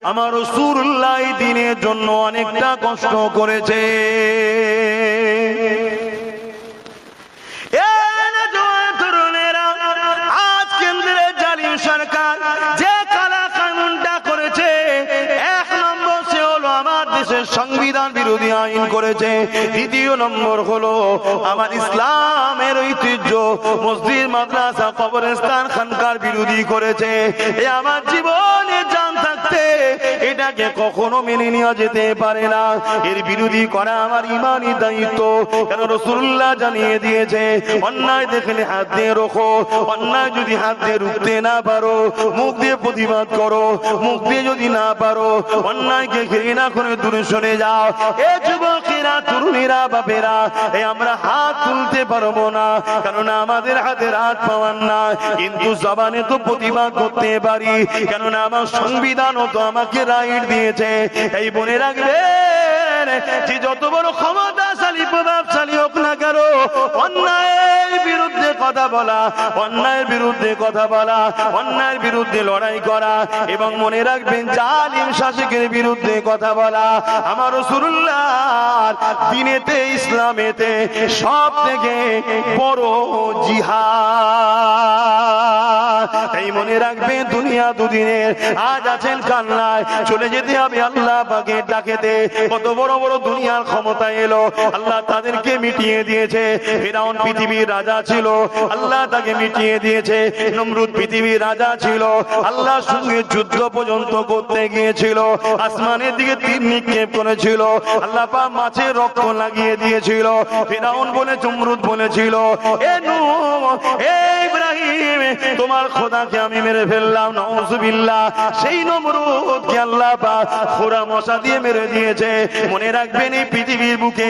আমার রাসূলুল্লাহ দ্বীনের জন্য অনেকটা কষ্ট করেছে। আজ কেন্দ্রের জালিম সরকার যে কালা কানুনটা করেছে, এক নম্বর সে হলো আমার দেশের সংবিধান বিরোধী আইন করেছে। দ্বিতীয় নম্বর হলো আমার ইসলামের ঐতিহ্য মসজিদ মাদ্রাসা কবরস্থান খানকার বিরোধী করেছে। এ আমার জীবনে জান থাকতে এটাকে কখনো মেনে নেওয়া যেতে পারে না। এর বিরোধী করা আমার ইমানি দায়িত্ব। কেন রাসূলুল্লাহ জানিয়ে দিয়েছে, অন্যায় দেখলে হাত দিয়ে রোখো, অন্যায় যদি হাত দিয়ে রুখতে না পারো মুখ দিয়ে প্রতিবাদ করো, মুখ দিয়ে যদি না পারো অন্যায়কে ঘৃণা করে দূরে সরে যাও। এ যুবকেরা, তরুণীরা, বাপেরা, আমরা হাত তুলতে পারবো না, কারণ আমাদের হাতে হাত পাওয়ার না, কিন্তু জবানে তো প্রতিবাদ করতে পারি, কেননা আমার সংবিধানও তো আমাকে রাইট দিয়েছে। এই মনে রাখবেন যে যত বড় ক্ষমতাশালী প্রভাবশালী হোক না কেন, অন্যায়ের বিরুদ্ধে কথা বলা, অন্যায়ের বিরুদ্ধে কথা বলা, অন্যায়ের বিরুদ্ধে লড়াই করা, এবং মনে রাখবেন জালিম শাসকের বিরুদ্ধে কথা বলা আমার রাসূলুল্লাহ দ্বীনেতে, ইসলামেতে সব থেকে বড় জিহাদ। এই মনে রাখবেন দুনিয়া দুদিনের, আজ আছেন কাল নাই, চলে যেতে হবে আল্লাহ পাকের ডাকেতে। কত বড় বড় দুনিয়ার ক্ষমতা এলো, আল্লাহ তাদেরকে মিটিয়ে দিয়েছে। ফিরআউন পৃথিবীর রাজা ছিল, আল্লাহ তাকে মিটিয়ে দিয়েছে। নমরুদ পৃথিবীর রাজা ছিল, আল্লাহর সঙ্গে যুদ্ধ পর্যন্ত করতে গিয়েছিল, আসমানের দিকে তীর নিক্ষেপ করেছিল, আল্লাহ পাক মাছের রক্ত লাগিয়ে দিয়েছিল। ফিরআউন বলে, নমরুদ বলেছিল, এ নূহ, এ ইব্রাহিম, তোমার খোদাকে আমি মেরে ফেললাম, নাউযুবিল্লাহ। সেই নমরুদকে আল্লাহ পাক খোরা মশা দিয়ে মেরে দিয়েছে। মনে রাখবেন এই পৃথিবীর বুকে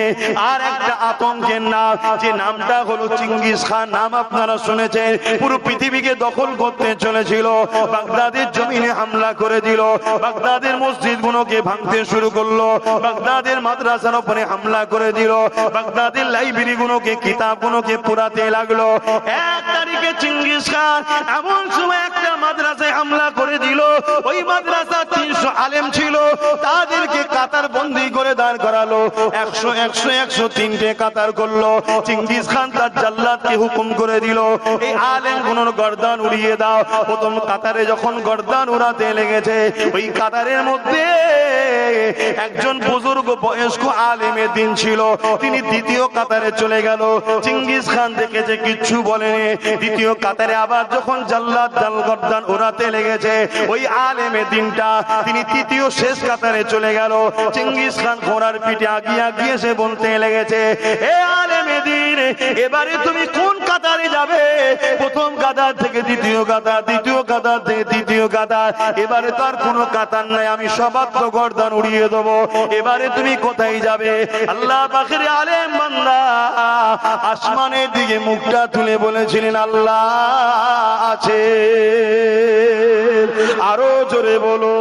আর একটা আতঙ্কের নাম, যে নামটা হলো চেঙ্গিস খান। নাম আপনারা শুনেছেন। পুরো পৃথিবীকে দখল করতে চলেছিল, বাগদাদের জমিনে হামলা করে দিল, বাগদাদের মসজিদ গুলোকে ভাঙতে শুরু করলো, বাগদাদের মাদ্রাসার উপরে হামলা করে দিল, বাগদাদের লাইব্রেরি গুলোকে, কিতাব গুলোকে পুরাতে লাগলো। এক তারিখে চেঙ্গিস খান এমন সময় একটা মাদ্রাসায় হামলা করে দিল। ওই মাদ্রাসা 300 আলেম ছিল, তাদেরকে কাতার বন্দী করে দাঁড় করালো। 100 কাতার করলো। চেঙ্গিস খান তার জাল্লাদকে হুকুম করে দিল, এই আলেম গুলোর গর্দান উড়িয়ে দাও। প্রথম কাতারে যখন গর্দান উড়াতে লেগেছে, ওই কাতারের মধ্যে একজন বুজুর্গ বয়স্ক আলেমের দিন ছিল, তিনি দ্বিতীয় কাতারে চলে গেল। চেঙ্গিস খান দেখেছে, কিচ্ছু বলেনি। দ্বিতীয় কাতারে আবার যখন জাল্লাদ গর্দান উড়াতে লেগেছে, ওই আলেমের দিনটা তিনি তৃতীয় শেষ কাতারে চলে গেল। চেঙ্গিস খান ঘোড়ার পিঠে আগিয়ে আগিয়ে সে বলতে লেগেছে, এ আলেমের দিন, এবারে তুমি কোন কাতারে যাবে? প্রথম কাতার থেকে দ্বিতীয় কাতার, দ্বিতীয় কাতার থেকে তৃতীয় কাতার, এবারে তো আর কোনো কাতার নাই, আমি সবার তো গর্দান উড়িয়ে দেবো, এবারে তুমি কোথায় যাবে? আল্লাহ পাকের আলেম বান্দা আসমানের দিকে মুখটা তুলে বলেছিলেন, আল্লাহ আছে। আরো জোরে বলো।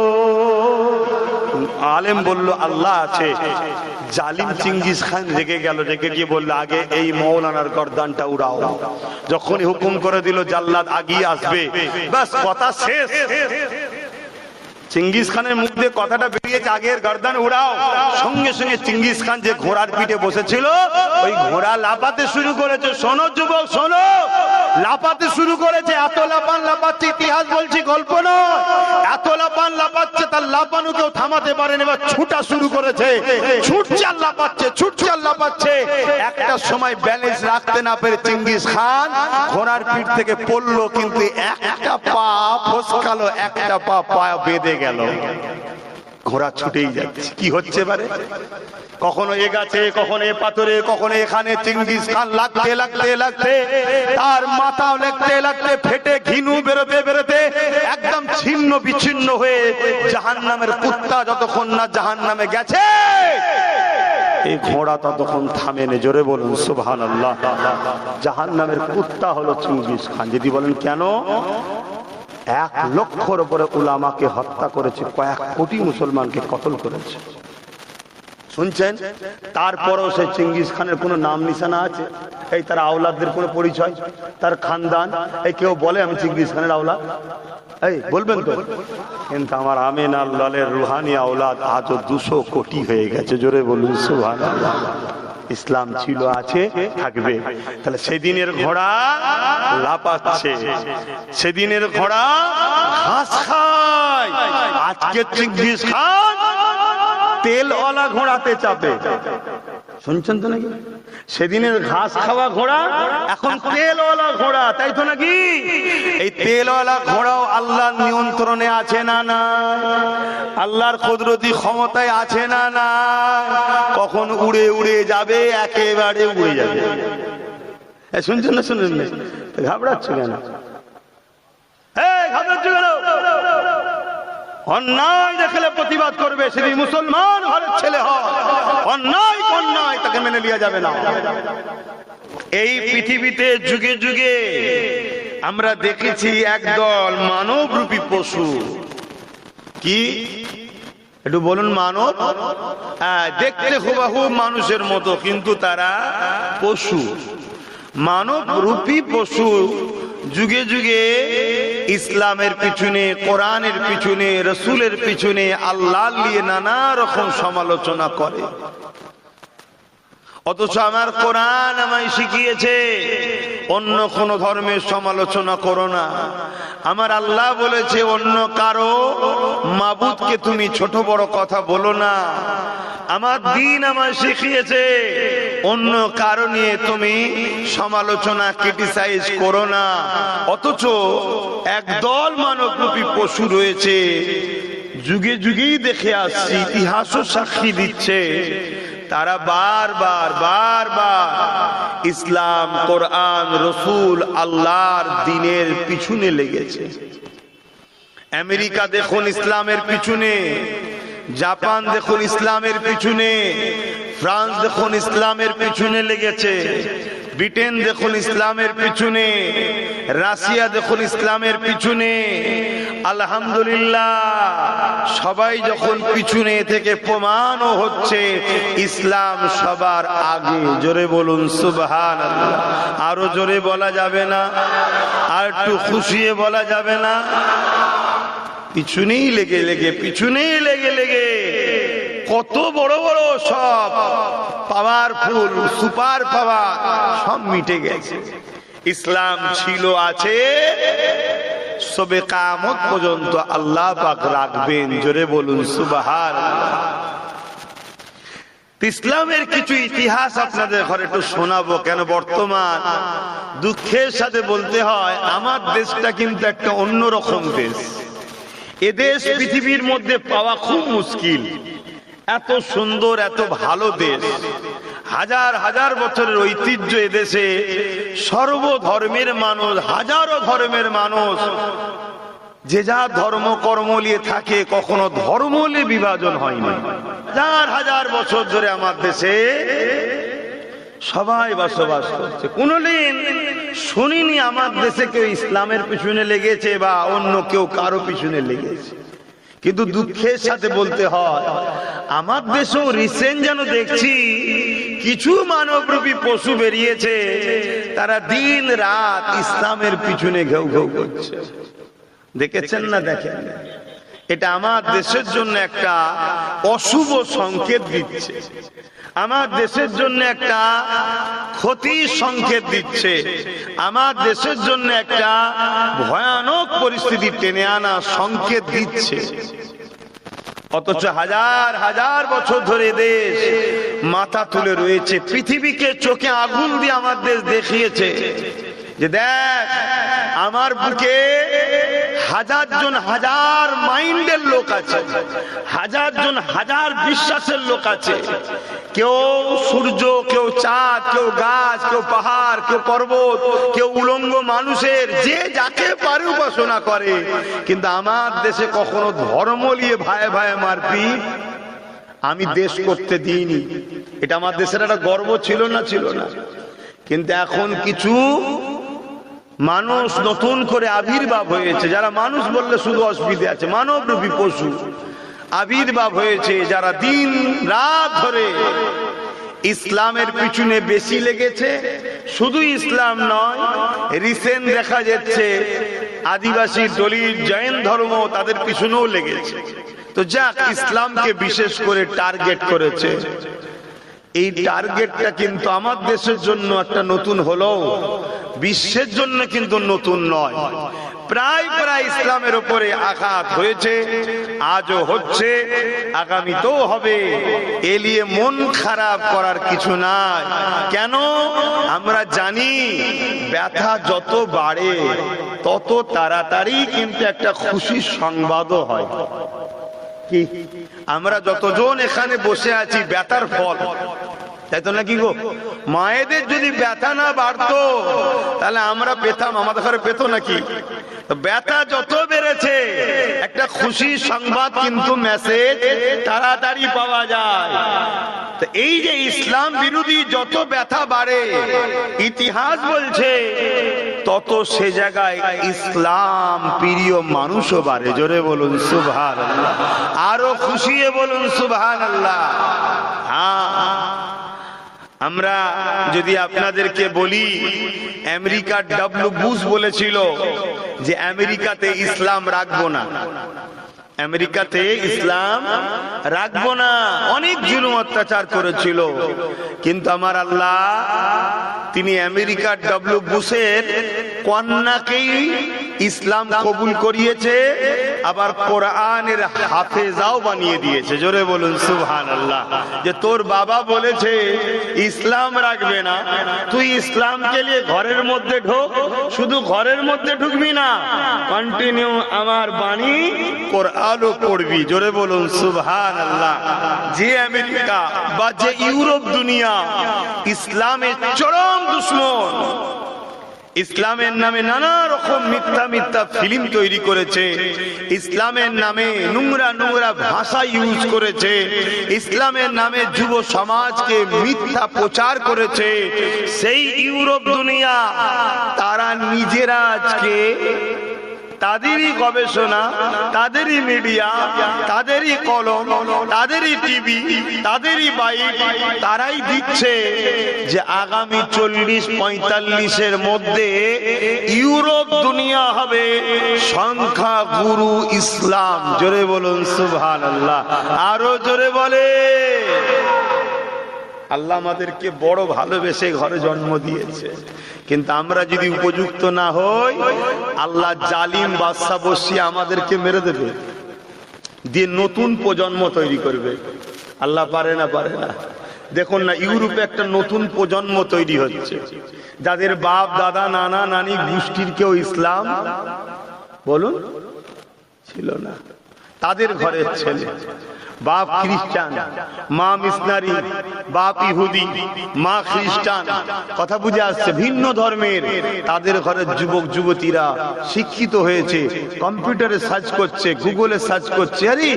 আলেম বলল, আল্লাহ আছে। জালিম চেঙ্গিস খান রেগে গেল, রেগে গিয়ে বলল, আগে এই মৌলানার গর্দানটা উড়াও। যখনই হুকুম করে দিল জাল্লাদ আগিয়ে আসবে, বাস কথা শেষ। চেঙ্গিস খানের মুখ দিয়ে কথাটা বেরিয়েছে, আগের গর্দান উড়াও। সঙ্গে সঙ্গে চেঙ্গিস খান যে ঘোড়ার পিঠে বসেছিল, ওই ঘোড়া লাফাতে শুরু করেছে। শোনো যুবক, শোনো, লাফাতে শুরু করেছে। এত লাফান লাফাচ্ছে, ইতিহাস বলছি, গল্প নয়। এত লাফান লাফাচ্ছে, তার লাফানো কেউ থামাতে পারেনি। এবার ছুটা শুরু করেছে, ছুটছে আর লাফাচ্ছে, ছুটছে আর লাফাচ্ছে। একটা সময় ব্যালেন্স রাখতে না পেরে চেঙ্গিস খান ঘোড়ার পিঠ থেকে পড়লো, কিন্তু একটা পা ফসকালো, একটা পা পায়ে বেঁধে গেল। ঘোড়া ছুটেই যাচ্ছে। কি হচ্ছে এবারে? কখনো এ গাছে, কখনো এ পাথরে, কখনো এখানে। চেঙ্গিস খান লাগতে লাগতে লাগতে তার মাথাও লাগতে লাগতে ফেটে ঘিনু বেরোতে বেরোতে একদম ছিন্ন বিচ্ছিন্ন হয়ে জাহান্নামের কুত্তা যতক্ষণ না জাহান্নামে গেছে, এই ঘোড়া ততক্ষণ থামেনি। জোরে বলুন সুবহানাল্লাহ। জাহান্নামের কুত্তা হলো চেঙ্গিস খান। যদি বলেন কেন? 1 লক্ষর উপরে উলামাকে হত্যা করেছে, কয়েক কোটি মুসলমানকে কতল করেছে। শুনছেন? তারপরও সেই চেঙ্গিস খানের কোনো নাম নিশানা আছে? এই তার আওলাদদের কোনো পরিচয়, তার খানদান? এই কেউ বলে আমি চেঙ্গিস খানের আওলাদ? এই বলবেন তো? কিন্তু আমার আমিন আল্লাহের রুহানি আওলাদ আজও 200 কোটি হয়ে গেছে। জোরে বলুন সুবহানাল্লাহ। ইসলাম ছিল, আছে, থাকবে। তাহলে সেদিনের ঘোড়া লাপাচ্ছে, সেদিনের ঘোড়া ঘাস খায়। আজকে চেঙ্গিস খান তেলওয়ালা ঘোড়াতে চাপে। শুনছেন তো নাকি? সেদিনের ঘাস খাওয়া ঘোড়া এখন তেলওয়ালা ঘোড়া, তাই তো নাকি? এই তেলওয়ালা ঘোড়াও আল্লাহর নিয়ন্ত্রণে আছে না না? আল্লাহর কুদরতি ক্ষমতায় আছে না না? কখন উড়ে উড়ে যাবে, একেবারে উড়ে যাবে। শুনছেন না? শুনেন না? ঘাবড়াচ্ছ কেন? ঘাবড়াচ্ছ কেন? অন্যায় দেখলে প্রতিবাদ করবে, সেদিন মুসলমান ঘরের ছেলে হয়। অন্যায় অন্যায়, তাকে মেনে নেওয়া যাবে না। এই পৃথিবীতে যুগে যুগে আমরা দেখেছি একদল মানবরূপী পশু। কি একটু বলুন? মানব। দেখতে হুবহু মানুষের মতো, কিন্তু তারা পশু। মানবরূপী পশু যুগে যুগে ইসলামের পিছনে, কোরআনের পিছনে, রসুলের পিছনে, আল্লাহ নিয়ে নানা রকম সমালোচনা করে। অথচ আমার কোরআন আমায় শিখিয়েছে অন্য কোন ধর্মের সমালোচনা করো না। আমার আল্লাহ বলেছে অন্য কারো মাবুদকে তুমি ছোট বড় কথা বলো না। আমার দ্বীন আমায় শিখিয়েছে অন্য কারো নিয়ে তুমি সমালোচনা, ক্রিটিসাইজ করো না। অথচ একদল মানবরূপী পশু রয়েছে, যুগে যুগেই দেখে আসছি, ইতিহাসও সাক্ষী দিচ্ছে, তারা বারবার বারবার ইসলাম, কোরআন, রসুল, আল্লাহর দ্বীনের পিছনে লেগেছে। আমেরিকা দেখুন ইসলামের পিছনে, জাপান দেখুন ইসলামের পিছনে, ফ্রান্স দেখুন ইসলামের পিছনে লেগেছে, ব্রিটেন দেখুন ইসলামের পিছনে, রাশিয়া দেখুন ইসলামের পিছনে। আলহামদুলিল্লাহ, সবাই যখন পিছনে থেকে প্রমাণও হচ্ছে ইসলাম সবার আগে। জোরে বলুন সুবহানাল্লাহ। আরো জোরে বলা যাবে না? আর একটু খুশিয়ে বলা যাবে না? পিছনেই লেগে লেগে, পিছনেই লেগে লেগে কত বড় বড় সব পাওয়ারফুল, সুপার পাওয়ার সব মিটে গেছে। ইসলাম ছিল, আছে, সবে কিয়ামত পর্যন্ত আল্লাহ পাক রাখবেন। জোরে বলুন সুবহানাল্লাহ। ইসলামের কিছু ইতিহাস আপনাদের ঘরে একটু শোনাবো। কেন বর্তমান দুঃখের সাথে বলতে হয়, আমার দেশটা কিন্তু একটা অন্যরকম দেশ। এদেশ পৃথিবীর মধ্যে পাওয়া খুব মুশকিল। এত সুন্দর, এত ভালো দেশ, হাজার হাজার বছরের ঐতিহ্য এদেশে, সর্বধর্মের মানুষ, হাজারো ধর্মের মানুষ যে যা ধর্ম কর্ম নিয়ে থাকে, কখনো ধর্ম নিয়ে বিভাজন হয়নি। হাজার হাজার বছর ধরে আমার দেশে সবাই বসবাস করছে। কোনদিন শুনিনি আমার দেশে কেউ ইসলামের পিছনে লেগেছে বা অন্য কেউ কারো পিছনে লেগেছে। কিন্তু দুঃখের সাথে বলতে হয়, আমার দেশেও রিসেন্ট যেন দেখছি কিছু মানবরূপী পশু বেরিয়েছে, তারা দিন রাত ইসলামের পিছনে ঘেউ ঘেউ করছে। দেখেছেন না? দেখেন, এটা আমার দেশের জন্য একটা অশুভ সংকেত দিচ্ছে, আমার দেশের জন্য একটা ক্ষতির সংকেত দিচ্ছে, আমার দেশের জন্য একটা ভয়ানক পরিস্থিতি টেনে আনা সংকেত দিচ্ছে। অথচ হাজার হাজার বছর ধরে দেশ মাথা তুলে রয়েছে। পৃথিবীকে চোখে আগুন দিয়ে আমার দেশ দেখিয়েছে যে দেখ, আমার বুকে হাজার জন হাজার মাইন্ডের লোক আছে, হাজার জন হাজার বিশ্বাসের লোক আছে। কেউ সূর্য, কেউ চাঁদ, কেউ গাছ, কেউ পাহাড়, কেউ পর্বত, কেউ উলঙ্গ মানুষের যে যাকে পারে উপাসনা করে। কিন্তু আমার দেশে কখনো ধর্ম নিয়ে ভাই ভাই মারপিট আমি দেশ করতে দিইনি। এটা আমার দেশের একটা গর্ব ছিল না? ছিল না? কিন্তু এখন কিছু মানুষ নতুন করে আবির্ভাব হয়েছে, যারা মানুষ বললে শুধু অসুবিধা আছে, মানবরূপী পশু। আবির্ভাব হয়েছে, যারা দিন রাত ধরে ইসলামের পিছনে বেশি লেগেছে। শুধু ইসলাম নয়, রিসেন্ট দেখা যাচ্ছে আদিবাসী, দলিত, জৈন ধর্ম তাদের পিছনেও লেগেছে। তো যাক, ইসলামকে বিশেষ করে টার্গেট করেছে। এই টার্গেটটা কিন্তু আমার দেশের জন্য একটা নতুন হলেও বিশ্বের জন্য কিন্তু নতুন নয়। প্রায় প্রায় ইসলামের উপরে আঘাত হয়েছে, আজও হচ্ছে, আগামীতেও হবে। এ নিয়ে মন খারাপ করার কিছু নাই। কেন? আমরা জানি ব্যথা যত বাড়ে তত তাড়াতাড়ি কিন্তু একটা খুশির সংবাদও হয়। কি আমরা যতজন এখানে বসে আছি ব্যথার ফল, তাই তো নাকি গো? মায়েদের যদি ব্যথা না বাড়তো তাহলে আমরা পেতাম, আমাদের ঘরে পেত নাকি? ব্যথা যত বেড়েছে একটা খুশির সংবাদ কিন্তু মেসেজ তাড়াতাড়ি পাওয়া যায়। তো এই যে ইসলাম বিরোধী যত ব্যথা বাড়ে, ইতিহাস বলছে তত সে জায়গায় ইসলাম প্রিয় মানুষও বাড়ে। জোরে বলুন সুবহানাল্লাহ, আরো খুশিয়ে বলুন সুবহানাল্লাহ। হ্যাঁ, আমরা যদি আপনাদেরকে বলি, আমেরিকার ডব্লিউ বুশ বলেছিল যে আমেরিকাতে ইসলাম রাখবো না, আমেরিকাতে ইসলাম রাখবো না। অনেক জুলুম অত্যাচার করেছিল, কিন্তু আমার আল্লাহ তিনি আমেরিকার ডব্লিউ বুশের কন্যাকেই ইসলাম কবুল করিয়েছে, আবার কোরআনের হাফেজাও বানিয়ে দিয়েছে। জোরে বলুন সুবহানাল্লাহ। যে তোর বাবা বলেছে ইসলাম রাখবে না, তুই ইসলামকে নিয়ে ঘরের মধ্যে ঢোক, শুধু ঘরের মধ্যে ঢুকবি না, কন্টিনিউ আমার বাণী কোরআনও পড়বি। জোরে বলুন সুবহানাল্লাহ। যে আমেরিকা বা যে ইউরোপ দুনিয়া ইসলামের চরম দুশ্মন, ইসলামের নামে নানা রকম মিথ্যা মিথ্যা ফিল্ম তৈরি করেছে, ইসলামের নামে নোংরা নোংরা ভাষা ইউজ করেছে, ইসলামের নামে যুব সমাজকে মিথ্যা প্রচার করেছে, সেই ইউরোপ দুনিয়া তারা নিজেরা আজকে তাদেরই গবেষণা, তাদেরই মিডিয়া, তাদেরই কলম, তাদেরই টিভি, তাদেরই বাইক, তারাই দিচ্ছে যে আগামী 40-45-এর মধ্যে ইউরোপ দুনিয়া হবে সংখ্যা গুরু ইসলাম। জোরে বলুন সুবহানাল্লাহ, আরো জোরে বলে। আল্লাহ আমাদেরকে বড় ভালোবেসে ঘরে জন্ম দিয়েছে, কিন্তু আমরা যদি উপযুক্ত না হই, আল্লাহ জালিম বাদশা বসিয়ে আমাদেরকে মেরে দেবে, দিয়ে নতুন প্রজন্ম তৈরি করবে। আল্লাহ পারে না? পারে না? দেখুন না, ইউরোপে একটা নতুন প্রজন্ম তৈরি হচ্ছে, যাদের বাপ দাদা নানা নানি গোষ্ঠীর কেউ ইসলাম বলুন ছিল না, তাদের ঘরের ছেলে বাপ খ্রিস্টান, মা মিশনারি, বাপ ইহুদি, মা খ্রিস্টান। কথা বুঝে আসছে? ভিন্ন ধর্মের তাদের ঘরের যুবক যুবতীরা শিক্ষিত হয়েছে, কম্পিউটারে সার্চ করছে, গুগলে সার্চ করছে। আরে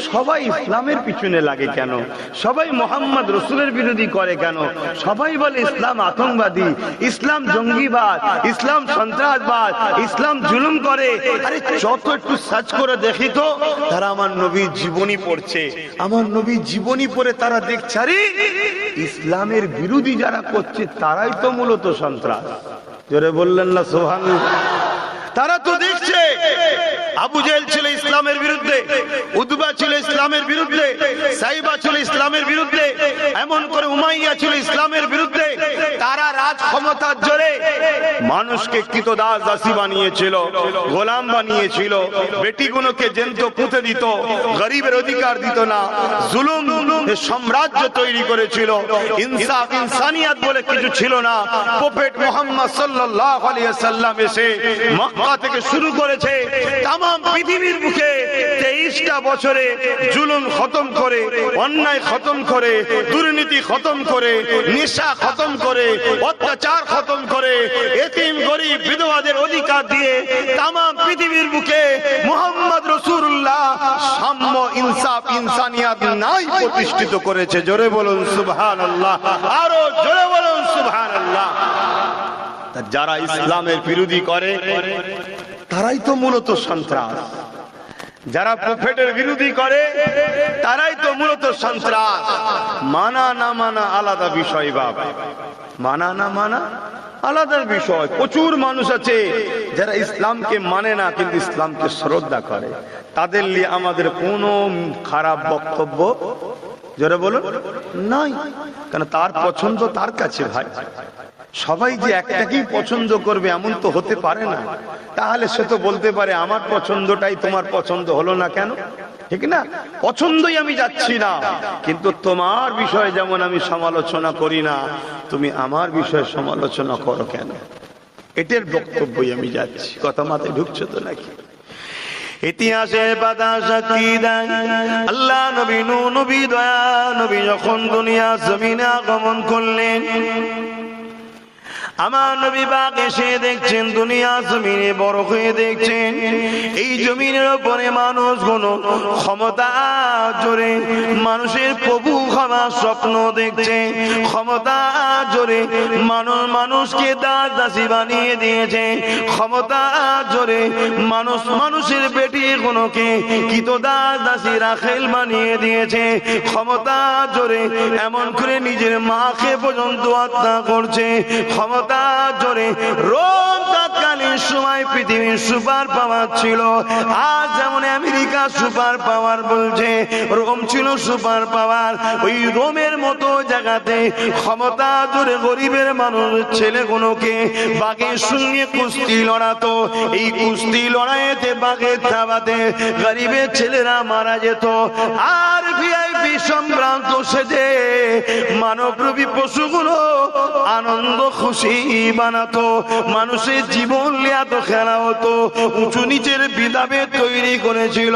সবাই ইসলামের পিছনে লাগে কেন? সবাই মোহাম্মদ রসুলের বিরোধী করে কেন? সবাই বলে ইসলাম আতঙ্কবাদী, ইসলাম জঙ্গিবাদ, ইসলাম সন্ত্রাসবাদ, ইসলাম জুলুম করে। আরে যত একটু সার্চ করে দেখি তো, তারা আমার নবীর জীবনী পড়ছে, আমার নবীর জীবনী পড়ে তারা দেখছে আরে ইসলামের বিরোধী যারা করছে তারাই তো মূলত সন্ত্রাস। জোরে বললেন না সুবহানাল্লাহ? তারা তো দেখছে আবু জেহেল ছিল ইসলামের বিরুদ্ধে, উতবা ছিল ইসলামের বিরুদ্ধে, সাইবা ছিল ইসলামের বিরুদ্ধে, এমন করে উমাইয়া ছিল ইসলামের বিরুদ্ধে। তারা রাজ ক্ষমতার জোরে মানুষকে কৃতদাস দাসী বানিয়েছিল, গোলাম বানিয়েছিল, বেটিগুলোকে জ্যান্ত পুঁতে দিত, গরিবের অধিকার দিত না, জুলুম সাম্রাজ্য তৈরি করেছিল। ইনসাফ ইনসানিয়াত বলে কিছু ছিল না। প্রফেট মুহাম্মদ সাল্লাল্লাহু আলাইহি ওয়াসাল্লাম এসে মক্কা থেকে শুরু করেছে তাম পৃথিবীর বুকে 23টা বছরে জুলুম খতম করে, অন্যায় খতম করে, দুর্নীতি খতম করে, নেশা খতম করে, অত্যাচার খতম করে, এতিম গরিব বিধবাদের অধিকার দিয়ে তাম পৃথিবীর বুকে মুহাম্মদ রাসূলুল্লাহ সাম্য ইনসাফ ইনসানিয়াত নাই প্রতিষ্ঠিত করেছে। জোরে বলুন সুবহানাল্লাহ, আরো জোরে বলুন সুবহানাল্লাহ। যারা ইসলামের বিরোধী করে তারাই তো মূলত সন্ত্রাস। যারা প্রফেটের বিরোধী করে তারাই তো মূলত সন্ত্রাস। মানা না মানা আলাদা বিষয় বাবা, মানা না মানা আলাদা বিষয়। প্রচুর মানুষ আছে যারা ইসলামকে মানে না কিন্তু ইসলামকে শ্রদ্ধা করে, তাদের নিয়ে আমাদের কোনো খারাপ বক্তব্য জোরে বলুন নাই, কারণ তার পছন্দ তার কাছে। ভাই সবাই যে একটাকেই পছন্দ করবে এমন তো হতে পারে না। তাহলে সে তো বলতে পারে আমার পছন্দটাই তোমার পছন্দ হলো না কেন, ঠিক না? পছন্দই আমি যাচ্ছি না, কিন্তু তোমার বিষয়ে যেমন আমি সমালোচনা করি না, তুমি আমার বিষয়ে সমালোচনা করো কেন? এটার বক্তব্যই আমি যাচ্ছি। কথা মাথায় ঢুকছে তো নাকি? ইতিহাসের পাতা সাক্ষী দেয় আল্লাহ নবী নূহ নবী দয়া নবী যখন দুনিয়া জমিনে আগমন করলেন, আমার নবী পাক এসে দেখছেন দুনিয়া জমিনে বড় হয়ে দেখছেন এই জমিনের উপরে মানুষগুলো ক্ষমতা জোরে মানুষের প্রভু হওয়ার স্বপ্ন দেখছে, ক্ষমতা জোরে মানুষকে দাস দাসী বানিয়ে দিয়েছে, ক্ষমতা জোরে মানুষের বেটি গুলোকে কিত দাস দাসী রাখেল বানিয়ে দিয়েছে, ক্ষমতা জোরে এমন করে নিজের মাকে পর্যন্ত হত্যা করছে, ক্ষমতা জোরে রোম তৎকালীন সময় পৃথিবীর সুপার পাওয়ার ছিল। আজ যেমন আমেরিকা সুপার পাওয়ার বলছে, রোম ছিল সুপার পাওয়ার। ওই রোমের মতো জায়গাতে ক্ষমতা জোরে গরিবের মানুষ ছেলেগুলোকে বাঘের সঙ্গে কুস্তি লড়াতো। এই কুস্তি লড়াইতে বাঘের থাবাতে গরিবের ছেলেরা মারা যেত। আর ভিআইপি সম্ভ্রান্ত সেজে মানবরূপী পশুগুলো আনন্দ খুশি বানাতো, মানুষের জীবন লিয়াতো, খেলা হতো, উঁচু নিচের বিধাভেদ তৈরি করেছিল।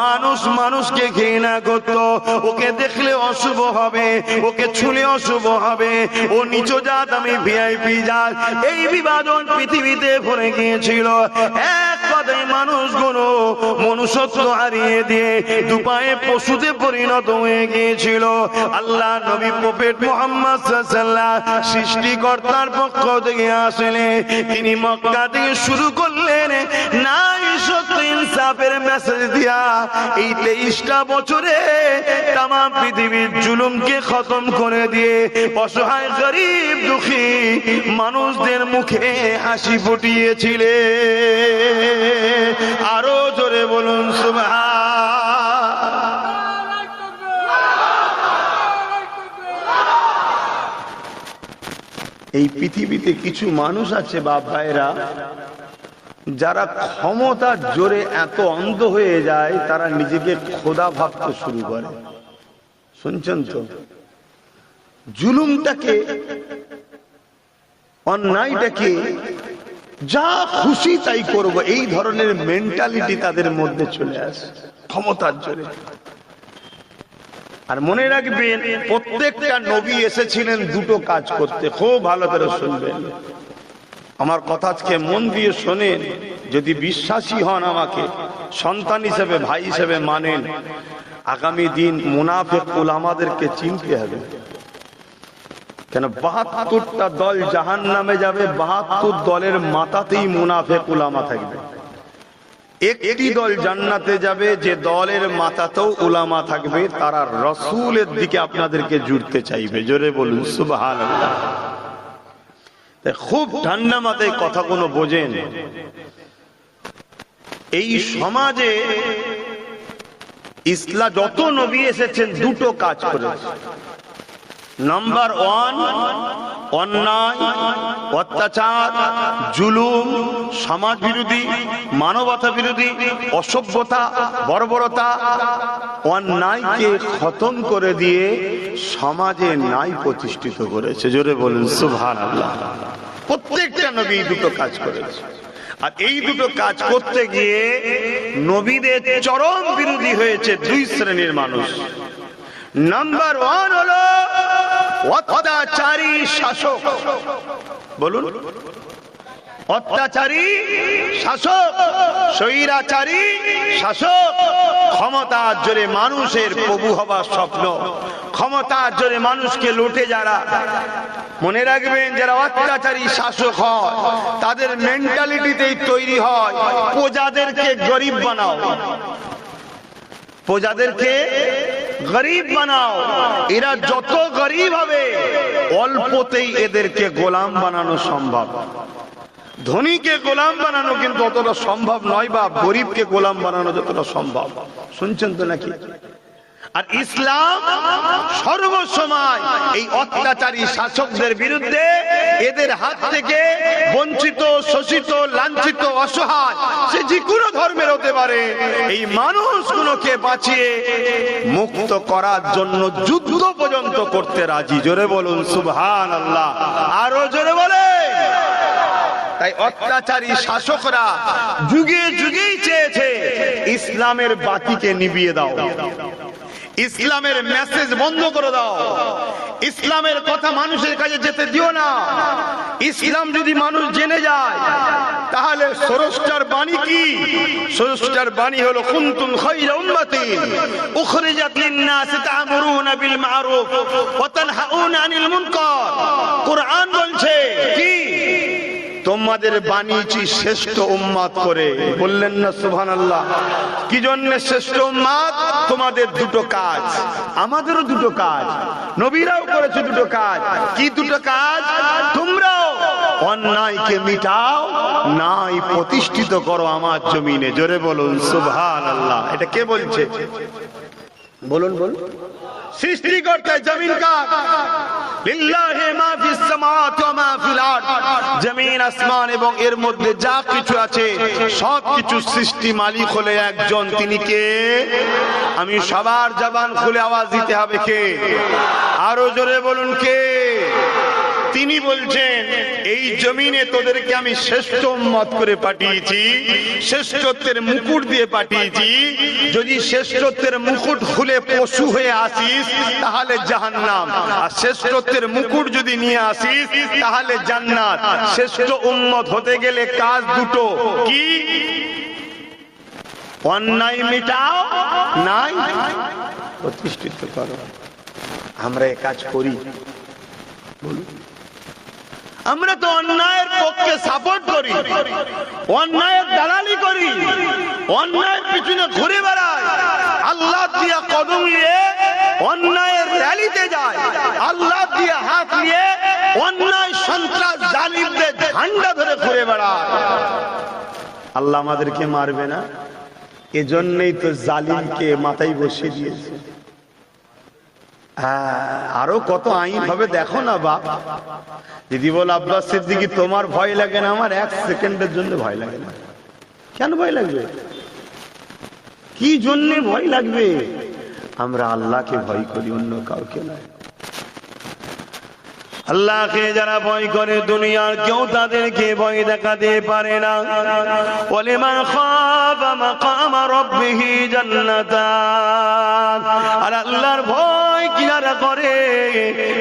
মানুষ মানুষকে ঘৃণা করত, ওকে দেখলে অশুভ হবে, ওকে ছুঁলে অশুভ হবে, ও নিচু জাত আমি ভিআইপি জাত, এই বিভাজন পৃথিবীতে ভরে গিয়েছিল। এক কথায় মানুষগুলো মনুষ্যত্ব হারিয়ে দিয়ে দুপায়ে পশুতে পরিণত হয়ে গিয়েছিল। আল্লাহ নবী প্রফেট মুহাম্মদ সাল্লাল্লাহু আলাইহি ওয়াসাল্লাম সৃষ্টিকর্তার পক্ষ থেকে আসলে তিনি মক্কা থেকে শুরু করলেন নাই সত্য ইনসাফের মেসেজ দিয়া এই 23টা বছরে তাম পৃথিবীর জুলুমকে খতম করে দিয়ে অসহায় গরিব দুঃখী মানুষদের মুখে হাসি ফুটিয়েছিলেন। আরো জোরে বলুন সুবহান। এই পৃথিবীতে কিছু মানুষ আছে বাপ ভাইরা, যারা ক্ষমতার জোরে এত অন্ধ হয়ে যায় তারা নিজেকে খোদা ভাবতে শুরু করে। শুনছেন তো? জুলুমটাকে, অন্যায়টাকে যা খুশি তাই করব, এই ধরনের মেন্টালিটি তাদের মধ্যে চলে আসে ক্ষমতার জোরে। আর মনে রাখবেন প্রত্যেকটা নবী এসেছিলেন দুটো কাজ করতে, খুব ভালো করে শুনবেন আমার কথা, আজকে মন দিয়ে শোনেন। যদি বিশ্বাসী হন, আমাকে সন্তান হিসেবে ভাই হিসেবে মানেন, আগামী দিন মুনাফিক উলামাদেরকে চিনতে হবে। কেন 72টা দল জাহান্নামে যাবে, 72 দলের মাথাতেই মুনাফিক উলামা থাকবে। একটি দল জান্নাতে যাবে, যে দলের মাথাতেও উলামা থাকবে, তারা রাসূলের দিকে আপনাদেরকে জুড়তে চাইবে। জোরে বলুন সুবহানাল্লাহ। খুব ঠান্ডা মাথায় কথাগুলো বোঝেন। এই সমাজে ইসলাম যত নবী এসেছেন দুটো কাজ করেছে। নাম্বার 1, অন্যায়, অত্যাচার, জুলুম, সমাজ বিরোধী, মানবতা বিরোধী, অসভ্যতা, বর্বরতা, অন্যায়কে খতম করে দিয়ে সমাজে ন্যায় প্রতিষ্ঠিত করেছে। জোরে বলুন সুবহানাল্লাহ। প্রত্যেকটা নবী দুটো কাজ করেছে। আর এই দুটো কাজ করতে গিয়ে নবীদের চরম বিরোধী হয়েছে দুই শ্রেণীর মানুষ। নাম্বার 1 হলো অত্যাচারী শাসক। বলুন, অত্যাচারী শাসক, স্বৈরাচারী শাসক, ক্ষমতার জোরে মানুষের প্রভু হবার স্বপ্ন, ক্ষমতার জোরে মানুষকে লুটে যারা। মনে রাখবেন, যারা অত্যাচারী শাসক হয় তাদের মেন্টালিটিতেই তৈরি হয় প্রজাদেরকে গরিব বানাও। প্রজাদেরকে গরিব বানাও। এরা যত গরিব হবে অল্পতেই এদেরকে গোলাম বানানো সম্ভব। ধনীকে গোলাম বানানো কিন্তু অতটা সম্ভব নয়, বা গরিবকে গোলাম বানানো যতটা সম্ভব। শুনছেন তো নাকি? আর ইসলাম সর্বসময় এই অত্যাচারী শাসকদের বিরুদ্ধে, এদের হাত থেকে বঞ্চিত, শোষিত, লাঞ্ছিত, অসহায়, সে যে কোনো ধর্মের হতে পারে, এই মানুষগুলোকে বাঁচিয়ে মুক্ত করার জন্য যুদ্ধ পর্যন্ত করতে রাজি। জোরে বলুন সুবহানাল্লাহ, আরো জোরে বলে। তাই অত্যাচারী শাসকরা যুগে যুগেই চেয়েছে ইসলামের বাতিকে নিভিয়ে দাও, ইসলামের মেসেজ বন্ধ করে দাও, ইসলামের কথা মানুষের কাছে যেতে দিও না। ইসলাম যদি মানুষ জেনে যায় তাহলে স্রষ্টার বাণী কি? স্রষ্টার বাণী হলো কুনতুম খায়রা উম্মাতিন উখরিজাত লিন-নাসি তা'মুরুনা বিল মা'রুফ ওয়া তানহাউনা আনিল মুনকার। কুরআন বলছে কি? তোমাদের বানিয়েছি শ্রেষ্ঠ উম্মত করে। বললেন না সুবহানাল্লাহ? কি জন্য শ্রেষ্ঠ উম্মত? তোমাদের দুটো কাজ, আমাদেরও দুটো কাজ, নবীরাও করেছে দুটো কাজ। কি দুটো কাজ? তোমরাও অন্যায়কে মিটাও, ন্যায় প্রতিষ্ঠিত করো আমার জমিনে। জোরে বলুন সুবহানাল্লাহ। এটা কে বলছে? বলুন বলুন। সৃষ্টিকর্তা জমিন কার? লিল্লাহি মা ফিস সামাওয়াতি ওয়া মা ফিল আরদ। জমিন, আসমান এবং এর মধ্যে যা কিছু আছে সবকিছু সৃষ্টি মালিক হলো একজন। তিনি কে? আমি সবার জবান খুলে আওয়াজ দিতে হবে, কে? আরো জোরে বলুন, কে? তিনি বলছেন এই জমিনে তোদেরকে আমি শ্রেষ্ঠ উম্মত করে পাঠিয়েছি, শ্রেষ্ঠত্বের মুকুট দিয়ে পাঠিয়েছি। যদি শ্রেষ্ঠত্বের মুকুট খুলে পশু হয়ে আসিস তাহলে জাহান্নাম, আর শ্রেষ্ঠত্বের মুকুট যদি নিয়ে আসিস তাহলে জান্নাত। শ্রেষ্ঠ উম্মত হতে গেলে কাজ দুটো। কি? অন্যায় মিটাও, নাই প্রতিষ্ঠিত করো। আমরা এই কাজ করি? বলুন। আমরা তো অন্যায়ের পক্ষে সাপোর্ট করি, অন্যায়ের দালালি করি, অন্যায়ের পিছনে ঘুরে বেড়াই, আল্লাহ দিয়া কদম নিয়ে অন্যায়ের র্যালিতে যায়, আল্লাহ দিয়া হাত নিয়ে অন্যায় সন্ত্রাস জালিমদের ঝান্ডা ধরে ঘুরে বেড়ায়। আল্লাহ আমাদেরকে মারবে না? এজন্যই তো জালিমকে মাথায় বসিয়ে দিয়েছে। আরো কত আইন হবে দেখো না বাপ। দিদি বল, আব্বাস সিদ্দিকী তোমার ভয় লাগে না? আমার এক সেকেন্ডের জন্য ভয় লাগে না। কেন ভয় লাগবে? কি জন্য ভয় লাগবে? আমরা আল্লাহকে ভয় করি, অন্য কাউকে নয়। আল্লাহকে যারা ভয় করে দুনিয়ার কেউ তাদেরকে ভয় দেখাতে পারে না। ওয়ালিমান খাফা মাকামা রাব্বিহি জান্নাতান। আর আল্লাহর ভয় যারা করে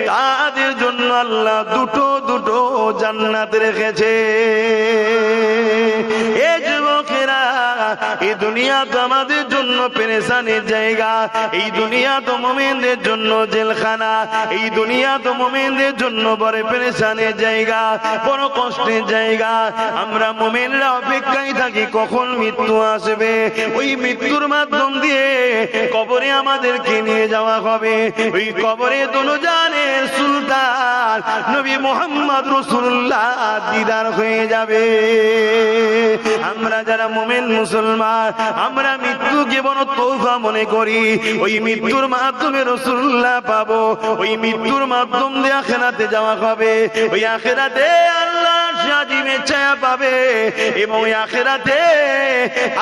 তাদের জন্য আল্লাহ দুটো দুটো জান্নাত রেখেছে। এই যুবকেরা, এই দুনিয়া তো আমাদের জন্য পেরেশানির জায়গা, এই দুনিয়া তো মুমিনদের জন্য জেলখানা, এই দুনিয়া তো মুমিনদের জন্য বড় পেরেশানির জায়গা, বড় কষ্টের জায়গা। আমরা মুমিনরা অপেক্ষায় থাকি কখন মৃত্যু আসবে। ওই মৃত্যুর মাধ্যম দিয়ে কবরে আমাদেরকে নিয়ে যাওয়া হবে। ওই কবরে দুজানের সুলতান নবী মুহাম্মদ রাসূলুল্লাহ দিদার হয়ে যাবে। আমরা যারা মুমিন মুসলমান, আমরা মৃত্যুকে বড় তৌফা মনে করি। ওই মৃত্যুর মাধ্যমে রাসূলুল্লাহ পাবো, ওই মৃত্যুর মাধ্যম দিয়ে আখিরাতে যাওয়া হবে। ওই আখিরাতে আল্লাহ শাজিমে ছায়া পাবে, এবং ওই আখিরাতে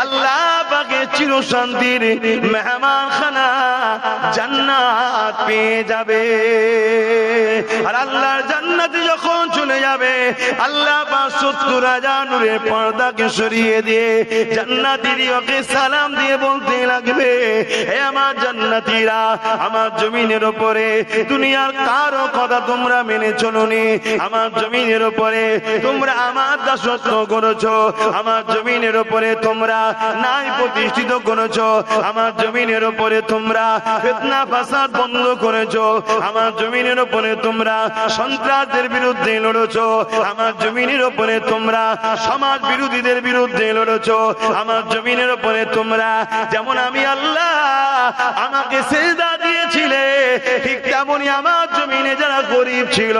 আল্লাহ পাকের চির শান্তির মেহমানখানা জান্নাত পেয়ে যাবে। আর আল্লাহর জান্নাতে যখন চলে যাবে, আল্লাহ পাক ৭০,০০০ নূরের পর্দাকে সরিয়ে দিয়ে জান্নাতীদেরকে সালাম দিয়ে বলতে লাগবে, হে আমার জান্নাতীরা, আমার জমিনের উপরে দুনিয়ার কারো কথা তোমরা মেনে চলোনি, আমার জমিনের উপরে তোমরা তোমরা আমার দাসত্ব করেছো, আমার জমিনের উপরে তোমরা নাই প্রতিষ্ঠিত করেছো, আমার জমিনের উপরে তোমরা ফিতনা ফাসাদ বন্ধ করেছো, আমার জমিনের উপরে তোমরা সন্ত্রাসের বিরুদ্ধে লড়েছো, আমার জমিনের উপরে তোমরা সমাজ বিরোধীদের বিরুদ্ধে লড়েছো, আমার জমিনের উপরে তোমরা যেমন আমি আল্লাহ আমাকে সেজদা দিয়েছিলে ঠিক তেমনই আমার জমিনে যারা গরিব ছিল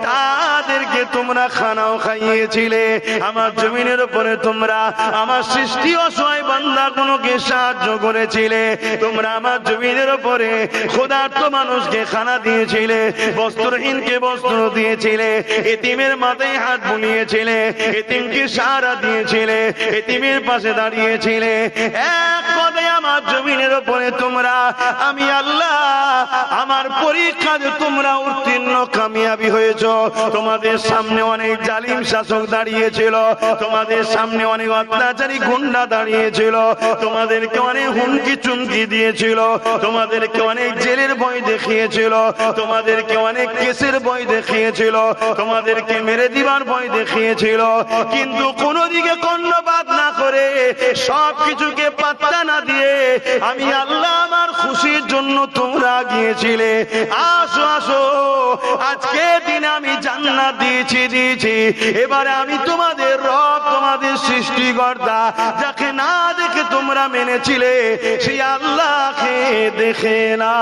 তাদেরকে তোমরা খানাও খাইয়েছিলে, আমার জমিনের উপরে তোমরা আমার সৃষ্টি অসহায় বান্দাগুলোকে সাহায্য করেছিলে, তোমরা আমার জমিনের উপরে ক্ষুধার্ত মানুষকে খানা দিয়েছিলে, বস্ত্রহীনকে বস্ত্র দিয়েছিলে, এতিমের মাথায় হাত বুলিয়েছিলে, এতিমকে সাহারা দিয়েছিলে, এতিমের পাশে দাঁড়িয়েছিলে। এক কথায় আমার জমিনের উপরে তোমরা আমি আল্লাহ আমার পরীক্ষাতে তোমরা উত্তীর্ণ কামিয়াবি হয়েছো। তোমাদের সামনে অনেক জালিম শাসক দাঁড়িয়েছিল, তোমাদের সামনে অনেক অত্যাচারী গুন্ডা দাঁড়িয়েছিল, তোমাদেরকে অনেক হুমকি চুমকি দিয়েছিল, তোমাদেরকে অনেক জেলের ভয় দেখিয়েছিল, তোমাদেরকে অনেক কেসের ভয় দেখিয়েছিল, তোমাদেরকে মেরে দিবার ভয় দেখিয়েছিল, কিন্তু কোন দিকে কর্ণপাত না করে সব কিছুকে পাত্তা না দিয়ে আমি আল্লাহ আমার খুশির জন্য তোমরা গিয়েছিলে। আসো আসো আজকে দিন আমি জান্নাত দিয়েছি, এবারে আমি তোমাদের রব তোমাদের সৃষ্টিকর্তা যাকে না দেখে তোমরা মেনেছিলে সেই আল্লাহকে দেখে না।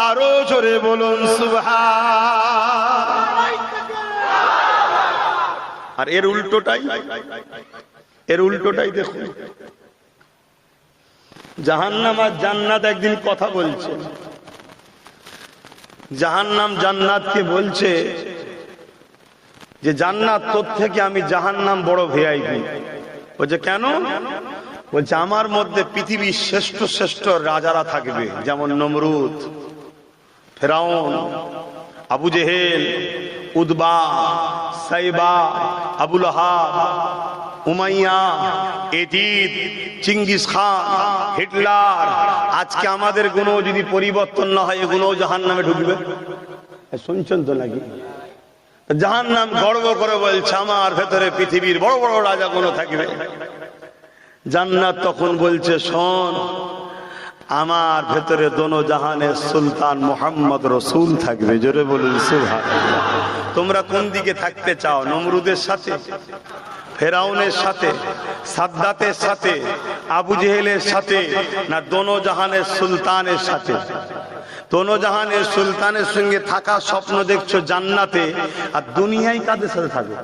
আরো জোরে বলুন সুবহান। আর এর উল্টোটাই দেখুন, জাহান্নাম আর জান্নাত একদিন কথা বলছে। জাহান্নাম জান্নাতকে বলছে যে জান্নাত তোর থেকে আমি জাহান্নাম বড় ভিআইপি। বলছে কেন? বলছে আমার মধ্যে পৃথিবীর শ্রেষ্ঠ শ্রেষ্ঠ রাজারা থাকবে, যেমন নমরুদ, ফেরাউন, আবু জেহেল, উদবা, সাইবা, আবু লাহাব, উমাইয়া, এজিদ, চিঙ্গিস খান, হিটলার। আজকে আমাদের গুণও যদি পরিবর্তন না হয় এগুলোও জাহান্নামে ঢুকবে। শুনছেন তো নাকি? জাহান্নাম গর্ব করে বলছে আমার ভেতরে পৃথিবীর বড় বড় রাজাগুলো থাকবে। জান্নাত তখন বলছে শোন, আমার ভেতরে দোনো জাহানের সুলতান মোহাম্মদ রসুল থাকবে। জোরে বলুন সুবহানাল্লাহ। তোমরা কোন দিকে থাকতে চাও? নমরুদের সাথে, ফেরাউনের সাথে, সাদ্দাতের সাথে, আবু জেহেলের সাথে, না দোনো জাহানের সুলতানের সাথে? দোনো জাহানের সুলতানের সঙ্গে থাকা স্বপ্ন দেখছো জান্নাতে, আর দুনিয়ায় কাদের সাথে থাকবে?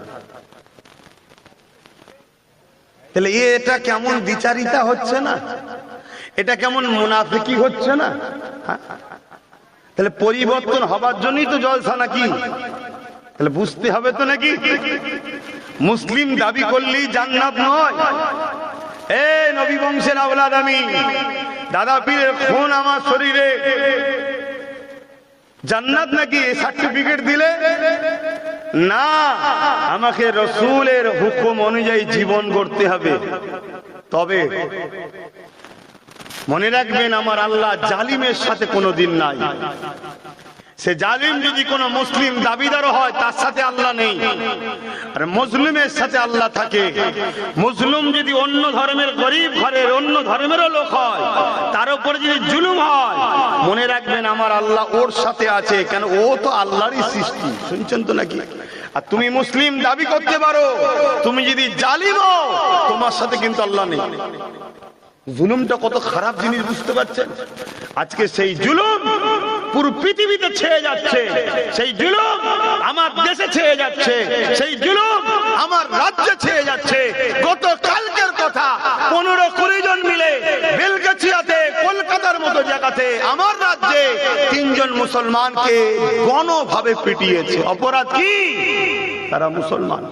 তাহলে এটা কেমন বিচারিতা হচ্ছে না? এটা কেমন মুনাফিকি হচ্ছে না? তাহলে পরিবর্তন হবার জন্যই তো জলসা নাকি? তাহলে বুঝতে হবে তো নাকি মুসলিম দাবি করলেই জান্নাত নয়। এ নবী বংশের আওলাদ আমি, দাদা পীরের খুন আমার শরীরে, জান্নাত নাকি সার্টিফিকেট দিলে? না, আমাকে রসুলের হুকুম অনুযায়ী জীবন গড়তে হবে। তবে মনে রাখবেন আমার আল্লাহ জালিমের সাথে কোনোদিন নাই। সে জালিম যদি কোন মুসলিম দাবিদারও হয় তার সাথে আল্লাহ নেই, আর মুসলিমের সাথে আল্লাহ থাকে। মুসলিম যদি অন্য ধর্মের গরিব ঘরের অন্য ধর্মেরও লোক হয়, তার উপরে যদি জুলুম হয়, মনে রাখবেন আমার আল্লাহ ওর সাথে আছে। কেন? ও তো আল্লাহরই সৃষ্টি। শুনছেন তো নাকি? আর তুমি মুসলিম দাবি করতে পারো, তুমি যদি জালিম হও তোমার সাথে কিন্তু আল্লাহ নেই। জুলুমটা কত খারাপ জিনিস বুঝতে পারছেন? আজকে সেই জুলুম পুরো পৃথিবীতে ছেয়ে যাচ্ছে, সেই জুলুম আমার দেশে ছেয়ে যাচ্ছে, সেই জুলুম আমার রাজ্যে ছেয়ে যাচ্ছে। গত কালকের কথা, 15-20 জন মিলে বেলগাছিয়াতে, কলকাতার মতো জায়গাতে আমার রাজ্যে 3 জন মুসলমানকে গণভাবে পিটিয়েছে। অপরাধ কি? তারা মুসলমান।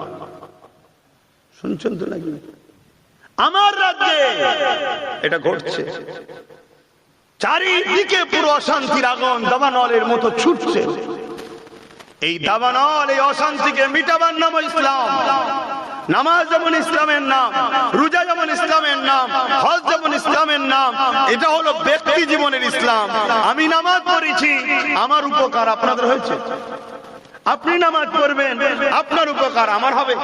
শুনছেন তো নাকি? আমার রাজ্যে এটা ঘটছে। চারিদিকে পুরো অশান্তির আগুন দাবানলের মতো ছুটছে। এই দাবানল, এই অশান্তিকে মিটাবার নাম ইসলাম। নামাজ যেমন ইসলামের নাম, রোজা যেমন ইসলামের নাম, হজ যেমন ইসলামের নাম, এটা হলো ব্যক্তি জীবনের ইসলাম। আমি নামাজ পড়েছি, আমার উপকার আপনাদের হয়েছে? আপনি নামাজ পড়বেন, আপনার উপকার আমার হবে।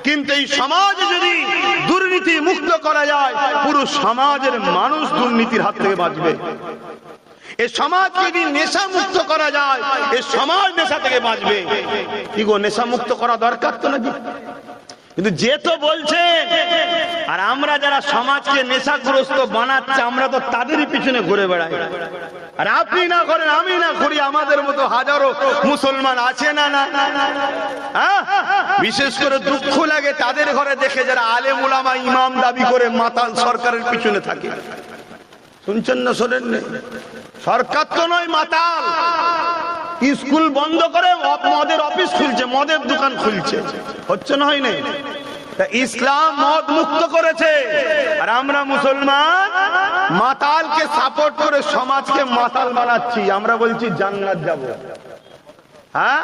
কিন্তু এই সমাজ যদি দুর্নীতি মুক্ত করা যায়, পুরো সমাজের মানুষ দুর্নীতির হাত থেকে বাঁচবে। এই সমাজ যদি নেশা মুক্ত করা যায়, এই সমাজ নেশা থেকে বাঁচবে। কি গো, নেশা মুক্ত করা দরকার তো নাকি? কিন্তু যে তো বলছেন, আর আমরা যারা সমাজকে নেশাগ্রস্ত বানাচ্ছে, আমরা তো তাদেরই পিছনে ঘুরে বেড়াই। আর আপনি না করেন, আমি না করি, আমাদের মতো হাজারো মুসলমান আছে না? না, বিশেষ করে দুঃখ লাগে তাদের ঘরে দেখে যারা আলেম উলামা ইমাম দাবি করে মাতাল সরকারের পিছনে থাকে। শুনছেন না শোনেন? সরকার তো নয়, মাতাল। স্কুল বন্ধ করে মদের অফিস খুলছে, মদের দোকান খুলছে। হচ্ছে না, হয় না? ইসলাম মদ মুক্ত করেছে, আর আমরা মুসলমান মাতালকে সাপোর্ট করে সমাজকে মাতাল বানাচ্ছি। আমরা বলছি জান্নাত যাব। হ্যাঁ,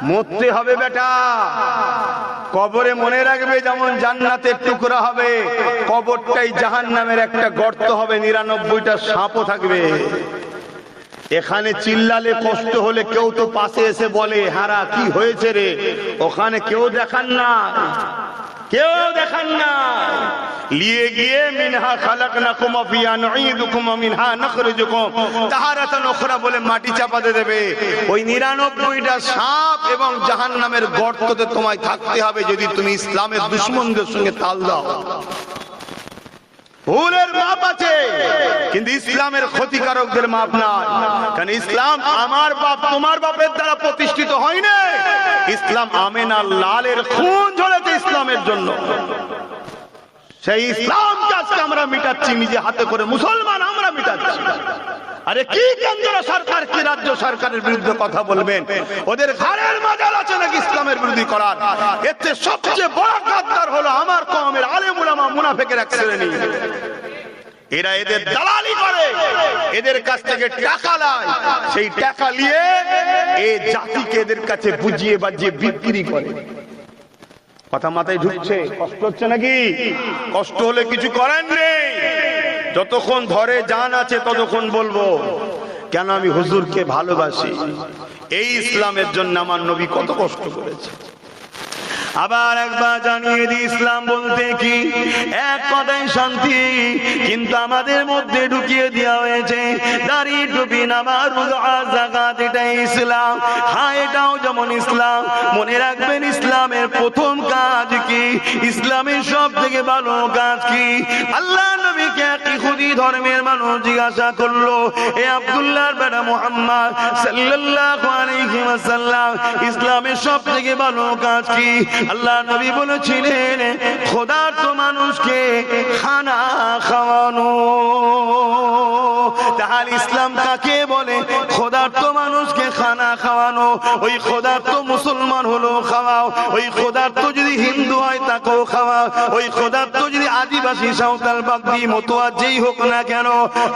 মরতে হবে বেটা, কবরে মনে রাখবে যেমন জান্নাতের টুকরা হবে, কবরটাই জাহান্নামের একটা গর্ত হবে, 99টা সাপও থাকবে। এখানে চিল্লালে কষ্ট হলে কেউ তো পাশে এসে বলে, হারা কি হয়েছে রে? ওখানে কেউ দেখান না, কেউ দেখান না। লিয়ে গিয়ে মিনহা খালাকনাকুম ওয়া ফিহা নুঈদুকুম ওয়া মিনহা নখরিজুকুম তাহারাতান উখরা বলে মাটি চাপাতে দেবে। ওই 99টা সাপ এবং জাহান্নামের গর্ততে তোমায় থাকতে হবে যদি তুমি ইসলামের দুশমনদের সঙ্গে তাল দাও। ভুলের মাপ আছে, কিন্তু ইসলামের ক্ষতিকারকদের মাপ নাই। কারণ ইসলাম আমার বাপ তোমার বাপের দ্বারা প্রতিষ্ঠিত হয় না। ইসলাম আমেনা লালের খুন ঝরেছে ইসলামের জন্য। সেই ইসলামকে আজকে আমরা মিটাচ্ছি নিজে হাতে করে, মুসলমান আমরা মিটাচ্ছি। আরে কি কেন্দ্র সরকার, কি রাজ্য সরকারের বিরুদ্ধে কথা বলবেন? ওদের ঘাড়ের মাজাল আছে নাকি ইসলামের বিরোধী করার? এতে সবচেয়ে বড় গাদ্দার হলো আমার কওমের আলেম উলামা মুনাফিকের এক শ্রেণী। এরা এদের দালালি করে, এদের কাছ থেকে টাকা নেয়, সেই টাকা নিয়ে এই জাতিকে এদের কাছে বুঝিয়ে বাজিয়ে বিক্রি করে। কথা মাথায় ঢুকছে? কষ্ট হচ্ছে নাকি? কষ্ট হলে কিছু করার নেই। যতক্ষণ ধরে জান আছে ততক্ষণ বলবো, কেন আমি হুজুরকে ভালোবাসি। এই ইসলামের জন্য আমার নবী কত কষ্ট করেছে। আবার একবার জানিয়ে দিই, ইসলাম বলতে কি? এক কথায় শান্তি। কিন্তু আমাদের মধ্যে ঢুকিয়ে দেওয়া হয়েছে দাড়ি, টুপি, নামাজ, রোজা, যাকাত, এটাই ইসলাম। হ্যাঁ, এটাও যেমন ইসলাম। মনে রাখবেন, ইসলামের প্রথম কাজ কি? ইসলামের সব থেকে ভালো কাজ কি? আল্লাহ নবীকে এক ইহুদি ধর্মের মানুষ জিজ্ঞাসা করলো, এ আব্দুল্লাহর বেটা মুহাম্মদ সাল্লাল্লাহু আলাইহি ওয়াসাল্লাম, ইসলামের সব থেকে ভালো কাজ কি? আল্লাহ নবী বলেছিলেন, খোদার্থ মানুষকে খানা খাওয়ানো। তাহলে ইসলাম কাকে বলে? খোদার্থ মানুষকে খানা খাওয়ানো। ওই খোদার্থ মুসলমান হলো খাওয়াও, ওই খোদার্থ যদি হিন্দু হয় তাকেও খাওয়াও, ওই খোদার্থ যদি আদিবাসী, সাঁওতাল, বাগদি, মতুয়া যেই হোক না কেন,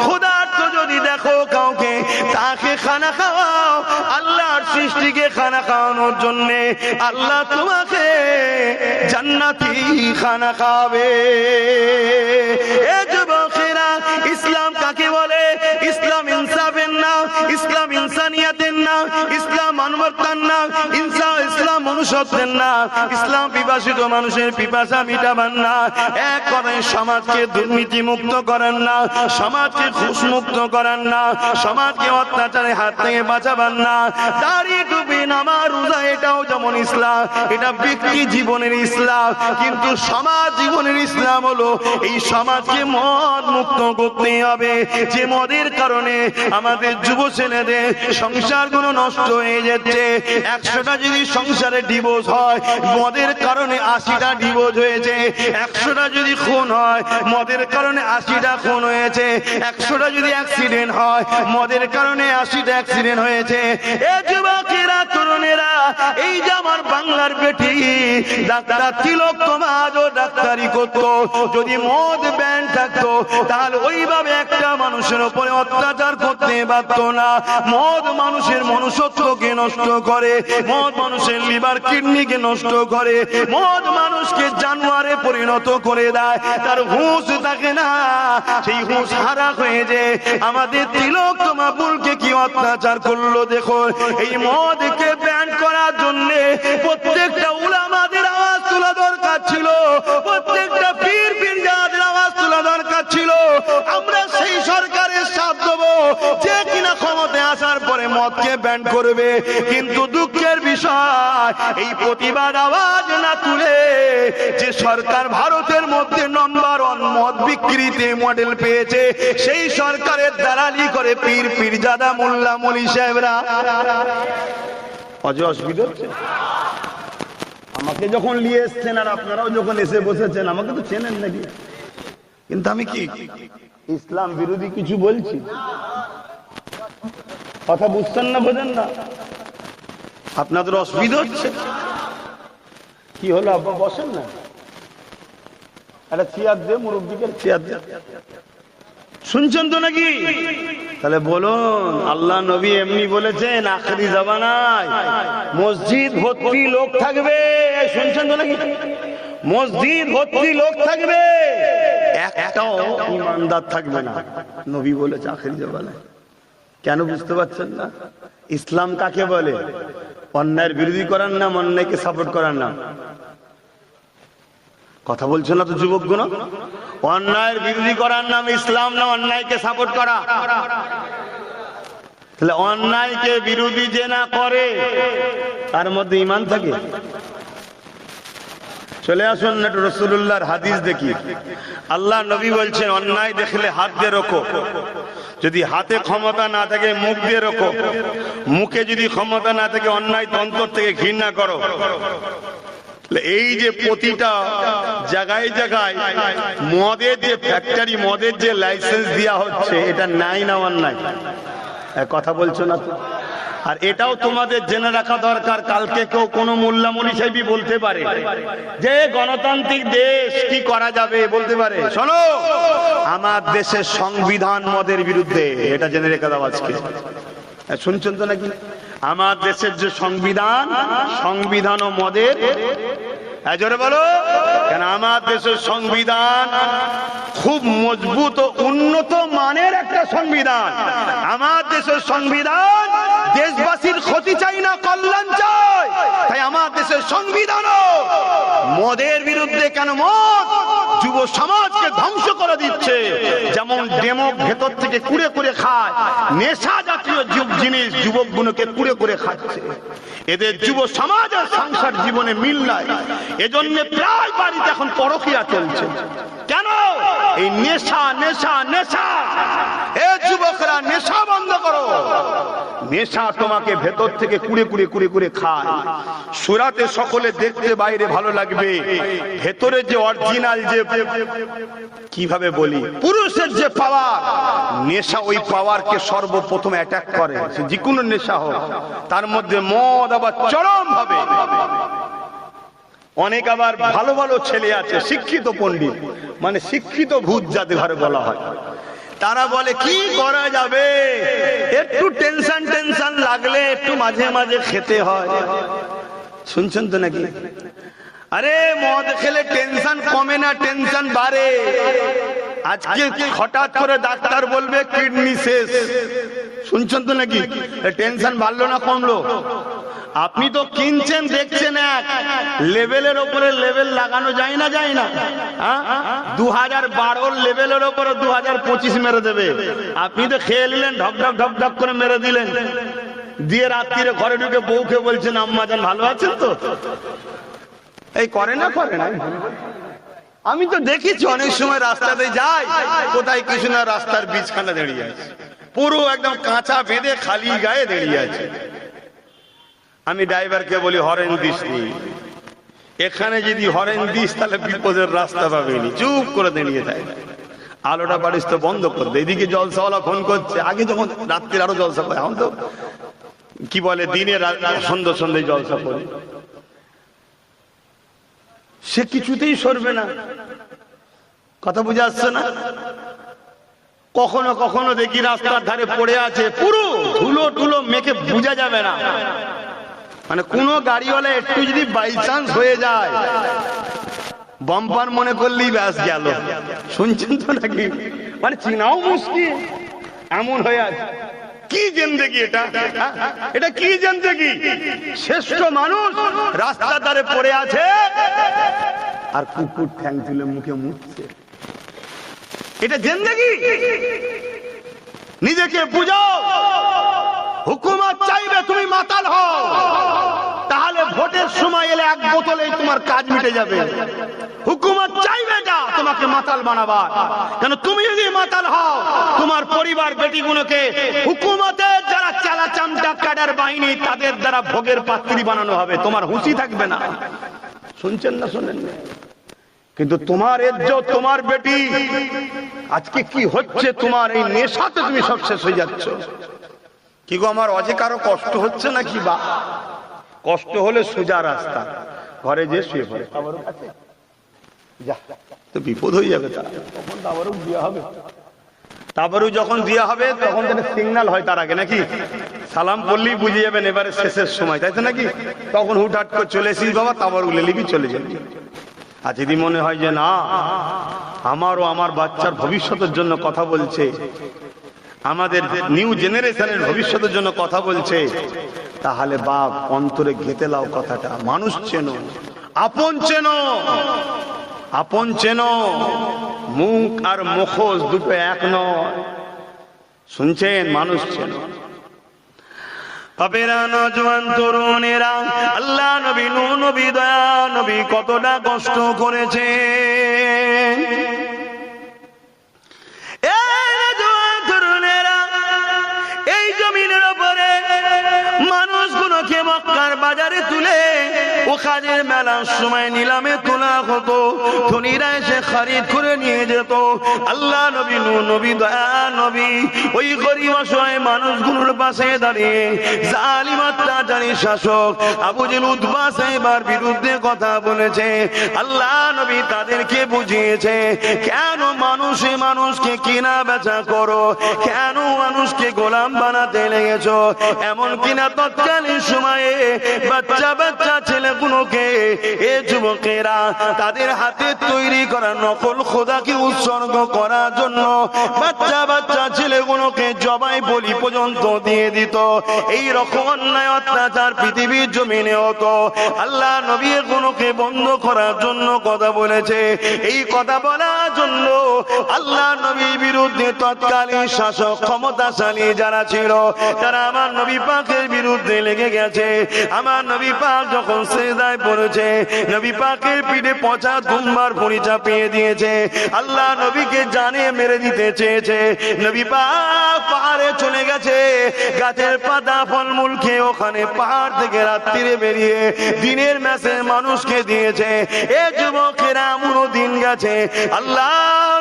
খোদার্থ যদি দেখো কাউকে, তাকে খানা খাওয়াও। আল্লাহর সৃষ্টিকে খানা খাওয়ানোর জন্যে আল্লাহ তোমাকে জান্নাতি খানা খাবে। এ যুবকেরা, ইসলাম কাকে বলে? ইসলাম ইনসাফের নাম, ইসলাম ইনসানিয়াতের নাম, ইসলাম মানবতার নাম, ইসলাম মনুষ্যত্বের নাম, ইসলাম পিপাসিত মানুষের পিপাসা মিটাবার না। এক কথায় সমাজকে দুর্নীতি মুক্ত করার না, সমাজকে ঘুষ মুক্ত করার না, সমাজকে অত্যাচারের হাত থেকে বাঁচাবার না। দাড়ি, টুপি, নামাজ, রোজা, এটাও যেমন ইসলাম, এটা ব্যক্তি জীবনের ইসলাম। কিন্তু সমাজ জীবনের ইসলাম হলো এই সমাজকে মদ মুক্ত করতে হবে। যে মদের কারণে আমাদের যুব ছেলেদের সংসারগুলো নষ্ট হয়ে যাচ্ছে। 100টা যদি সংসারে ডিভোর্স হয়, মদের কারণে 80টা ডিভোর্স হয়েছে। 100টা যদি খুন হয়, মদের কারণে 80টা খুন হয়েছে। 100টা যদি অ্যাক্সিডেন্ট হয়, মদের কারণে 80টা অ্যাক্সিডেন্ট হয়েছে। এ যুবকেরা, তরুণেরা, এই যে আমার বাংলার বেটি ডাক্তার তিলোত্তমা আজও ডাক্তারি করতো। যদি মদ ব্যান থাকতো, তাহলে ওইভাবে একটা মানুষের উপরে অত্যাচার করতে পারত না। মদ মানুষের মনুষ্যত্বকে নষ্ট করে, মদ মানুষের লিভার কিডনিকে নষ্ট করে, মদ মানুষকে জানোয়ারে পরিণত করে দেয়, তার হুঁশ থাকে না, সেই হুঁশ হারা হয়ে যায়। আমাদের তিলক মাহবুবকে কি অত্যাচার করলো দেখো। এই মদকে ব্যান করার জন্য প্রত্যেকটা উলামাদের আওয়াজ তোলা দরকার ছিল, প্রত্যেকটা পীর পীরজাদের আওয়াজ তোলা দরকার ছিল। আমরা সেই সরকারের সাথ দেবো যে কিনা ক্ষমতায় আসার পরে মদকে ব্যান করবে, কিন্তু দুঃখের বিষয় এই প্রতিবাদ আওয়াজ না তুলে যে সরকার ভারতের মধ্যে নম্বর 1 মদ বিক্রিতে মডেল পেয়েছে, সেই সরকারের দালালি করে পীর পীরজাদা মোল্লা মলি সাহেবরা। অসুবিধা হচ্ছে? আমাকে যখন নিয়ে এসছেন আর আপনারাও যখন এসে বসেছেন, আমাকে তো চেনেন নাকি? কিন্তু আমি কি ইসলাম বিরোধী কিছু বলছি? কথা বুঝছেন না, বোঝেন না? আপনাদের অসুবিধা হচ্ছে? কি হলো আব্বা, বসেন না, একটা চেয়ার দে, মুরব্বিকে চেয়ার দে। শুনছেন তো নাকি? তাহলে বলুন, আল্লাহ নবী এমনি বলেছেন আখেরি জামানায় মসজিদ ভর্তি লোক থাকবে। শুনছেন তো নাকি? মসজিদ ভর্তি লোক থাকবে, একটাও ইমানদার থাকবে না। নবী বলেছে আখেরি জামানায়। কেন বুঝতে পারছেন না? ইসলাম কাকে বলে? অন্যায়ের বিরোধী করার নাম, অন্যায়কে সাপোর্ট করার নাম। কথা বলছো না তো যুবকগুলো? অন্যায়ের বিরোধী করার নাম ইসলাম না অন্যায়কে সাপোর্ট করা? তাহলে অন্যায়কে বিরোধী যে না করে তার মধ্যে ঈমান থাকে? চলে আসুন না রাসূলুল্লাহর হাদিস দেখি। আল্লাহ নবী বলছেন অন্যায় দেখলে হাত দিয়ে রোখো, যদি হাতে ক্ষমতা না থাকে মুখ দিয়ে রোখো, মুখে যদি ক্ষমতা না থাকে অন্যায় অন্তর থেকে ঘৃণা করো। এই যে প্রতিটা জায়গায় জায়গায় মদের যে ফ্যাক্টরি, মদের যে লাইসেন্স দেওয়া হচ্ছে, এটা নাই না অন্যায়? কথা বলছো না তো? আর এটাও তোমাদের জেনে রাখা দরকার, কালকে কেউ কোনো মোল্লা মনি সাহেবই বলতে পারে যে গণতান্ত্রিক দেশ কি করা যাবে, বলতে পারে। শোনো, আমার দেশের সংবিধান মদের বিরুদ্ধে, এটা জেনে রেখে দাও আজকে। শুনছেন তো নাকি? আমার দেশের যে সংবিধান, সংবিধান ও মদের, জোরে বলো কেন? আমার দেশের সংবিধান খুব মজবুত ও উন্নত মানের একটা সংবিধান। আমার দেশের সংবিধান দেশবাসীর ক্ষতি চাই না, কল্যাণ চাই। তাই আমার দেশের সংবিধানও মদের বিরুদ্ধে। কেন? মদ যুব সমাজকে ধ্বংস করে দিচ্ছে। যেমন ডেমক ভেতর থেকে কুড়ে কুড়ে খায়, নেশা জাতীয় জিনিস যুবকগুলোকে কুড়ে কুড়ে খাচ্ছে। এদের যুব সমাজ আর সংসার জীবনে মিল নাই, এজন্য প্রায় বাড়িতে এখন পরকীয়া চলছে। কেন? এই নেশা নেশা নেশা। এ যুবকরা, নেশা বন্ধ করো। নেশা তোমাকে ভেতর থেকে কুড়ে কুড়ে কুড়ে কুড়ে খায়। সুরাতে সকলে দেখতে বাইরে ভালো লাগবে, ভেতরে যে অরিজিনাল, যে কিভাবে বলি, পুরুষের যে পাওয়ার, নেশা ওই পাওয়ারকে সর্বপ্রথম অ্যাটাক করে। যে কোনো নেশা হোক, তার মধ্যে মদ আবার চরম ভাবে। অনেক আবার ভালো ভালো ছেলে আছে, শিক্ষিত পণ্ডিত, মানে শিক্ষিত ভূত যাদের ঘরে বলা হয়, তারা বলে কি করা যাবে, একটু টেনশন টেনশন লাগলে একটু মাঝে মাঝে খেতে হয়। শুনছেন তো নাকি? আরে মদ খেলে টেনশন কমে না, টেনশন বাড়ে। আজকে হঠাৎ করে ডাক্তার বলবে কিডনি শেষ। শুনছেন তো নাকি? টেনশন বাড়লো না কমলো? আপনি তো কিনছেন, দেখছেন এক লেভেলের ওপরে লেভেল লাগানো যায় না, যায় না? 2012 লেভেলের ওপরে 2025 মেরে দেবে। আপনি তো খেয়ে নিলেন, ঢক ঢক ঢক ঢক করে মেরে দিলেন, দিয়ে রাত্রিরে ঘরে ঢুকে বউকে বলছেন আম্মা জান ভালো আছেন তো? এই করে না, করে না? আমি তো দেখেছি অনেক সময় রাস্তাতে যাই, কোথায় কিছু না রাস্তার বীজখানা দাঁড়িয়ে আছে, পুরো একদম কাঁচা বেঁধে খালি গায়ে দাঁড়িয়ে আছে। আমি ড্রাইভারকে বলি হরেন দিস নি, এখানে যদি হরেন দিস তাহলে বিপদের রাস্তা পাবেনি। চুপ করে দাঁড়িয়ে যায়, আলোটা বাড়িস তো বন্ধ করে দে। এদিকে জলসাওয়ালা ফোন করছে, আগে যখন রাত্রির আরো জলসা করে, এখন তো কি বলে দিনে সন্ধ্যে সন্ধ্যে জলসা করে। সে কিছুতেই সরবে না। কথা বুঝে আসছে না? কখনো কখনো দেখি রাস্তার ধারে পড়ে আছে, পুরো ধুলো টুলো মেখে বোঝা যাবে না। মানে কোনো গাড়িওয়ালা একটু যদি বাই চান্স হয়ে যায় বাম্পার মনে করলেই ব্যাস গেল। শুনছেন তো নাকি? মানে চিনাও মুশকিল এমন হয়ে আছে। কি জিন্দেগি এটা, এটা কি জিন্দেগি? শ্রেষ্ঠ মানুষ রাস্তার ধারে পড়ে আছে আর কুকুর ঠ্যাং তুলে মুখে মুছছে। এটা জিন্দেগি? নিজেকে বুঝাও। হুকুমত চাইবে তুমি মাতাল হও, তাহলে ভোটের সময় এলে এক বোতলেই তোমার কাজ মিটে যাবে। হুকুমত চাইবে না তোমাকে মাতাল বানাবার, কেন তুমি যদি মাতাল হও তোমার পরিবার বেটিগুলোকে হুকুমতের যারা চালা চামটা কাডার বাহিনী তাদের দ্বারা ভোগের পাত্রী বানানো হবে, তোমার হুঁশি থাকবে না। শুনছেন না শোনেন না? কিন্তু তোমার ইজ্জত, তোমার বেটি আজকে কি হচ্ছে, তোমার এই নেশাতে তুমি সব শেষ হয়ে যাচ্ছ। কি গো আমার অজে কারো কষ্ট হচ্ছে নাকি? বা কষ্ট হলে সোজা রাস্তা, ঘরে যে শুয়ে পড়ে, তো বিপদ হয়ে যাবে। তখন তাবারুক দেওয়া হবে, তাবারুক যখন দেওয়া হবে তখন সিগন্যাল হয় তার আগে নাকি সালাম পড়লেই বুঝে যাবেন এবারে শেষের সময়, তাই তো নাকি? তখন হুটহাট করে চলে এসিস বাবা, তাবারুক লিবি চলে যাবি। আর যদি মনে হয় যে না আমারও আমার বাচ্চার ভবিষ্যতের জন্য কথা বলছে, আমাদের নিউ জেনারেশনের ভবিষ্যতের জন্য কথা বলছে, তাহলে বাপ অন্তরে গেঁথে লাও কথাটা। মানুষ চেনো, আপন চেনো, আপন চেনো। মুখ আর মুখোশ দুটো এক নয়। শুনছেন? মানুষ চেনো। বাপেরা, নওজোয়ান তরুণেরা, আল্লাহ নবী, নূহ নবী, দয়া নবী কতটা কষ্ট করেছে। এই জমিনের উপরে মানুষগুলোকে মক্কার বাজারে তুলে ওখানে মেলার সময় নিলামে তোলা হতো, ধনীরা এসে খরিদ করে নিয়ে যেত। আল্লাহ নবী, নূহ নবী, দয়া নবী ওই গরিব অসহায় মানুষগুলোর পাশে দাঁড়িয়ে জালিম অত্যাচারী শাসক আবু জেহেল, উতবা সাহেবার বিরুদ্ধে কথা বলেছে। আল্লাহ নবী তাদেরকে বুঝিয়েছে, কেন মানুষে মানুষকে কিনা বেচা করো, কেন মানুষকে গোলাম বানাতে লেগেছো। এমন কিনা তৎকালীন সময়ে বাচ্চা বাচ্চা ছেলেগুলোকে, এ যুবকেরা তাদের হাতে তৈরি করা নকল খোদাকে উৎসর্গ করার জন্য বাচ্চা বাচ্চা ছেলেগুলোকে জবাই বলি পর্যন্ত দিয়ে দিত। এই রকম অন্যায় অত্যাচার পৃথিবীর জমিনে হতো। আল্লাহ নবী এগুলোকে বন্ধ করার জন্য কথা বলেছে। এই কথা বলার জন্য আল্লাহ নবীর বিরুদ্ধে তৎকালীন শাসক ক্ষমতাশালী যারা ছিল, তারা আমার নবী পাকের বিরুদ্ধে লেগে গেছে। আমার নবী পাক যখন সিজদায় পড়েছে, নবী পাকের পিঠে পচা দুম্বার ভুঁড়ি চাপিয়ে দিয়েছে। আল্লাহ নবীকে জানে মেরে দিতে চেয়েছে। নবী পাক পাহাড়ে চলে গেছে, গাছের পাতা ফলমূল খেয়ে ওখানে পাহাড় থেকে রাত্রিরে বেরিয়ে দিনের ম্যাসে মানুষকে দিয়েছে। এ যুবকেরা এমনও দিন গেছে, আল্লাহ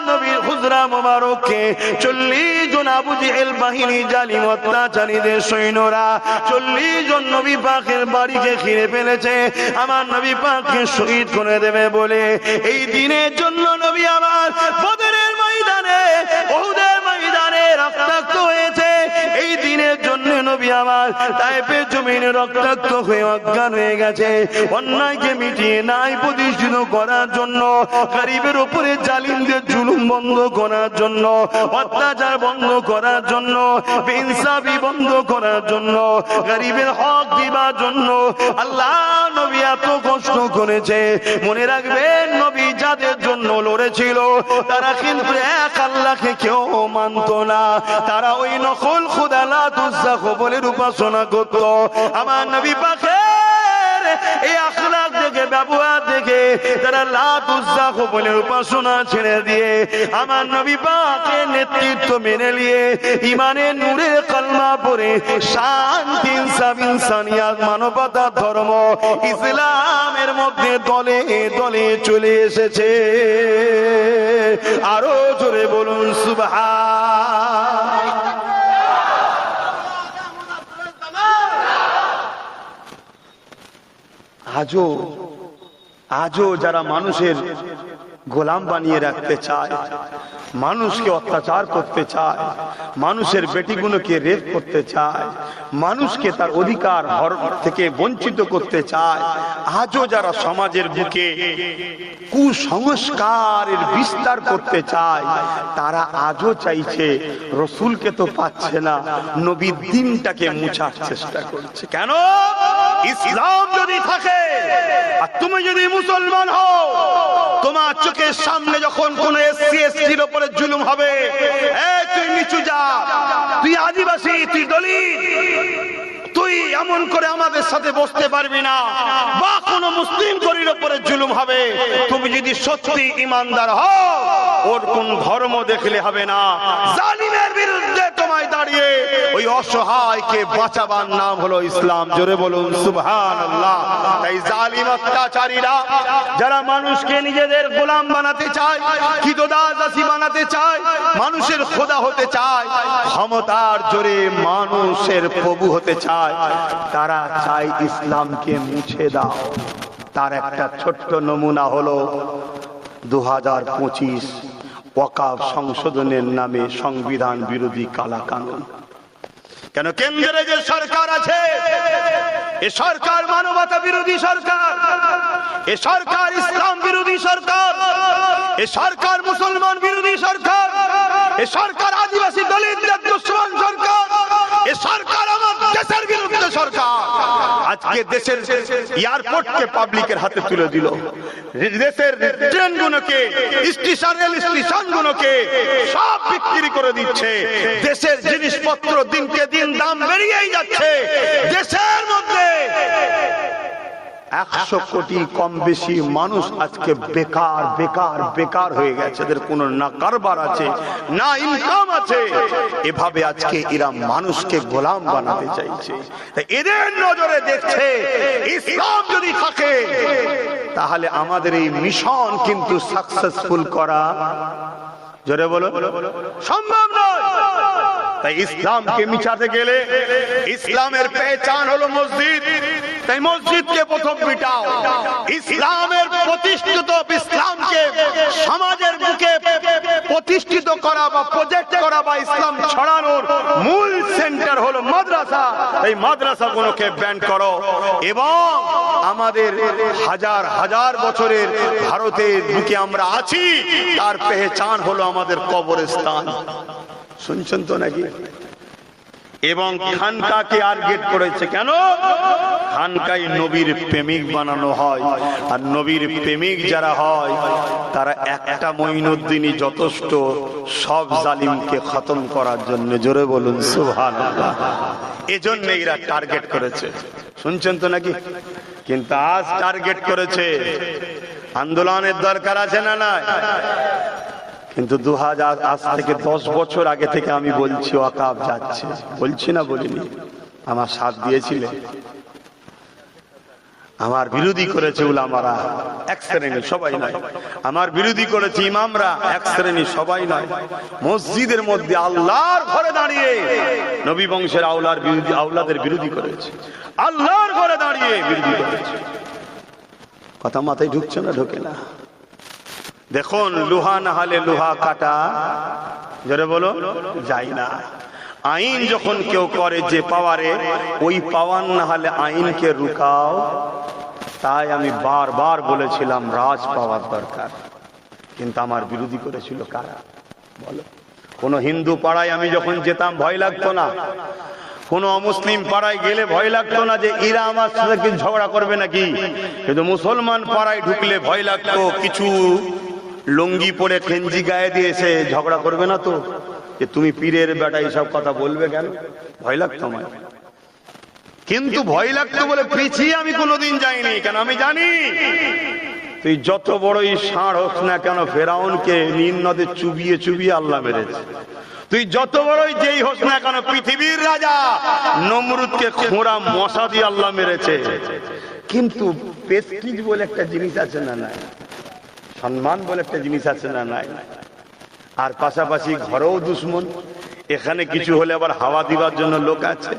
নবীর হুজরা মোবারককে 40 জন আবু জেহেল বাহিনী জালিম অত্যাচারীদের সৈন্যরা 40 জন নবী পাকের বাড়িকে ঘিরে ফেলেছে, আমার নবী পাককে শহীদ করে দেবে বলে। এই দিনের জন্য নবী আমার বদরের ময়দানে, উহুদের ময়দানে রক্তাক্ত হয়েছে। এই দিনের জন্য নবী আমার তায়েফের জমিনে রক্তাক্ত হয়ে অজ্ঞান হয়ে গেছে। অন্যায়কে মিটিয়ে নাই প্রতিষ্ঠিত করার জন্য, গরিবের উপরে জালিমদের জুলুম বন্ধ করার জন্য, অত্যাচার বন্ধ করার জন্য, বেইনসাফি বন্ধ করার জন্য, গরিবের হক দিবার জন্য আল্লাহ নবী এত কষ্ট করেছে। মনে রাখবেন, নবী যাদের জন্য লড়েছিল তারা কিন্তু এক আল্লাহকে কেউ মানত না। তারা ওই নকল খোদা লাত উজ্জা কবরের উপাসনা করত। আমার নবী পাকের এই আখলাক দেখে, ব্যবহার দেখে তারা লাত উজ্জা কবরের উপাসনা ছেড়ে দিয়ে আমার নবী পাকের নেতৃত্ব মেনে নিয়ে ইমানের নূরে কালমা পড়ে শান্তি, ইনসাফ, ইনসানিয়াত, মানবতা, ধর্ম, ইসলামের মধ্যে দলে দলে চলে এসেছে। আরো জোরে বলুন সুবহান। আজও যারা মানুষের গোলাম বানিয়ে রাখতে চায়, মানুষকে অত্যাচার করতে চায়, মানুষের বেটিগুলোকে রেপ করতে চায়, মানুষকে তার অধিকার থেকে বঞ্চিত করতে চায়। আজও যারা সমাজের বুকে কুসংস্কারের বিস্তার করতে চায়, তারা আজও চাইছে, রসুলকে তো পাচ্ছে না, নবীর দিনটাকে মুছার চেষ্টা করছে। কেন? ইসলাম যদি থাকে আর তুমি যদি মুসলমান হও, তোমার চোখের সামনে যখন কোন এসসি এসটির উপরে জুলুম হবে, এই তুই নিচু যা, তুই আদিবাসী, তুই দলিত, তুই এমন করে আমাদের সাথে বসতে পারবি না, বা কোন মুসলিম করির উপরে জুলুম হবে, তুমি যদি সত্যি ইমানদার হও, ওর কোন ধর্ম দেখলে হবে না, জালিমের বিরুদ্ধে তোমায় দাঁড়িয়ে ওই অসহায়কে বাঁচাবার নাম হলো ইসলাম। জোরে বলুন সুবহানাল্লাহ। তাই জালিম অত্যাচারীরা যারা মানুষকে নিজেদের গোলাম বানাতে চায়, কিদোদাসী বানাতে চায়, মানুষের খোদা হতে চায়, ক্ষমতার জোরে মানুষের প্রভু হতে চায়, তারা চায় ইসলামকে মুছে দাও। তার একটা ছোট্ট নমুনা হলো 2025 ওয়াকফ সংশোধনের নামে সংবিধান বিরোধী কালা কানুন। কেন? কেন্দ্রে যে সরকার আছে, এ সরকার মানবতা বিরোধী সরকার, এ সরকার ইসলাম বিরোধী সরকার, এ সরকার মুসলমান বিরোধী সরকার, এ সরকার আদিবাসী দলিতদের দুশ্মন সরকার, এ সরকার আমার দেশের বিরুদ্ধে সরকার। আজকে দেশের এয়ারপোর্টকে পাবলিকের হাতে তুলে দিল, দেশের ট্রেনগুলোকে, স্টেশনগুলোকে সব বিক্রি করে দিচ্ছে, দেশের জিনিসপত্র দিনকে দিন দাম বেরিয়েই যাচ্ছে। দেশের মধ্যে 100 কোটি কম বেশি মানুষ আজকে বেকার বেকার বেকার হয়ে গেছে, এদের কোনো না কারবার আছে না ইনকাম আছে। এভাবে আজকে এরা মানুষকে গোলাম বানাতে চাইছে। তাই এদের নজরে দেখছে ইসলাম যদি থাকে তাহলে আমাদের এই মিশন কিন্তু সাকসেসফুল করা, জোরে বলো, সম্ভব নয়। তাই ইসলামকে মিটাতে গেলে ইসলামের পেহচান হলো মসজিদ, তাই মসজিদকে প্রথম মিটাও। ইসলামের প্রতিষ্ঠিত, ইসলামকে সমাজের বুকে প্রতিষ্ঠিত করা বা প্রজেক্ট করা বা ইসলাম ছড়ানোর মূল সেন্টার হলো মাদ্রাসা। এই মাদ্রাসাগুলোকে ব্যান করো এবং আমাদের হাজার হাজার বছরের ভারতের বুকে আমরা আছি, তার পেহচান হলো আমাদের কবরস্থান। শুনছেন তো নাকি? এবং খানকাকে টার্গেট করেছে। কেন? খানকায় নবীর প্রেমিক বানানো হয়, আর নবীর প্রেমিক যারা হয় তারা একটা মঈনুদ্দিনই যথেষ্ট সব জালিমকে খতম করার জন্য। জোরে বলুন সুবহানাল্লাহ। এজন্য এরা টার্গেট করেছে। শুনছেন তো নাকি? কিন্তু আজ টার্গেট করেছে, আন্দোলনের দরকার আছে না নাই? কিন্তু 2000 আজ থেকে 10 বছর আগে থেকে আমি বলছি ওয়াকফ যাচ্ছে, বলছি না বলিনি? আমার সাথ দিয়েছিলে? আমার বিরোধী করেছে উলামারা, এক শ্রেণী, সবাই নয়। আমার বিরোধী করেছে ইমামরা, এক শ্রেণী, সবাই নয়। মসজিদের মধ্যে আল্লাহর ঘরে দাঁড়িয়ে নবী বংশের আওলাদের বিরোধী করেছে, আল্লাহর ঘরে দাঁড়িয়ে বিরোধী করেছে। কথা মাথায় ঢুকছে না? ঢোকে না। দেখুন, লোহা না হলে লোহা কাটা, জোরে বলো, যায় না। আইন যখন কেউ করে যে পাওয়ারে, ওই পাওয়ার না হলে আইনকে রুকাও। তাই আমি বারবার বলেছিলাম রাজ পাওয়ার দরকার, কিন্তু আমার বিরোধী করেছিল কারা বলো? কোন হিন্দু পাড়ায় আমি যখন যেতাম ভয় লাগতো না, কোন অমুসলিম পাড়ায় গেলে ভয় লাগতো না যে এরা আমার সাথে কি ঝগড়া করবে নাকি। কিন্তু মুসলমান পাড়ায় ঢুকলে ভয় লাগতো, কিছু লুঙ্গি পরে খেঞ্জি গায়ে দিয়ে এসে ঝগড়া করবে না তো, যে তুমি পীরের বেটা এইসব কথা বলবে কেন? ভয় লাগতো আমার। কিন্তু ভয় লাগতো বলে পিছিয়ে আমি কোনোদিন যাইনি। কেন? আমি জানি তুই যত বড়ই ষাঁড় হোক না কেন, ফেরাউনকে নীল নদে চুবিয়ে চুবিয়ে আল্লাহ মেরেছে। তুই যত বড়ই যেই হোক না কেন, পৃথিবীর রাজা নমরুদকে খোঁড়া মশা দিয়ে আল্লাহ মেরেছে। কিন্তু প্রেস্টিজ বলে একটা জিনিস আছে না নাই? সম্মান বলে একটা জিনিস আছে না নাই? আর পাশাপাশি ঘরেও দুশ্মন। এখানে কিছু হলে আবার হাওয়া দিবার জন্য লোক আছে,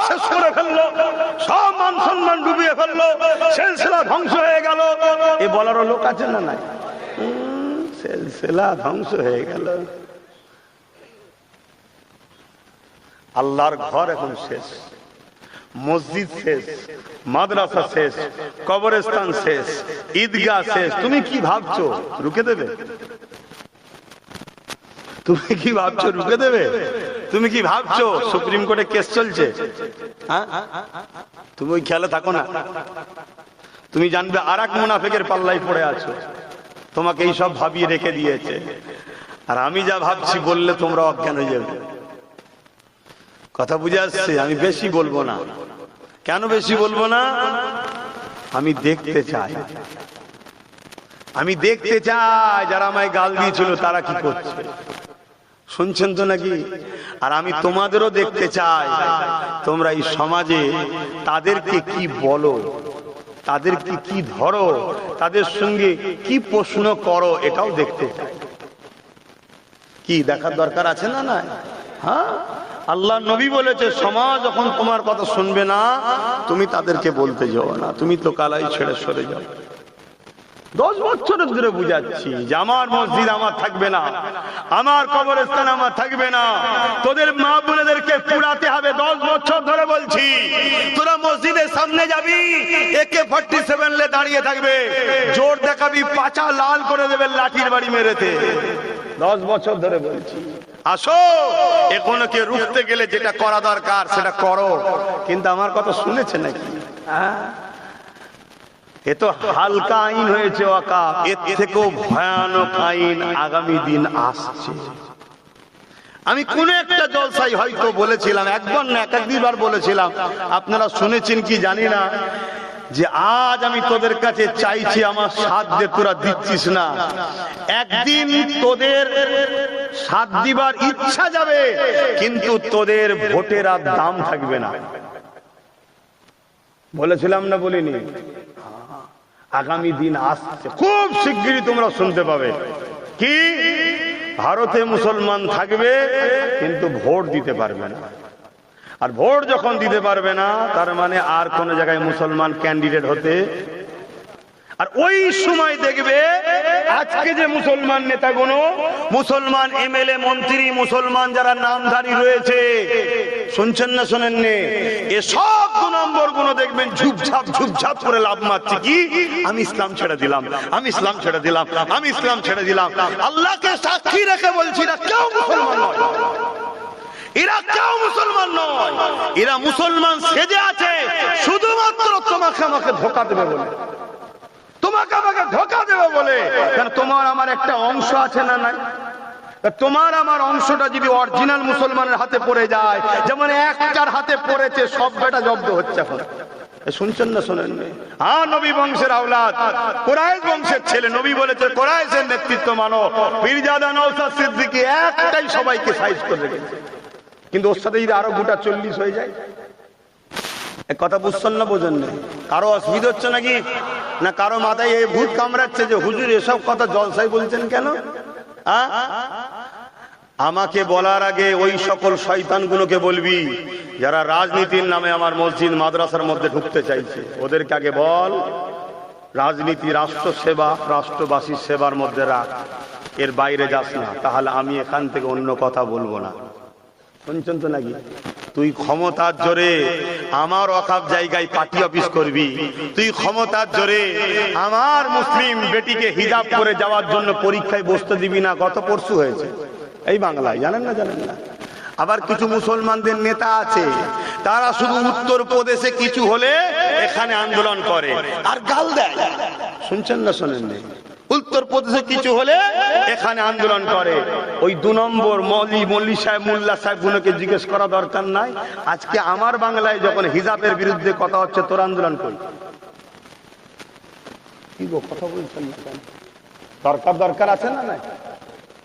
শেষ করে ফেললো, সব মান সম্মান ডুবিয়ে ফেললো, সিলসিলা ধ্বংস হয়ে গেল, এ বলারও লোক আছে না নাই? সিলসিলা ধ্বংস হয়ে গেল। আল্লাহর ঘর এখন শেষ, মসজিদ শেষ, মাদ্রাসা শেষ, কবরস্থান শেষ, ঈদগাহ শেষ। তুমি কি ভাবছো রুকে দেবে? তুমি কি ভাবছো রুকে দেবে? তুমি কি ভাবছো সুপ্রিম কোর্টে কেস চলছে? তুমি ওই খেয়ালে থাকো না। তুমি জানবে আর এক মুনাফিকের পাল্লাই পড়ে আছো, তোমাকে এই সব ভাবিয়ে রেখে দিয়েছে। আর আমি যা ভাবছি বললে তোমরা অজ্ঞান হয়ে যাবে। কথা বুঝে আসছে? আমি বেশি বলবো না। কেন বেশি বলবো না? আমি দেখতে চাই, আমি দেখতে চাই যারা আমায় গাল দিয়েছিল তারা কি করছে। শুনছেন তো নাকি? আর আমি তোমাদেরও দেখতে চাই তোমরা এই সমাজে তাদেরকে কি বলো, তাদেরকে কি ধরো, তাদের সঙ্গে কি প্রশ্ন করো, এটাও দেখতে চাই। কি দেখার দরকার আছে না? না, হ্যাঁ। আল্লাহ নবী বলেছে সমাজ যখন তোমার কথা শুনবে না তুমি তাদেরকে বলতে যাও না, তুমি তো কালাই ছেড়ে সরে যাও। 10 বছর ধরে বুঝাচ্ছি যে আমার মসজিদ আমার থাকবে না, আমার কবরস্থান আমার থাকবে না, তোদের মা বোনেদেরকে পুরাতে হবে। 10 বছর ধরে বলছি তোরা মসজিদের সামনে যাবি, AK-47 লে দাঁড়িয়ে থাকবে, জোর দেখাবি, পাছা লাল করে দেবে লাঠির বাড়ি মেরেতে। 10 বছর ধরে বলছি আসো, এখনকে রুখতে গেলে যেটা করা দরকার সেটা করো। কিন্তু আমার কথা শুনেছে নাকি? এ তো হালকা আইন হয়েছে ওয়াকাফ, এর থেকেও ভয়ানক আইন আগামী দিন আসছে। আমি কোন একটা জলসাই হয়তো বলেছিলাম, একবার না একাধিকবার বলেছিলাম, আপনারা শুনেছেন কি জানি না, যে আজ আমি তোদের কাছে চাইছি আমার সাথ দে, তোরা দিচ্ছিস না। একদিন তোদের সাথ দিবার ইচ্ছা যাবে কিন্তু তোদের ভোটের আর দাম থাকবে না। বলেছিলাম না বলিনি? আগামী দিন আসছে, খুব শিগগিরই তোমরা শুনতে পাবে। কি? ভারতে মুসলমান থাকবে কিন্তু ভোট দিতে পারবে না। আর ভোট যখন দিতে পারবে না তার মানে আর কোন জায়গায় মুসলমান ক্যান্ডিডেট হতে। আর ওই সময় দেখবে আজকে যে মুসলমান নেতাগুলো, মুসলমান MLA মন্ত্রী, মুসলমান যারা নামধারী রয়েছে, শুনছেন না শোনেননি, এসব 2 নম্বর গুলো দেখবেন ঝুপঝাপ ঝুপঝাপ করে লাভ মারছে। কি? আমি ইসলাম ছেড়ে দিলাম, আমি ইসলাম ছেড়ে দিলাম, আমি ইসলাম ছেড়ে দিলাম। আল্লাহকে সাক্ষী রেখে বলছি না, কেউ মুসলমান নয়, এরা কেউ মুসলমান নয়। এরা মুসলমান সেজে আছে শুধুমাত্র তোমাকে আমাকে ধোঁকা দেবে বলে, তোমাকে আমাকে ধোঁকা দেবে বলে। কারণ তোমার আমার একটা অংশ আছে না নাই? তোমার আমার অংশটা যদি অরিজিনাল মুসলমানের হাতে পড়ে যায়, যেমন একটার হাতে পড়েছে, সব বেটা জব্দ হচ্ছে এখন। শুনছেন না শোনেন? হ্যাঁ, নবী বংশের আওলাদ, কুরাইশ বংশের ছেলে। নবী বলেছে কুরাইশের নেতৃত্ব মানো। পীরজাদা নওশাদ সিদ্দিকী একটাই সবাইকে সাইজ করে রেখেছে, কিন্তু ওর সাথে যদি আরো গোটা 40 হয়ে যায়। এক কথা বুঝছেন না বোঝেন না? কারো অসুবিধা হচ্ছে নাকি? না কারো মাথায় এই ভূত কামড়াচ্ছে যে হুজুর এসব কথা জলসাই বলছেন কেন? আমাকে বলার আগে ওই সকল শয়তানগুলোকে বলবি যারা রাজনীতির নামে আমার মসজিদ মাদ্রাসার মধ্যে ঢুকতে চাইছে, ওদেরকে আগে বল রাজনীতি রাষ্ট্র সেবা, রাষ্ট্রবাসীর সেবার মধ্যে রাখ, এর বাইরে যাস না, তাহলে আমি এখান থেকে অন্য কথা বলবো না। শুনছেন তো নাকি? তুই ক্ষমতার জোরে আমার ওয়াকফ জায়গায় পার্টি অফিস করবি, তুই ক্ষমতার জোরে আমার মুসলিম বেটিকে হিজাব করে যাওয়ার জন্য পরীক্ষায় বসতে দিবি না। গত পরশু হয়েছে এই বাংলায়, জানেন না? জানেন না? আবার কিছু মুসলমানদের নেতা আছে, তারা শুধু উত্তর প্রদেশে কিছু হলে এখানে আন্দোলন করে আর গাল দেয়। শুনছেন না শোনেন? উত্তর প্রদেশে কিছু হলে এখানে আন্দোলন করে। ওই 2 নম্বর মৌলী সাহেব, মোল্লা সাহেব গুলোকে জিজ্ঞেস করা দরকার নাই, আজকে আমার বাংলায় যখন হিজাবের বিরুদ্ধে কথা হচ্ছে তোর আন্দোলন করি। কি গো কথা বলছেন? দরকার আছে না? নাই?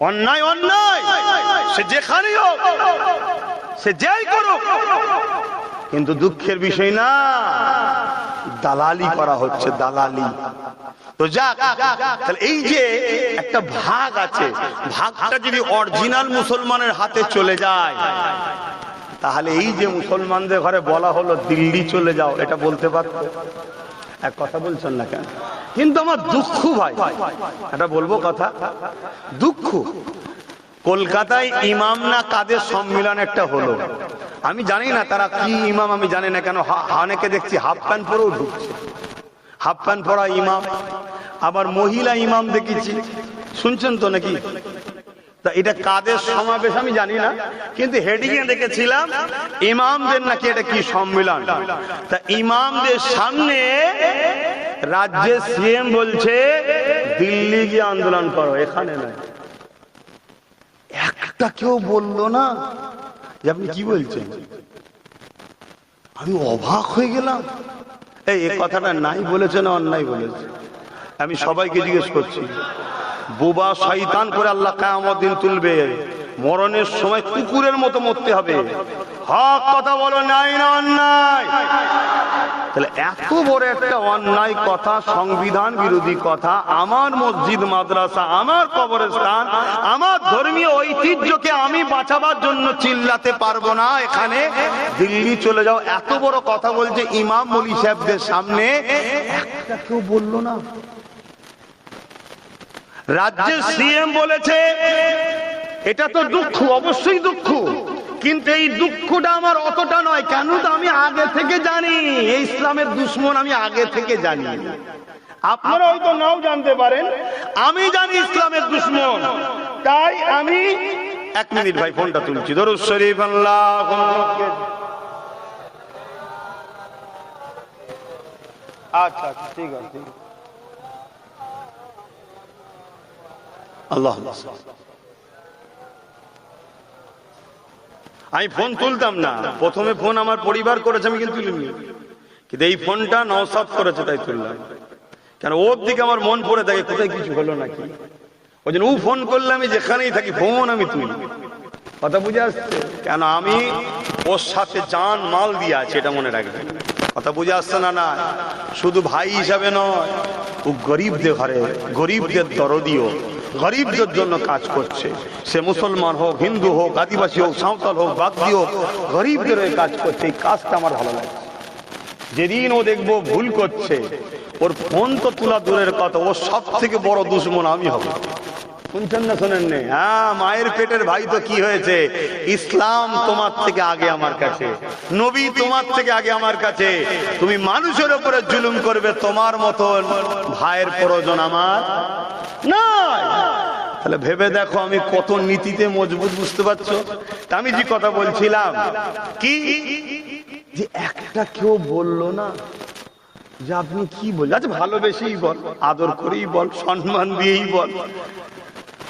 অন্যায় অন্যায়, সে যেখানেই হোক, সে যাই করুক, কিন্তু দুঃখের বিষয় না দালালি করা হচ্ছে, দালালি। তো যাক, তাহলে এই যে একটা ভাগ আছে, ভাগটা যদি অরিজিনাল মুসলমানের হাতে চলে যায়, তাহলে এই যে মুসলমানদের ঘরে বলা হলো দিল্লি চলে যাও, এটা বলতে পারতো? এক কথা বলছেন না কেন? কিন্তু আমার দুঃখ ভাই, এটা বলবো কথা, দুঃখ কলকাতায় ইমাম না কাদের সম্মেলন একটা হলো, আমি জানি না তারা কি ইমাম, আমি জানি না কেন অনেকে দেখছি হাফ প্যান্ট পরেও ঢুকছে, হাফ প্যান্ট পরা ইমাম, আবার মহিলা ইমাম দেখেছি, শুনছেন তো নাকি? তা এটা কাদের সমাবেশ আমি জানি না, কিন্তু হেডিং এ দেখেছিলাম ইমামদের নাকি এটা কি সম্মেলন। তা ইমামদের সামনে রাজ্যের সিএম বলছে দিল্লি গিয়ে আন্দোলন করো, এখানে নয়। একটা কেউ বললো না যে আপনি কি বলছেন? আমি অবাক হয়ে গেলাম। এই কথাটা নাই বলেছে না অন্যায় বলেছে? আমি সবাইকে জিজ্ঞেস করছি, বোবা শয়তান করে আল্লাহ কিয়ামত দিন তুলবে, মরণের সময় কুকুরের মতো মরতে হবে। হক কথা বলো, নাই না অন্যায়? তাহলে এত বড় একটা অন্যায় কথা, সংবিধান বিরোধী কথা, আমার মসজিদ মাদ্রাসা, আমার কবরস্থান, আমার ধর্মীয় ঐতিহ্যকে আমি বাঁচাবার জন্য চিল্লাতে পারবো না, এখানে দিল্লি চলে যাও, এত বড় কথা বলছে ইমাম মৌলী সাহেবদের সামনে, একটা কেউ বললো না। রাজ্যের সিএম বলেছে, এটা তো দুঃখ, অবশ্যই দুঃখ, কিন্তু এই দুঃখটা আমার অতটা নয়। কেন? তো আমি আগে থেকে জানি এই ইসলামের দুশ্মন, আমি আগে থেকে জানি। আপনারা হয়তো নাও জানতে পারেন, আমি জানি ইসলামের দুশ্মন, তাই আমি 1 মিনিট ভাই ফোনটা তুলছি। দরুদ শরীফ আল্লাহুম্মা। আচ্ছা ঠিক আছে, আল্লাহ। আমি ফোন তুলতাম না, প্রথমে ফোন আমার পরিবার করেছে, আমি কিন্তু তুলিনি, কিন্তু এই ফোনটা নওশাদ করেছে তাই তুললাম। কেন ওর দিকে আমার মন পড়ে থাকে কোথায় কিছু হলো নাকি, ওই জন্য ও ফোন করলে আমি যেখানেই থাকি ফোন আমি তুলি। কথা বুঝে আসছে? কেন আমি ওর সাথে জান মাল দিয়ে আছে, এটা মনে রাখবেন। কথা বুঝে আসছে না? না শুধু ভাই হিসাবে নয়, ও গরিবদের ঘরে, গরিবদের দরদিও, গরিবদের জন্য কাজ করছে। সে মুসলমান হোক, হিন্দু হোক, আদিবাসী হোক, সাঁওতাল হোক, বাগদি হোক, গরিবদের কাজ করছে। এই কাজটা আমার ভালো লাগে। যেদিন ও দেখবো ভুল করছে, ওর ফোন তো তোলা দূরের কথা, ও সব থেকে বড় দুশ্মন আমি হব। শুনছেন না শোনেন নে? হ্যাঁ, মায়ের পেটের ভাই তো কি হয়েছে, ইসলাম তোমার থেকে আগে আমার কাছে, নবী তোমার থেকে আগে আমার কাছে। তুমি মানুষের উপরে জুলুম করবে, তোমার মতন ভাইয়ের প্রয়োজন আমার নয়। তাহলে ভেবে দেখো আমি কত নীতিতে মজবুত, বুঝতে পারছো? আমি যে কথা বলছিলাম কি, যে একটা কেউ বললো না যে আপনি কি বলছেন, আচ্ছা ভালোবেসেই বল, আদর করেই বল, সম্মান দিয়েই বল।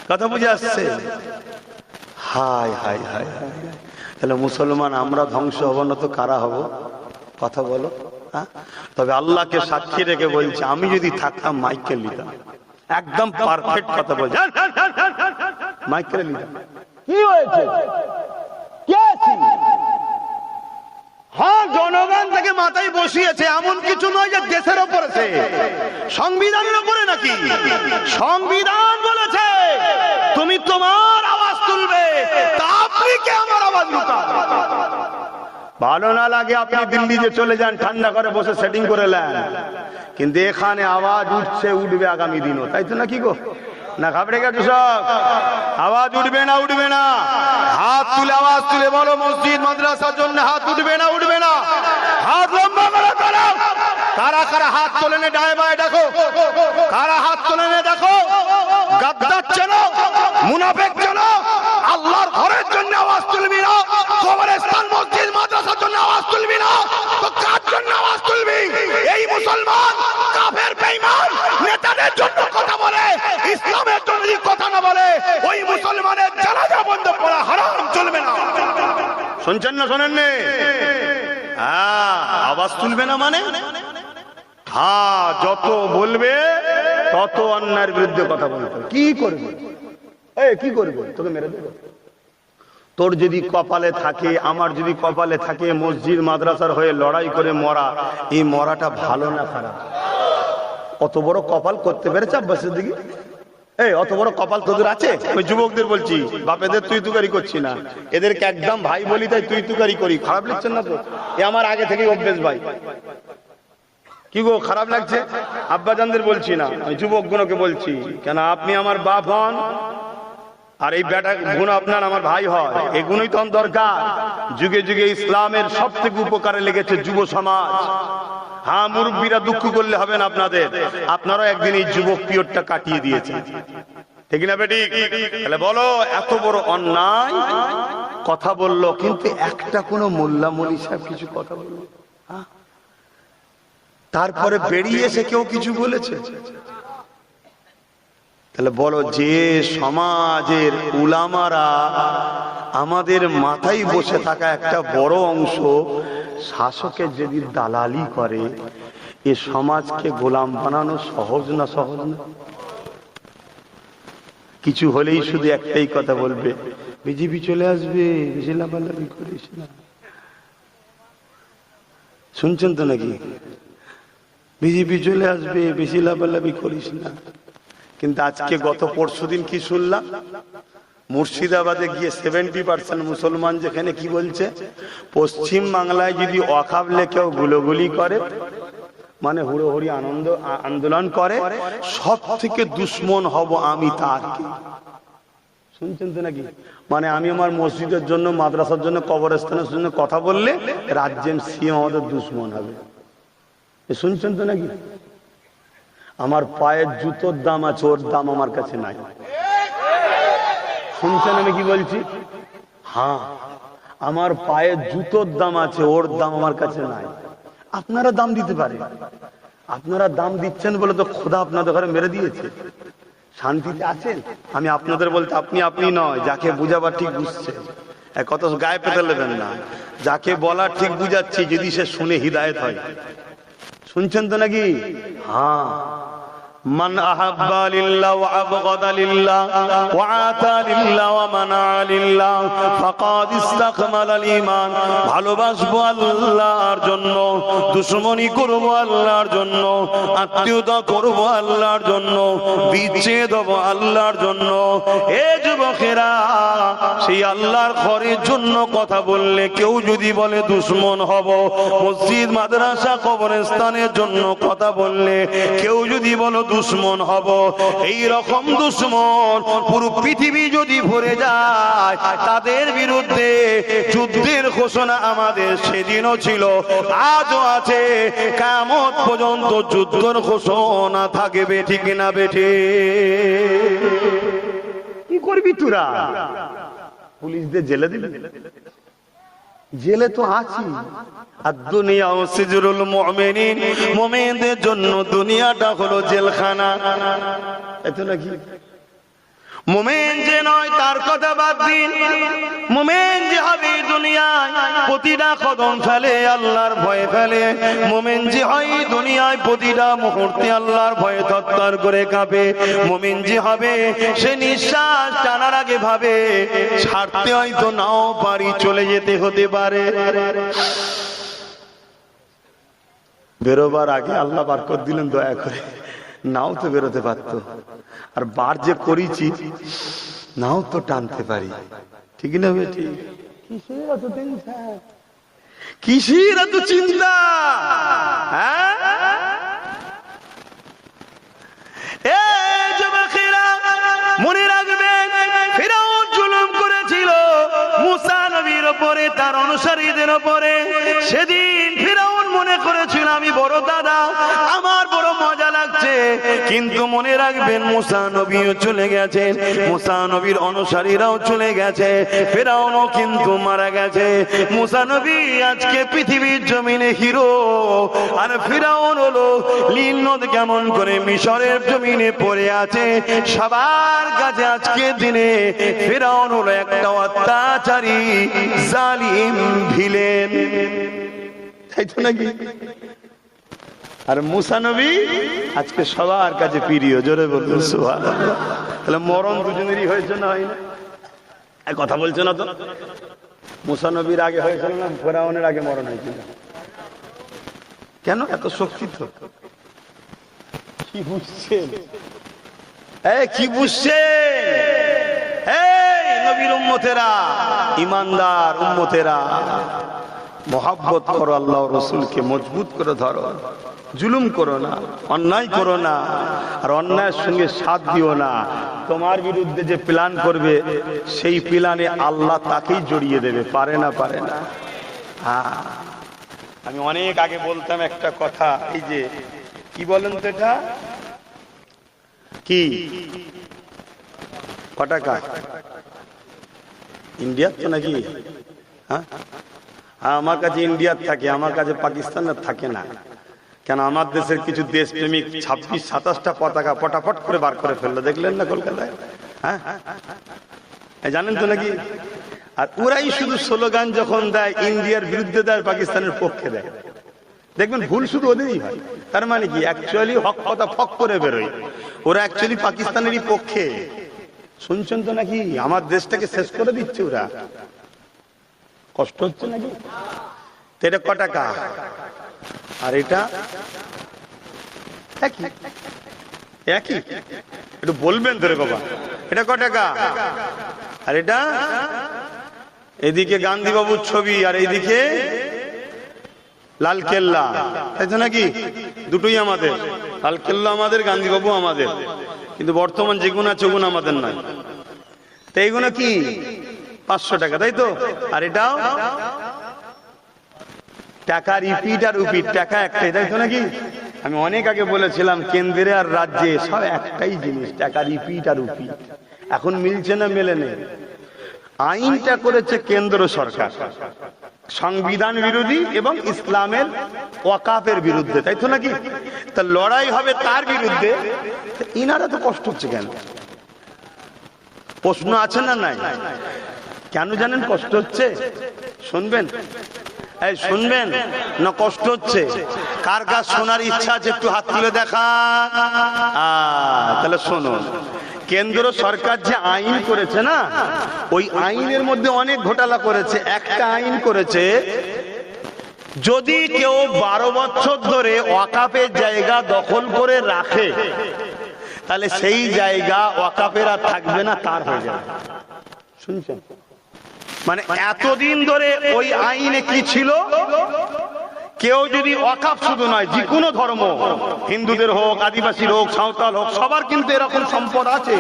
কথা বুঝে আসছে? হায় হায় হায় হায়। তাহলে মুসলমান আমরা ধ্বংস হব না তো কারা হব? কথা বলো। তবে আল্লাহকে সাক্ষী রেখে বলছে, আমি যদি থাকতাম মাইকেল নিতাম, একদম পারফেক্ট কথা বলছে, মাইকেল নিতাম। কি হয়েছে? হ্যাঁ, জনগণ থেকে মাথায় বসিয়েছে, এমন কিছু নয় যে দেশের ওপরে, সংবিধানের ওপরে নাকি। সংবিধান বলেছে তুমি তোমার আওয়াজ তুলবে, তা আপনি কে আমার আওয়াজ লুকান? ভালো না লাগে আপনি দিল্লিতে চলে যান, ঠান্ডা করে বসে সেটিং করে নেন, কিন্তু এখানে আওয়াজ উঠছে, উঠবে আগামী দিনও, তাই তো নাকি গো? না ঘাবড়ে গেছো সব? আওয়াজ উঠবে না? উঠবে না? হাত তুলে আওয়াজ তুলে বলো, মসজিদ মাদ্রাসার জন্য হাত উঠবে না? উঠবে না? হাত লম্বা করে তোলো। কারা কারা হাত তোলে নে, ডায়ে বায়ে দেখো, কারা হাত তোলে নে দেখো। গাদ্দার চেনো, মুনাফিক চেনো, আল্লাহর ঘরের জন্য আওয়াজ তুলবি না, কবরস্থান মসজিদ মাদ্রাসার জন্য আওয়াজ তুলবি না, তো কার জন্য আওয়াজ তুলবি? এই মুসলমান কাফের বেঈমান নেতাদের জন্য কথা বলে, ইসলামের জন্য কথা না বলে, ওই মুসলমানের জানাজা বন্ধ করা হারাম, চলবে না। শুনছেন না শোনেন নে? আওয়াজ তুলবে না মানে হ্যাঁ, যত বলবে তত অন্যায়ের বিরুদ্ধে কথা বলবে। কি করবে? কি করবে? তোকে মেরে দেবে। তোর যদি কপালে থাকে, আমার যদি কপালে থাকে, মসজিদ মাদ্রাসার হয়ে লড়াই করে মরা, এই মরাটা ভালো না খারাপ? অত বড় কপাল করতে পেরেছে আব্বাসের দিকে? অত বড় কপাল তোদের আছে? ওই যুবকদের বলছি, বাপেদের তুই তুকারি করছি না, এদেরকে একদম ভাই বলি, তাই তুই তুকারি করি। খারাপ লিখছেন না তো? এ আমার আগে থেকেই অভ্যেস ভাই। কি গো খারাপ লাগছে? আব্বাজানদের বলছি না, আমি যুবকগুলোকে বলছি, কেন আপনি আমার বাপ হন আর এই বেটা গুণ আপনার আমার ভাই হয়, এগুলোই তো দরকার। যুগে যুগে ইসলামের সব থেকে উপকারে লেগেছে যুব সমাজ। হ্যাঁ, মুরব্বীরা দুঃখ করলে হবে না আপনাদের, আপনারাও একদিন এই যুবক পিরিয়ডটা কাটিয়ে দিয়েছেন, ঠিক না বেটি? তাহলে বলো, এত বড় অন্যায় কথা বললো, কিন্তু একটা কোনো মোল্লা মলি সাহেব কিছু কথা বললো? তারপরে বেরিয়ে এসে কেউ কিছু বলেছে? তাহলে বলো, যে সমাজের উলামারা আমাদের মাথায় বসে থাকা একটা বড় অংশ শাসকের যদি দালালি করে, এ সমাজকে গোলাম বানানো সহজ না? সহজ না? কিছু হলেই শুধু একটাই কথা বলবে, বিজেপি চলে আসবে, বেশি লাফালাফি করিস না। শুনছেন তো নাকি? বিজেপি চলে আসবে, বেশি লাফালাফি করিস না। কিন্তু আজকে গত পরশুদিন কি শুনলাম, মুর্শিদাবাদে গিয়ে 70% মুসলমান যেখানে কি বলছে, পশ্চিম বাংলায় যদি ওয়াকফ কেউ গুলোগুলি করে, মানে হুড়োহুড়ি আন্দোলন করে, সব থেকে দুশ্মন হব আমি তার। শুনছেন তো নাকি? মানে আমি আমার মসজিদের জন্য, মাদ্রাসার জন্য, কবরস্থানের জন্য কথা বললে রাজ্যের সিএম আমাদের দুশ্মন হবে। শুনছেন তো নাকি? আমার পায়ের জুতোর দাম আছে, ওর দাম আমার কাছে নাই। শুনছেন আমি কি বলছি? হ্যাঁ, আমার পায়ের জুতোর দাম আছে, ওর দাম আমার কাছে নাই। আপনারা দাম দিতে পারে, আপনারা দাম দিচ্ছেন বলে তো খোদা আপনাদের ঘরে মেরে দিয়েছে। শান্তিতে আছেন? আমি আপনাদের বলতে আপনি আপনি নয়, যাকে বুঝাবার ঠিক বুঝছে, কত গায়ে পেতে নেবেন না। যাকে বলার ঠিক বুঝাচ্ছি, যদি সে শুনে হিদায়েত হয়। শুনছেন তো নাকি? হ্যাঁ, মান আহাব্বা লিল্লাহ ওয়া আবগাদা লিল্লাহ ওয়া আতা লিল্লাহ ওয়া মানা লিল্লাহ ফাকাদ ইসতাকমালাল ঈমান। ভালোবাসবো আল্লাহর জন্য, দুশমনি করব আল্লাহর জন্য, আত্মীয়তা করব আল্লাহর জন্য, বিচ্ছেদ হব আল্লাহর জন্য। এ যুবকেরা, সেই আল্লাহর ঘরের জন্য কথা বললে কেউ যদি বলে দুশমন হব, মসজিদ মাদ্রাসা কবরস্থানের জন্য কথা বললে কেউ যদি বলো দুশ্মন হব, এই রকম দুশ্মন পুরো পৃথিবী যদি ভরে যায়, তাদের বিরুদ্ধে যুদ্ধের ঘোষণা আমাদের সেদিনও ছিল, আজও আছে, কিয়ামত পর্যন্ত যুদ্ধের ঘোষণা থাকবে, ঠিক না বেঠে? কি করবি তোরা? পুলিশদের জেলে দিবি? জেলে তো আছি। আর দুনিয়া ও সিজরুল মুমিনিন, মুমিনদের জন্য দুনিয়াটা হলো জেলখানা। এত নাকি? মুমিন যে নয় তার কথা বাদ দিন, মুমিন যে হবে দুনিয়ায় প্রতিটা কদম ফেলে আল্লাহর ভয়ে ফেলে, মুমিন যে হয় দুনিয়ায় প্রতিটা মুহূর্তে আল্লাহর ভয়ে থরথর করে কাঁপে, মুমিন যে হবে সে নিঃশ্বাস টানার আগে ভাবে ছাড়তে হয়তো নাও পারি, চলে যেতে হতে পারে। বেরোবার আগে আল্লাহ বারকত দিলেন দয়া করে, নাও তো বেরোতে পারত, আর বার যে করেছি নাও তো টানতে পারি, ঠিক না বেটি? কিসের এত টেনশন, কিসের এত চিন্তা? মনে রাখবেন, ফিরআউন জুলুম করেছিল মুসা নবীর উপরে, তার অনুসারীদের উপরে। সেদিন ফিরআউন মনে করেছিল আমি বড় দাদা, আমার বড় মজা লাগছে, কিন্তু মনে রাখবেন মুসা নবীও চলে গেছেন, মুসা নবীর অনুসারীরাও চলে গেছে, ফিরআউনও কিন্তু মারা গেছে। মুসা নবী আজকে পৃথিবীর জমিনে হিরো, আর ফিরআউন হলো নীল নদ কেমন করে মিশরের জমিনে পড়ে আছে সবার কাছে। আজকে দিনে ফিরআউন হলো একটা অত্যাচারী জালিম ভিলেন, তাই তো নাকি? আর মুসা নবী আজকে সবার কাছে প্রিয়, জোরে বলুন সুবহানাল্লাহ। তাহলে মরণ দুজনেরই হয়েছে না হয় না? কথা বলছে না তো? মুসা নবীর আগে হয়েছিল না ফিরআউনের আগে মরণ হয়েছিল? কেন এত শক্তি? তো কি বুঝছেন? কি বুঝছেন? নবীর উম্মতেরা, ইমানদার উম্মতেরা, মোহাব্বত করো, আল্লাহ রসুলকে মজবুত করে ধরো, জুলুম করো না, অন্যায় করো না, আর অন্যায়ের সঙ্গে সাথ দিও না। তোমার বিরুদ্ধে যে প্ল্যান করবে সেই প্ল্যানে আল্লাহ তাকেই জড়িয়ে দেবে, পারে না। আমি অনেক আগে বলতাম একটা কথা, এই যে কি বলেন তো, এটা কি পটাকা ইন্ডিয়ার তো নাকি? হ্যাঁ, আমার কাছে ইন্ডিয়ার থাকে, আমার কাছে পাকিস্তানের থাকে না। কেন, আমার দেশের কিছু দেশপ্রেমিক 26-27টা পতাকা পটাপট করে বার করে ফেললো, দেখলেন না কলকাতায়? হ্যাঁ, জানেন তো নাকি? আর ওরাই শুধু স্লোগান যখন দেয় ইন্ডিয়ার বিরুদ্ধে দেয়, পাকিস্তানের পক্ষে দেয়, দেখবেন ভুল শুধু ওদেরই হয়। তার মানে কি, অ্যাকচুয়ালি হক কথা ফক করে বেরোয়, ওরা অ্যাকচুয়ালি পাকিস্তানেরই পক্ষে। শুনছেন তো নাকি? আমার দেশটাকে শেষ করে দিচ্ছে ওরা। কষ্ট হচ্ছে নাকি? এটা ক টাকা? আর এটা একই, একটু বলবেন তো রে বাবা, এটা ক টাকা? আর এটা, এদিকে গান্ধী বাবুর ছবি আর এইদিকে লাল কেল্লা, তাই তো নাকি? দুটোই আমাদের, লাল কেল্লা আমাদের, গান্ধী বাবু আমাদের, কিন্তু বর্তমান যেগুলো আছে ওগুলো আমাদের নয়। তো এইগুলো কি 500 টাকা, তাই তো? আর এটাও টাকা, রিপিট আর উপিট, টাকা একটাই, তাই তো নাকি? আমি অনেক আগে বলেছিলাম কেন্দ্রে আর রাজ্যে সব একটাই জিনিস, টাকা, রিপিট আর উপিট। এখন মিলছে না, মেলে নেই। আইনটা করেছে কেন্দ্র সরকার, সংবিধান বিরোধী এবং ইসলামের ওয়াকাফের বিরুদ্ধে, তাই তো নাকি? তা লড়াই হবে তার বিরুদ্ধে, ইনারা তো কষ্ট হচ্ছে কেন? প্রশ্ন আছে না নাই? কেন জানেন কষ্ট হচ্ছে? শুনবেন, এই শুনবেন না? কষ্ট হচ্ছে কার? কার শোনার ইচ্ছা আছে একটু হাত তুলে দেখা। তাহলে শুনুন, কেন্দ্র সরকার যে আইন করেছে না, ওই আইনের মধ্যে অনেক ঘোটালা করেছে। একটা আইন করেছে, যদি কেউ 12 বছর ধরে ওয়াকাফের জায়গা দখল করে রাখে, তাহলে সেই জায়গা ওয়াকাফের আর থাকবে না, তার হয়ে যাবে। শুনছেন? মানে এতদিন ধরে ওই আইনে কি ছিল, কেউ যদি ওয়াকাফ শুধু নয়, যে কোনো ধর্ম, হিন্দুদের হোক, আদিবাসীর হোক, সাঁওতাল হোক, সবার কিন্তু এরকম সম্পদ আছে।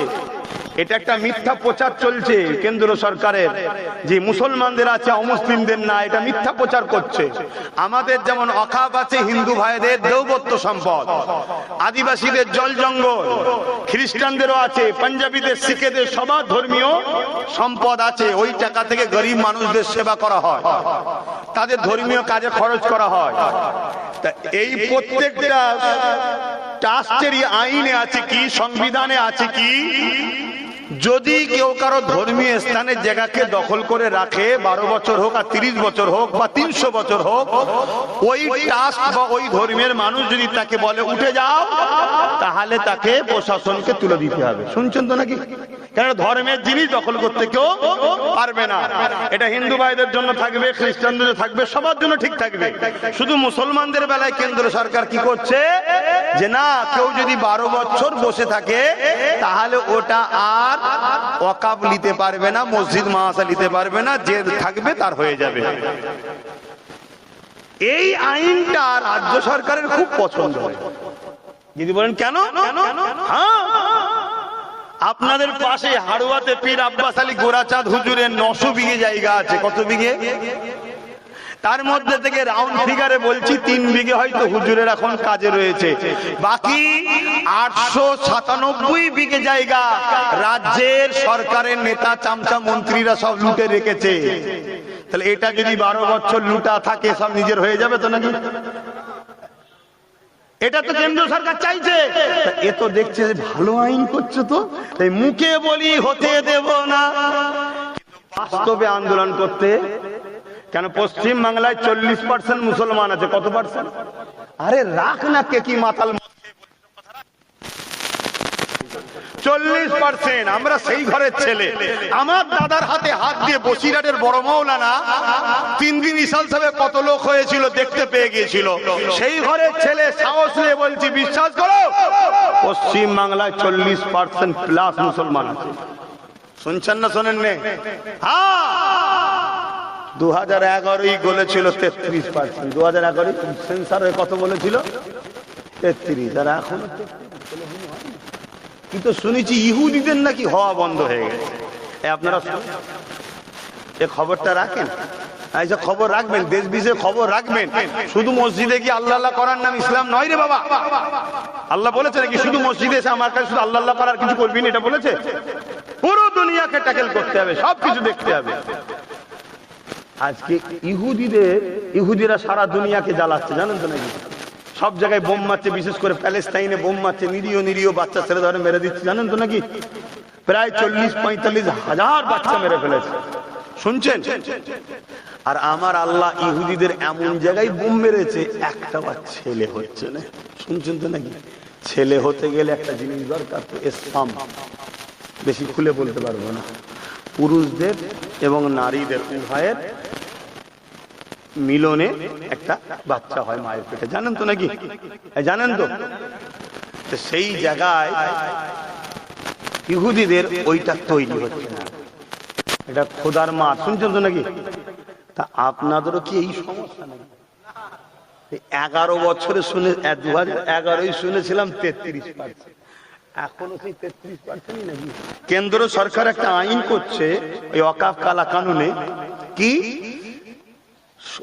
এটা একটা মিথ্যা প্রচার চলছে কেন্দ্র সরকারের, যে মুসলমানদের আছে অমুসলিমদের না, এটা মিথ্যা প্রচার করছে। আমাদের যেমন ওয়াকাফ আছে হিন্দু ভাইদের দেওবত্য সম্পদ, আদিবাসীদের জল জঙ্গল, খ্রিস্টানদেরও আছে, পাঞ্জাবিদের, শিখেদের সবার ধর্মীয় সম্পদ আছে। ওই টাকা থেকে গরিব মানুষদের সেবা করা হয়, তাদের ধর্মীয় কাজে খরচ করা হয়। তা এই প্রত্যেকটা ট্রাস্টেরই আইনে আছে কি, সংবিধানে আছে কি, যদি কেউ কারো ধর্মীয় স্থানের জায়গাকে দখল করে রাখে, 12 বছর হোক আর 30 বছর হোক বা 300 বছর হোক, ওই ট্রাস্ট বা ওই ধর্মের মানুষ যদি তাকে বলে উঠে যাও, তাহলে তাকে প্রশাসনকে তুলে দিতে হবে। শুনছেন তো নাকি? কেন, ধর্মের জিনিস দখল করতে কেউ পারবে না। এটা হিন্দু ভাইদের জন্য থাকবে, খ্রিস্টানদের থাকবে, সবার জন্য ঠিক থাকবে। শুধু মুসলমানদের বেলায় কেন্দ্র সরকার কি করছে, যে না, কেউ যদি 12 বছর বসে থাকে, তাহলে ওটা আর ওয়াকাফ নিতে পারবে না, মসজিদ মাদ্রাসা নিতে পারবে না, যে থাকবে তার হয়ে যাবে। এই আইনটা রাজ্য সরকারের খুব পছন্দ হয়। যদি বলেন কেন? হ্যাঁ, আপনাদের পাশে হাড়ুয়াতে পীর আব্বাস আলী গোরাচাঁদ হুজুরের 900 বিঘে জায়গা আছে। কত বিঘে? তার মধ্যে থেকে রাউন্ড ফিগারে বলছি 3 বিঘে হয়তো হুজুরের এখন কাজে রয়েছে, বাকি 897 বিঘে জায়গা রাজ্যের সরকারের নেতা চামচা মন্ত্রীরা সব লুটে রেখেছে। তাহলে এটা যদি 12 বছর লুটা থাকে, সব নিজের হয়ে যাবে তো নাকি? এটা তো কেন্দ্র সরকার চাইছে। এ তো দেখছে ভালো আইন করছে, তো তাই মুখে বলি হতে দেব না, বাস্তবে আন্দোলন করতে। কেন, পশ্চিম বাংলায় 40% মুসলমান আছে। কত পার্সেন্ট? আরে রাখ না, কে কি মাতাল, 40%। আমরা সেই ঘরের ছেলে। আমার দাদার হাতে হাত দিয়ে বসিরহাটের বড় মৌলানা 3 দিন ইসাল সাহেব কত লোক হয়েছিল দেখতে পেয়ে গিয়েছিল। সেই ঘরের ছেলে, সাহস নিয়ে বলছি, বিশ্বাস করো, পশ্চিম বাংলায় 40% প্লাস মুসলমান আছে। শুনছেন না শোনেন নে? হ্যাঁ, 2011 বলেছিল 33%, 2011 সেন্সারে কত বলেছিল? 33, আর এখন কিন্তু শুনেছি ইহুদিদের নাকি হওয়া বন্ধ হয়ে গেছে। আপনারা এই খবরটা রাখেন, এই যে খবর রাখবেন, দেশ বিদেশে খবর রাখবেন। শুধু মসজিদে গিয়ে আল্লাহ আল্লাহ করার নাম ইসলাম নয় রে বাবা। আল্লাহ বলেছে নাকি শুধু মসজিদে এসে আমার কাছে শুধু আল্লাহ আল্লাহ করার কিছু করবি না? এটা বলেছে? পুরো দুনিয়াকে ট্যাকেল করতে হবে, সবকিছু দেখতে হবে। আজকে ইহুদিরা সারা দুনিয়াকে জ্বালাচ্ছে, জানেন তো নাকি? সব জায়গায় বোম মারছে, বিশেষ করে প্যালেস্টাইনে বোম মারছে, নিরীহ বাচ্চা ছেলে ধরে মেরে দিচ্ছে, জানেন তো নাকি? প্রায় 40-45 হাজার বাচ্চা মেরে ফেলেছে, শুনছেন? আর আমার আল্লাহ ইহুদিদের এমন জায়গায় বোম মেরেছে, একটা ছেলে হচ্ছে না, শুনছেন তো নাকি? ছেলে হতে গেলে একটা জিনিস দরকার, তো ইসলাম বেশি খুলে বলতে পারবো না। পুরুষদের এবং নারীদের উভয়ের মিলনে একটা বাচ্চা হয় মায়ের পেটে, জানেন তো নাকি? জানেন তো? সেই জায়গায় ইহুদিদের ওইটা তৈরি হচ্ছে না, এটা খোদার মা, শুনছেন তো নাকি? তা আপনাদেরও কি এই সমস্যা নাকি? 11 বছরে শুনে 2011 শুনেছিলাম 33%, এখনো সেই 33% নাকি? কেন্দ্র সরকার একটা আইন করছে ওই ওয়াকাফ কালা কানুনে, কি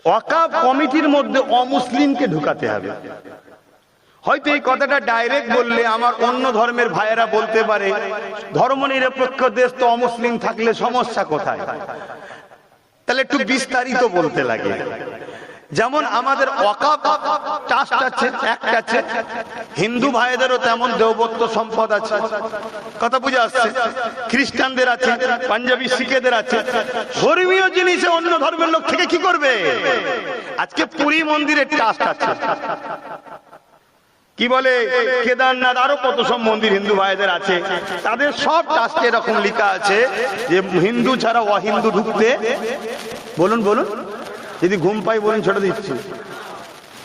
ওয়াকাফ কমিটির মধ্যে অমুসলিমকে ঢুকাতে হবে। হয়তো এই কথাটা ডাইরেক্ট বললে আমার অন্য ধর্মের ভাইয়েরা বলতে পারে ধর্মনিরপেক্ষ দেশ তো অমুসলিম থাকলে সমস্যা কোথায়? তাহলে একটু বিস্তারিত বলতে লাগে। যেমন আমাদের ওয়াকাফ ট্রাস্ট আছে, একটা আছে, হিন্দু ভাইদেরও তেমন দেবত্ব সম্পদ আছে, কথা বুঝে আসছে? খ্রিস্টানদের আছে, পাঞ্জাবি শিখেদের আছে। ধর্মীয় জিনিসে অন্য ধর্মের লোক থেকে কি করবে? আজকে পুরী মন্দিরের ট্রাস্ট আছে, কি বলে কেদারনাথ, আরো কত সব মন্দির হিন্দু ভাইদের আছে, তাদের সব ট্রাস্টে এরকম লেখা আছে যে হিন্দু ছাড়া অহিন্দু ঢুকতে, বলুন বলুন, যদি ঘুম পাই বলুন ছেড়ে দিচ্ছি,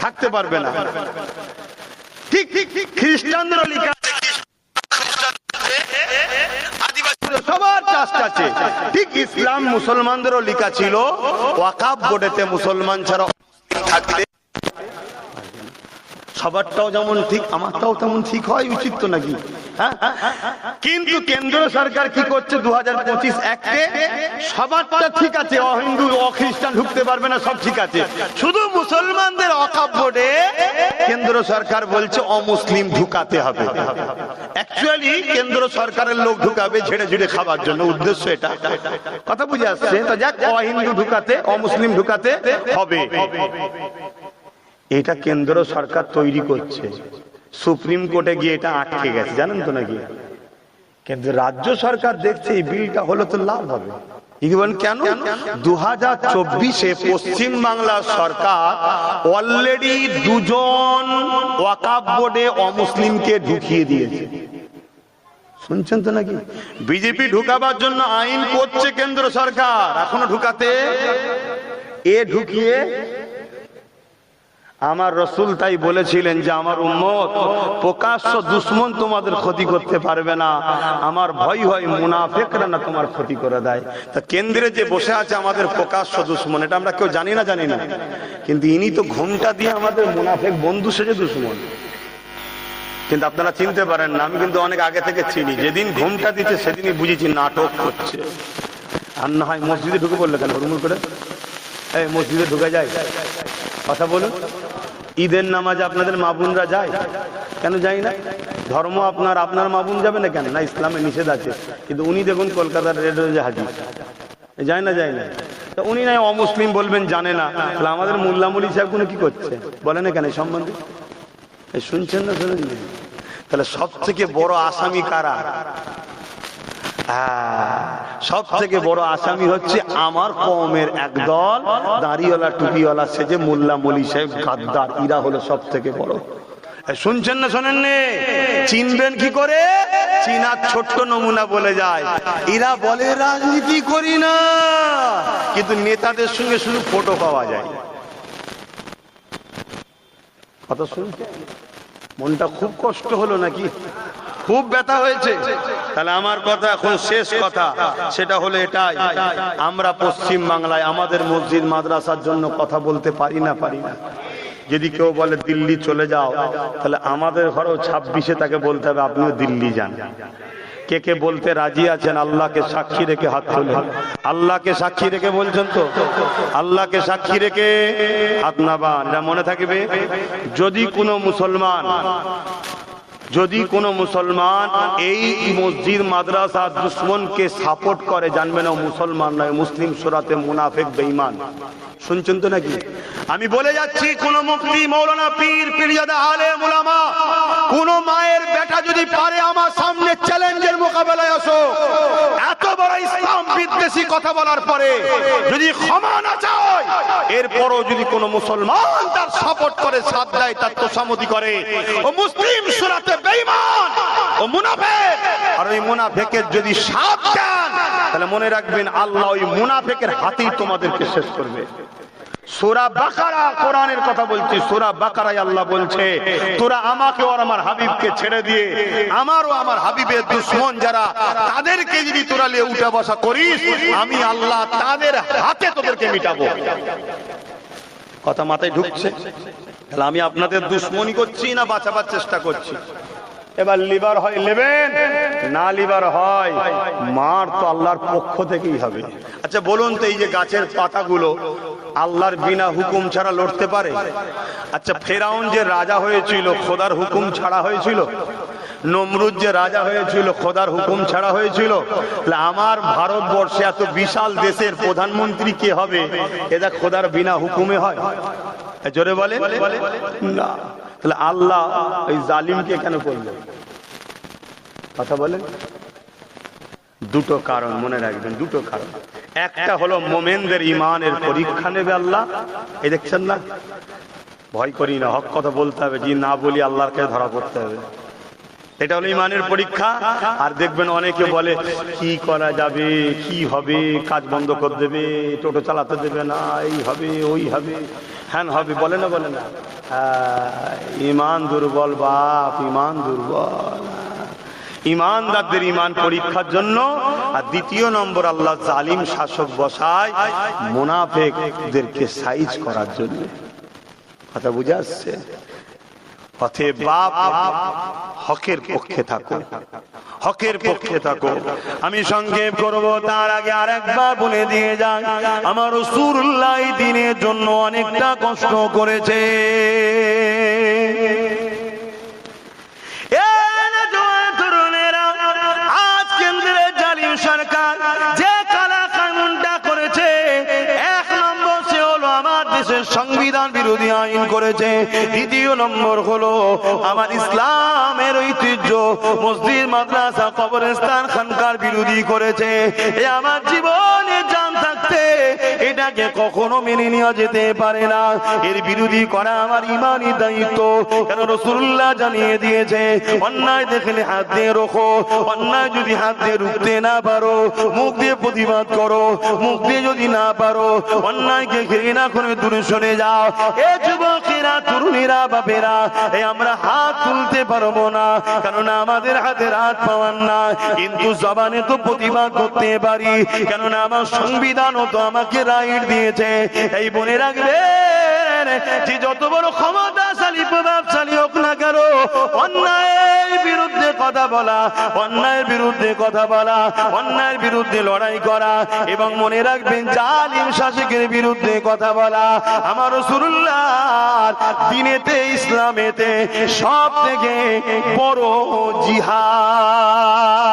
থাকতে পারবে না। ঠিক খ্রিস্টানদেরও লেখা আছে, আদিবাসীদের সবার ট্রাস্ট আছে। ঠিক ইসলাম মুসলমানদেরও লেখা ছিল ওয়াকাফ বোর্ডেতে মুসলমান ছাড়া থাকতে, সবারটাও যেমন ঠিক আমারটাও তেমন ঠিক হয় উচিত তো নাকি? কিন্তু কেন্দ্র সরকার কি করছে? 2025 অ্যাক্টে সবারটা ঠিক আছে, অহিন্দু অখ্রিস্টান ঢুকতে পারবে না, সব ঠিক আছে, শুধু মুসলমানদের ওয়াকাফ বোর্ডে কেন্দ্র সরকার বলছে অমুসলিম ঢুকাতে হবে। অ্যাকচুয়ালি কেন্দ্র সরকারের লোক ঢুকাবে ঝেড়ে ঝেড়ে খাবার জন্য, উদ্দেশ্য এটা, কথা বুঝে আসছে? তো যাক, অহিন্দু ঢুকাতে, অমুসলিম ঢুকাতে হবে, এটা কেন্দ্র সরকার তৈরি করছে। সুপ্রিম কোর্টে গিয়ে এটা আটকে গেছে, জানেন তো নাকি? কিন্তু রাজ্য সরকার দেখছে এই বিলটা হলে তো লাভ হবে। কেন? 2024-এ পশ্চিম বাংলার সরকার অলরেডি 2 জন ওয়াকাফ বোর্ডে অমুসলিমকে ঢুকিয়ে দিয়েছে, শুনছেন তো নাকি? বিজেপি ঢুকাবার জন্য আইন করছে কেন্দ্র সরকার, এখনো ঢুকাতে ঢুকিয়ে। আমার রসুল তাই বলেছিলেন যে আমার উম্মত প্রকাশ্য দুশ্মন তোমাদের ক্ষতি করতে পারবে না, আমার ভয় হয় মুনাফিকরা না তোমার ক্ষতি করে দেয়। তা কেন্দ্রে যে বসে আছে আমাদের প্রকাশ্য দুশ্মন, এটা আমরা কেউ জানি না, কিন্তু ইনি তো ঘুমটা দিয়ে আমাদের মুনাফিক বন্ধু সেজে দুশ্মন। কিন্তু আপনারা চিনতে পারেন না, আমি কিন্তু অনেক আগে থেকে চিনি। যেদিন ঘুমটা দিচ্ছে সেদিনই বুঝেছি নাটক করছে। আর না হয় মসজিদে ঢুকে পড়লে কেন হুড়মুড় করে? এই মসজিদে ঢুকে যায়, কথা বলুন। ঈদের নামাজে আপনাদের মা বোনরা যায়, কেন যায় না? ধর্ম আপনার মা বোন যাবে না কেন? না, ইসলামে নিষেধ আছে। কিন্তু উনি দেখুন কলকাতার রেড রোজে হাজির, যায় না? তো উনি নাই অমুসলিম বলবেন, জানে না। তাহলে আমাদের মোল্লা মুলি সাহেব কোনো কি করছে বলে না কেন এই সম্বন্ধে? শুনছেন না? শুনেন? তাহলে সব থেকে বড় আসামি কারা? সব থেকে বড় আসামি হচ্ছে আমার কওমের একদল দাড়িওয়ালা টুপিওয়ালা সেজে মোল্লা মলি সাহেব গাদ্দার, ইরা হলো সব থেকে বড়। শুনছেন না? শোনেন? চিনবেন কি করে? চীনার ছোট্ট নমুনা বলে যায়, এরা বলে রাজনীতি করি না, কিন্তু নেতাদের সঙ্গে শুধু ফটো পাওয়া যায়। কথা শুনছেন? মনটা খুব কষ্ট হলো নাকি? খুব ব্যথা হয়েছে। তাহলে আমার কথা এখন শেষ কথা, সেটা হলো এটাই, আমরা পশ্চিম বাংলায় আমাদের মসজিদ মাদ্রাসার জন্য কথা বলতে পারি না? যদি কেউ বলে দিল্লি চলে যাও, তাহলে আমাদের ঘরেও 26-এ তাকে বলতে হবে আপনিও দিল্লি যান। কে কে বলতে রাজি আছেন? আল্লাহকে সাক্ষী রেখে হাত তুলুন। আল্লাহকে সাক্ষী রেখে বলছেন তো? আল্লাহকে সাক্ষী রেখে হাত নামান। এটা মনে থাকবে, যদি কোনো মুসলমান এই মসজিদ মাদ্রাসা দুশ্মনকে সাপোর্ট করে, জানবেন ও মুসলমান নয়, মুসলিম সূরাতে মুনাফিক বেঈমান। শুনছেন তো নাকি? আমি বলে যাচ্ছি, কোন মুফতি, মৌলানা, পীর, পীরজাদা, আলেম, উলামা, কোন মায়ের বেটা যদি পারে আমার সামনে চ্যালেঞ্জের মোকাবেলায় আসো, এত বড় ইসলাম বিদ্বেষী কথা বলার পরে যদি ক্ষমা না চায়, এরপরও যদি কোন মুসলমান তার সাপোর্ট করে, সাথ দেয়, তার তোষামতি করে, ও মুসলিম সূরাতে বেঈমান, ও মুনাফিক। আর ওই মুনাফিকের যদি সাথ দেন, তাহলে মনে রাখবেন আল্লাহ ওই মুনাফিকের হাতেই তোমাদেরকে শেষ করবে। সূরা বাকারা, কোরআনের কথা বলছি, সূরা বাকারায় আল্লাহ বলছে, তোরা আমাকে আর আমার হাবিবকে ছেড়ে দিয়ে আমার ও আমার হাবিবের দুশমন যারা, তাদেরকে যদি তোরা নিয়ে উঠা বসা করিস, আমি আল্লাহ তাদের হাতে তোদেরকে মিটাবো। কথা মাথায় ঢুকছে? তাহলে আমি আপনাদের দুশমনি করছি না বাঁচাবার চেষ্টা করছি? এবার লিবার হয় নেবেন, না লিবার হয় মার তো আল্লাহর পক্ষ থেকেই হবে। আচ্ছা বলুন তো, এই যে গাছের পাতাগুলো আল্লাহর বিনা হুকুম ছাড়া লড়তে পারে? আচ্ছা ফেরাউন যে রাজা হয়েছিল খোদার হুকুম ছাড়া হয়েছিল? নমরুদ যে রাজা হয়েছিল খোদার হুকুম ছাড়া হয়েছিল? আমার ভারতবর্ষে এত বিশাল দেশের প্রধানমন্ত্রী কে হবে? এটা খোদার বিনা হুকুমে হয়? জোরে বলে না। তাহলে আল্লাহ ওই জালিমকে কেন করলেন? কথা বলেন। দুটো কারণ মনে রাখবেন, দুটো কারণ। একটা হলো মোমেনদের ইমানের পরীক্ষা নেবে আল্লাহ। এই দেখছেন না, ভয় করি না, হক কথা বলতে হবে, যে না বলি আল্লাহর কাছে ধরা পড়তে হবে। এটা হলো ইমানের পরীক্ষা। আর দেখবেন অনেকে বলে কি করা যাবে, কি হবে, কাজ বন্ধ করে দেবে, টোটো চালাতে দেবে না, এই হবে, ওই হবে, হ্যান হবে, বলে না? ইমান দুর্বল বাপ, ইমান দুর্বল। ইমানদারদের ইমান পরীক্ষার জন্য। আর দ্বিতীয় নম্বর, আল্লাহ জালিম শাসক বসায় মুনাফিকদেরকে সাইজ করার জন্য। কথা বুঝে আসছে? অতএব বাপ, হকের পক্ষে থাকো, হকের পক্ষে থাকো। আমি সংক্ষেপ করব, তার আগে আরেকবার বলে দিয়ে যান, আমার রাসূলুল্লাহ এই দিনের জন্য অনেকটা কষ্ট করেছে। আজ কেন্দ্রের জালিম সরকার যে কালা কানুনটা করেছে, এক নম্বর সে হলো আমার দেশের সংবিধান বিরোধী আইন করেছে। দ্বিতীয় নম্বর হলো আমার ইসলামের ঐতিহ্য মসজিদ, মাদ্রাসা, কবরস্থান, খানকার বিরোধী করেছে। এ আমার জীবনে জান থাকতে এটাকে কখনো মেনে নেওয়া যেতে পারে না। এর বিরোধী করা আমার ইমানি দায়িত্ব। কেন রাসূলুল্লাহ জানিয়ে দিয়েছে, অন্যায় দেখলে হাত দিয়ে রোখো, অন্যায় যদি হাত দিয়ে রুখতে না পারো, মুখ দিয়ে প্রতিবাদ করো, মুখ দিয়ে যদি না পারো, অন্যায়কে ঘৃণা করে দূরে সরে যাও। এ যুবকেরা, তরুণীরা, বাপেরা, আমরা হাত তুলতে পারবো না, কেননা আমাদের হাতে হাত পাওয়ার না, কিন্তু জবানে তো প্রতিবাদ করতে পারি, কেননা আমার সংবিধানও তো আমাকে রাইট দিয়েছে। এই মনে রাখবেন যে যত বড় ক্ষমতাশালী, প্রভাবশালী হোক না কেন, অন্যায়ের বিরুদ্ধে কথা বলা, অন্যায়ের বিরুদ্ধে কথা বলা, অন্যায়ের বিরুদ্ধে লড়াই করা, এবং মনে রাখবেন জালিম শাসকের বিরুদ্ধে কথা বলা আমার রাসূলুল্লাহর দ্বীনেতে, ইসলামেতে সব থেকে বড় জিহাদ।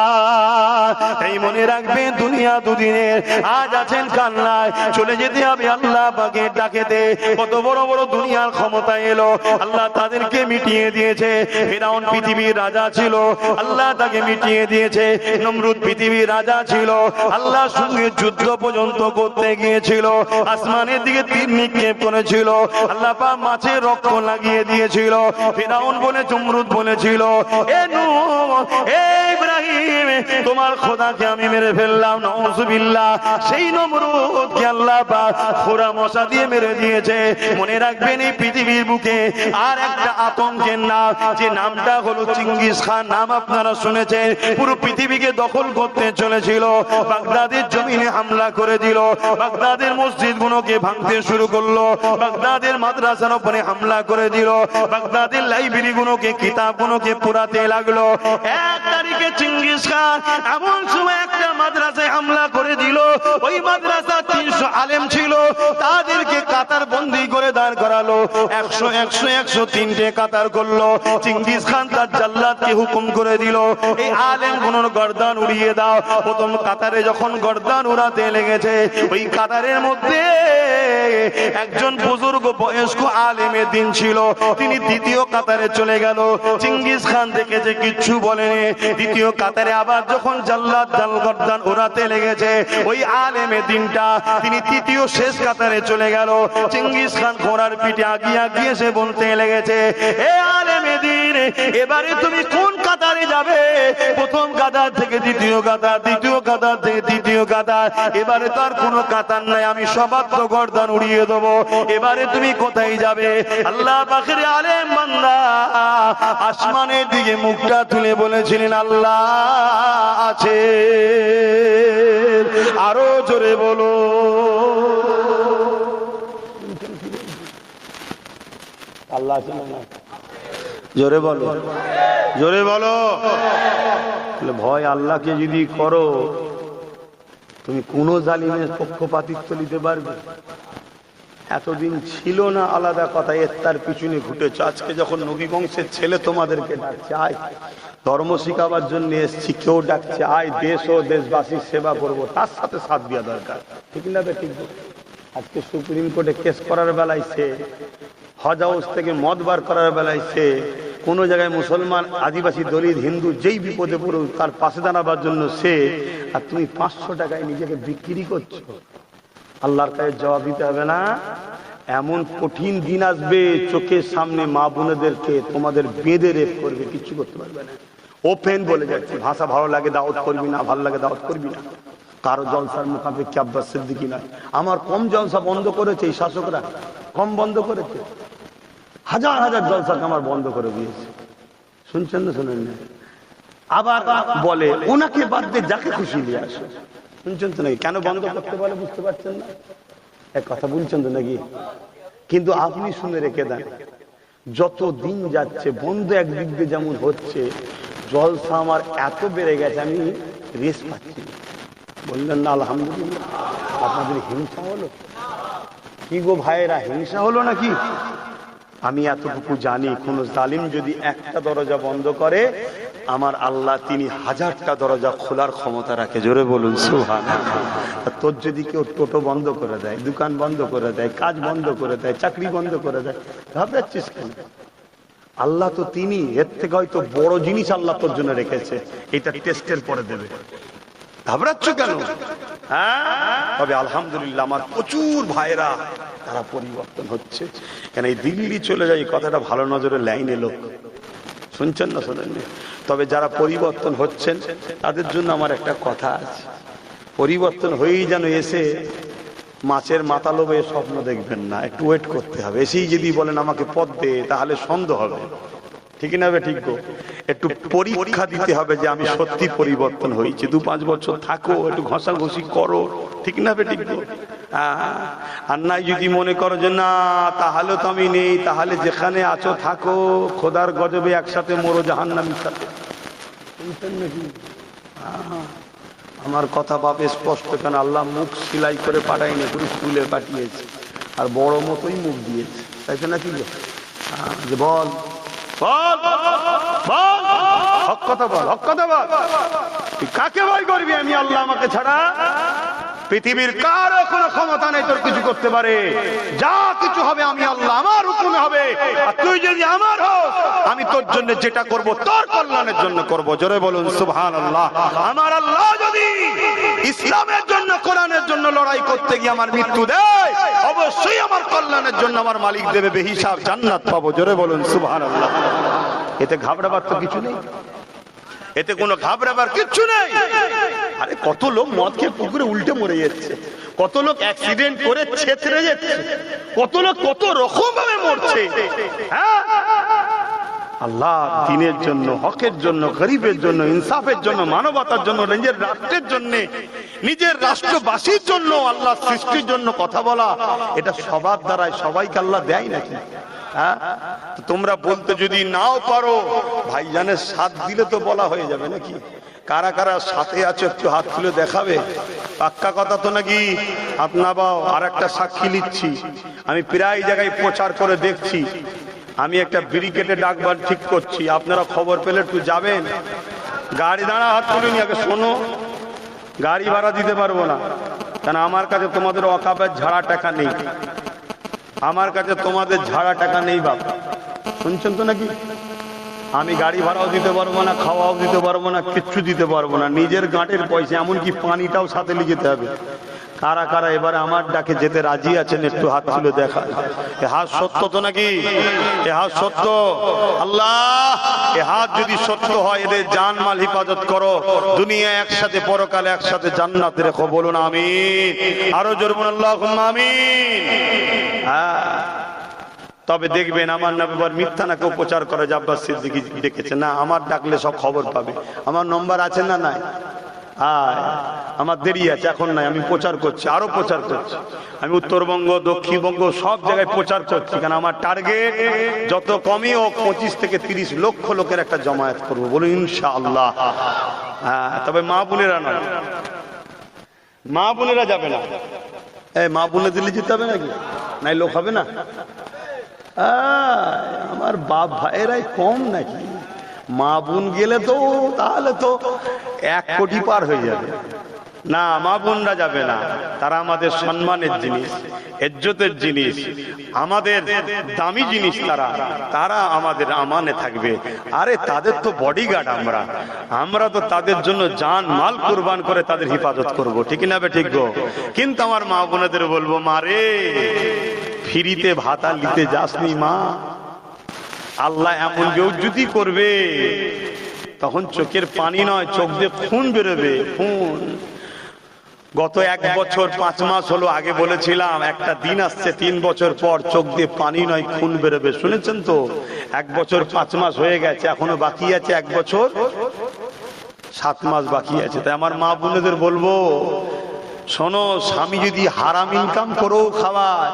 এই মনে রাখবেন, দুনিয়া দুদিনের, আজ আছেন কাল নাই, চলে যেতে হবে আল্লাহ পাকের ডাকেতে। কত বড় বড় দুনিয়ার ক্ষমতা এলো, আল্লাহ তাদেরকে মিটিয়ে দিয়েছে। ফিরআউন পৃথিবীর রাজা ছিল, আল্লাহ তাকে মিটিয়ে দিয়েছে। নমরুদ পৃথিবীর রাজা ছিল, আল্লাহর সঙ্গে যুদ্ধ পর্যন্ত করতে গিয়েছিল, আসমানের দিকে তীর নিক্ষেপ করেছিল, আল্লাহ পাক মাছের রক্ত লাগিয়ে দিয়েছিল। ফিরআউন বলে, নমরুদ বলেছিল, এ নূহ, এই ইব্রাহিম তোমার খোদাকে আমি মেরে ফেললাম, নাউযুবিল্লাহ। সেই নমরুদকে আল্লাহ পাক খোরা মশা দিয়ে মেরে দিয়েছে। মনে রাখবেন এই পৃথিবীর বুকে আর একটা আতঙ্কের নাম, যে নামটা হলো চেঙ্গিস খান। নাম আপনারা শুনেছেন। পুরো পৃথিবীকে দখল করতে চলেছিল, বাগদাদের জমিনে হামলা করে দিল, বাগদাদের মসজিদগুলোকে ভাঙতে শুরু করলো, বাগদাদের মাদ্রাসার উপরে হামলা করে দিল, বাগদাদের লাইব্রেরিগুলোকে কিতাবগুলোকে পোড়াতে লাগলো। এক তারিখে চেঙ্গিস খান এমন সময় একটা মাদ্রাসায় হামলা করে দিল। ওই মাদ্রাসা 300 আলেম ছিল, তাদেরকে কাতার বন্দী করে দাঁড় করালো। 100 কাতার করলো। চেঙ্গিস খান তার জাল্লাদকে হুকুম করে দিল, এই আলেমগুলোর গর্দান উড়িয়ে দাও। প্রথম কাতারে যখন গর্দান উড়াতে লেগেছে, ওই কাতারের মধ্যে একজন বুজুর্গ বয়স্ক আলেমের দিন ছিল, তিনি দ্বিতীয় কাতারে চলে গেল। চেঙ্গিস খান দেখেছে, কিচ্ছু বলেনি। দ্বিতীয় কাতারে আবার যখন জাল্লাদ গর্দান উড়াতে লেগেছে, ওই আলেমের দিনটা তিনি তৃতীয় শেষ কাতারে চলে গেল। চেঙ্গিস খান ঘোড়ার পিঠে আগিয়ে আগিয়ে সে বলতে লেগেছে, এ আলেমের দিন, এবারে তুমি কোন কাতারে যাবে? প্রথম কাতার থেকে দ্বিতীয় কাতার, দ্বিতীয় কাতার থেকে তৃতীয় কাতার, এবারে তার কোনো কাতার নাই, আমি সবার তো গর্দান উড়িয়ে দেবো, এবারে তুমি কোথায় যাবে? আল্লাহ পাকের আলেম বান্দা আসমানের দিকে মুখটা তুলে বলেছিলেন, আল্লাহ আছে। আরো জোরে বলো, আল্লাহ আছে না? জোরে বলো, জোরে বলো। ভয় আল্লাহকে যদি করো, তুমি কোন জালিমের পক্ষপাতিত্ব নিতে পারবে? এতদিন ছিল না আলাদা কথা, এর তার পিছনে ঘুটেছ। আজকে যখন নবী বংশের ছেলে তোমাদেরকে ডাকছে, আয় ধর্ম শিখাবার জন্য এসছি, কেউ ডাকছে আয় দেশ ও দেশবাসীর সেবা করব, তার সাথে সাথ দেওয়া দরকার, ঠিক না? ঠিক। আজকে সুপ্রিম কোর্টে কেস করার বেলায় সে, হজ হাউস থেকে মদ বার করার বেলায় সে, কোন জায়গায় মুসলমান, আদিবাসী, দলিত, হিন্দু যেই বিপদে পড়ুক তার পাশে দাঁড়াবার জন্য সে, আর তুমি 500 টাকায় নিজেকে বিক্রি করছো। আল্লাহর কাছে জবাব দিতে হবে না? এমন কঠিন দিন আসবে, চোখের সামনে মা বোনেদেরকে তোমাদের বেঁধে রেপ করবে, কিচ্ছু করতে পারবে না। ওপেন বলে যাচ্ছে, ভাষা ভালো লাগে দাওয়াত করবি না, ভালো লাগে দাওয়াত করবি না। কারো জলসার মুখাপেক্ষি আব্বাস সিদ্দিকী না। আমার কম জলসা বন্ধ করেছে এই শাসকরা, কম বন্ধ করেছে, হাজার হাজার জলসাকে আমার বন্ধ করে দিয়েছে। শুনছেন না? শোনেন না? আবার বলে ওনাকে বাদ দিয়ে যাকে খুশি নিয়ে আসো। শুনছেন তো নাকি? কেন বন্ধ করতে বলে বুঝতে পারছেন না? এক কথা বলছেন তো নাকি? কিন্তু আপনি শুনে রেখে দেন, যত দিন যাচ্ছে বন্ধ একদিক দিয়ে যেমন হচ্ছে, জলসা আমার এত বেড়ে গেছে, আমি রেস পাচ্ছি। বললেন না আলহামদুলিল্লাহ? আপনাদের হিংসা হলো কি গো ভাইয়েরা? হিংসা হলো নাকি? আমি এতটুকু জানি, কোন জালিম যদি একটা দরজা বন্ধ করে, আমার আল্লাহ তিনি 1000টা দরজা খোলার ক্ষমতা রাখে। জোরে বলুন সুবহানাল্লাহ। তোর যদি কেউ টোটো বন্ধ করে দেয়, দোকান বন্ধ করে দেয়, কাজ বন্ধ করে দেয়, চাকরি বন্ধ করে দেয়, ভাবছিস কেন? আল্লাহ তো তিনি, এর থেকে হয়তো বড় জিনিস আল্লাহ তোর জন্য রেখেছে, এটা টেস্টের পরে দেবে। ঘাবড়াচ্ছ কেন? তবে আলহামদুলিল্লাহ আমার প্রচুর ভাইরা তারা পরিবর্তন হচ্ছে। কেন এই দিল্লি চলে যায়, এই কথাটা ভালো নজরে লাইনে লোক শুনছেন না? শোনেন? তবে যারা পরিবর্তন হচ্ছেন তাদের জন্য আমার একটা কথা আছে, পরিবর্তন হয়েই যেন এসে মাছের মাথা লোভে স্বপ্ন দেখবেন না, একটু ওয়েট করতে হবে। এসেই যদি বলেন আমাকে পদ দে, তাহলে সন্দেহ হবে, ঠিক না? ঠিক গো, একটু পরীক্ষা দিতে হবে যে আমি সত্যি পরিবর্তন হয়েছি। 2-5 বছর থাকো, একটু ঘষাঘষি করো, ঠিক না? ঠিক গো। আর নাই যদি মনে করো যে না তাহলে তো আমি নেই, তাহলে যেখানে আছো থাকো, খোদার গজবে একসাথে মরো জাহান্নামীর সাথে। আমার কথা বাপে স্পষ্ট, কেন আল্লাহ মুখ সিলাই করে পাঠায়নি, পুরো স্কুলে পাঠিয়েছে, আর বড় মতোই মুখ দিয়েছে, তাই তো নাকি? যে বল বল বল, হক কথা বল, হক কথা বল। তুই কাকে ভয় করবি? আমি আল্লাহ, আমাকে ছাড়া পৃথিবীর কারো কোনো ক্ষমতা নেই তোর কিছু করতে পারে। যা কিছু হবে আমি আল্লাহ, আমার হুকুমে হবে। আর তুই যদি আমার হোস, আমি তোর জন্য যেটা করব তোর কল্যাণের জন্য করব। জোরে বলুন সুবহানাল্লাহ। আমার আল্লাহ যদি ইসলামের জন্য, কোরআনের জন্য লড়াই করতে গিয়ে আমার মৃত্যু দেয়, অবশ্যই আমার কল্যাণের জন্য আমার মালিক দেবে বেহিসাব জান্নাত পাবো। জোরে বলুন সুবহানাল্লাহ। এতে ঘাবড়াবার তো কিছু নেই, এতে কোনো ঘাবড়াবার কিচ্ছু নেই। আরে কত লোক মদ খেয়ে পুকুরে উল্টে মরে যাচ্ছে, কত লোক অ্যাক্সিডেন্ট করে ছেতরে যাচ্ছে, কত লোক কত রকম ভাবে মরছে। হ্যাঁ, আল্লাহ দ্বীনের জন্য, হকের জন্য, গরিবের জন্য, ইনসাফের জন্য, মানবতার জন্য, নিজের রাষ্ট্রের জন্য, নিজের রাষ্ট্রবাসীর জন্য, আল্লাহ সৃষ্টির জন্য কথা বলা, এটা সবার দ্বারাই সবাইকে আল্লাহ দেয় নাকি? হ্যাঁ, তোমরা বলতে যদি নাও পারো, ভাইজানের সাথ দিলে তো বলা হয়ে যাবে নাকি? কারা কারা সাথে আছো একটু হাত তুলে দেখাবে। পাক্কা কথা তো নাকি? আপনার বাও আর একটা সাক্ষী নিচ্ছি, আমি প্রায় জায়গায় প্রচার করে দেখছি, আমি একটা ব্রিগেডে ডাকবার ঠিক করছি, আপনারা খবর পেলে একটু যাবেন। গাড়ি দাঁড়া, হাত তুলে নিয়ে আগে শোনো, গাড়ি ভাড়া দিতে পারবো না, কারণ আমার কাছে তোমাদের অকাপের ঝাড়া টাকা নেই, আমার কাছে তোমাদের ঝাড়া টাকা নেই বাপ, শুনছেন তো নাকি? আমি গাড়ি ভাড়াও দিতে পারবো না, খাওয়াও দিতে পারবো না, কিচ্ছু দিতে পারবো না, নিজের গাঁটের পয়সা, এমনকি পানিটাও সাথে নিয়ে যেতে হবে। কারা কারা এবারে আমার ডাকে যেতে রাজি আছেন একটু হাত তুলে দেখা। এ হাত সত্য তো নাকি? এ হাত সত্য? আল্লাহ এ হাত যদি সত্য হয়, এদের জানমাল হিফাজত করো, দুনিয়া একসাথে, পরকালে একসাথে জান্নাতে রেখো। বলুন আমিন, আরো জোরে বলুন আল্লাহুম্মা আমিন। হ্যাঁ, তবে দেখবেন আমার নবীর মিথ্যা না কেউ প্রচার করে যে আব্বাস সিদ্দিকী ডেকেছে, না, আমার ডাকলে সব খবর পাবে। আমার নম্বর আছে না নাই? আমার দেরি আছে, এখন নাই, আমি প্রচার করছি, আরো প্রচার করছি, আমি উত্তরবঙ্গ, দক্ষিণবঙ্গ সব জায়গায় প্রচার করছি, কারণ আমার টার্গেট যত কমই হোক 25 থেকে 30 লক্ষ লোকের একটা জমায়েত করবো, বলুন ইনশাআল্লাহ। হ্যাঁ, তবে মা বোনেরা নয়, মা বোনেরা যাবে না। এই মা বোনে দিল্লি যেতে হবে নাকি? নাই লোক হবে না? আমার বাপ ভাইয়েরাই কম নাকি? মা বোন গেলে তো তাহলে তো 1 কোটি পার হয়ে যাবে। না, মা বোনরা যাবে না, তারা আমাদের সম্মানের জিনিস, ইজ্জতের জিনিস, আমাদের দামি জিনিস, তারা আমাদের আমানে থাকবে। আরে তাদের তো বডিগার্ড, আমরা তো তাদের জন্য জান মাল কুরবান করে তাদের হিফাজত করব, ঠিক না বে ঠিক গো? কিন্তু আমার মা বোনেদের বলবো, মা রে, ফ্রিতে ভাতা নিতে যাসনি মা, আল্লাহ এমন বেউজ্জতি করবে, তখন চোখের পানি নয়, চোখ দিয়ে খুন বেরোবে, খুন। গত 1 বছর 5 মাস হলো, আগে বলেছিলাম একটা দিন আসছে 3 বছর পর চোখ দিয়ে পানি নয় খুন বেরোবে, শুনেছেন তো? 1 বছর 5 মাস হয়ে গেছে, এখনো বাকি আছে 1 বছর 7 মাস বাকি আছে। তাই আমার মা বোনেদের বলবো, শোনো, স্বামী যদি হারাম ইনকাম করেও খাওয়ায়,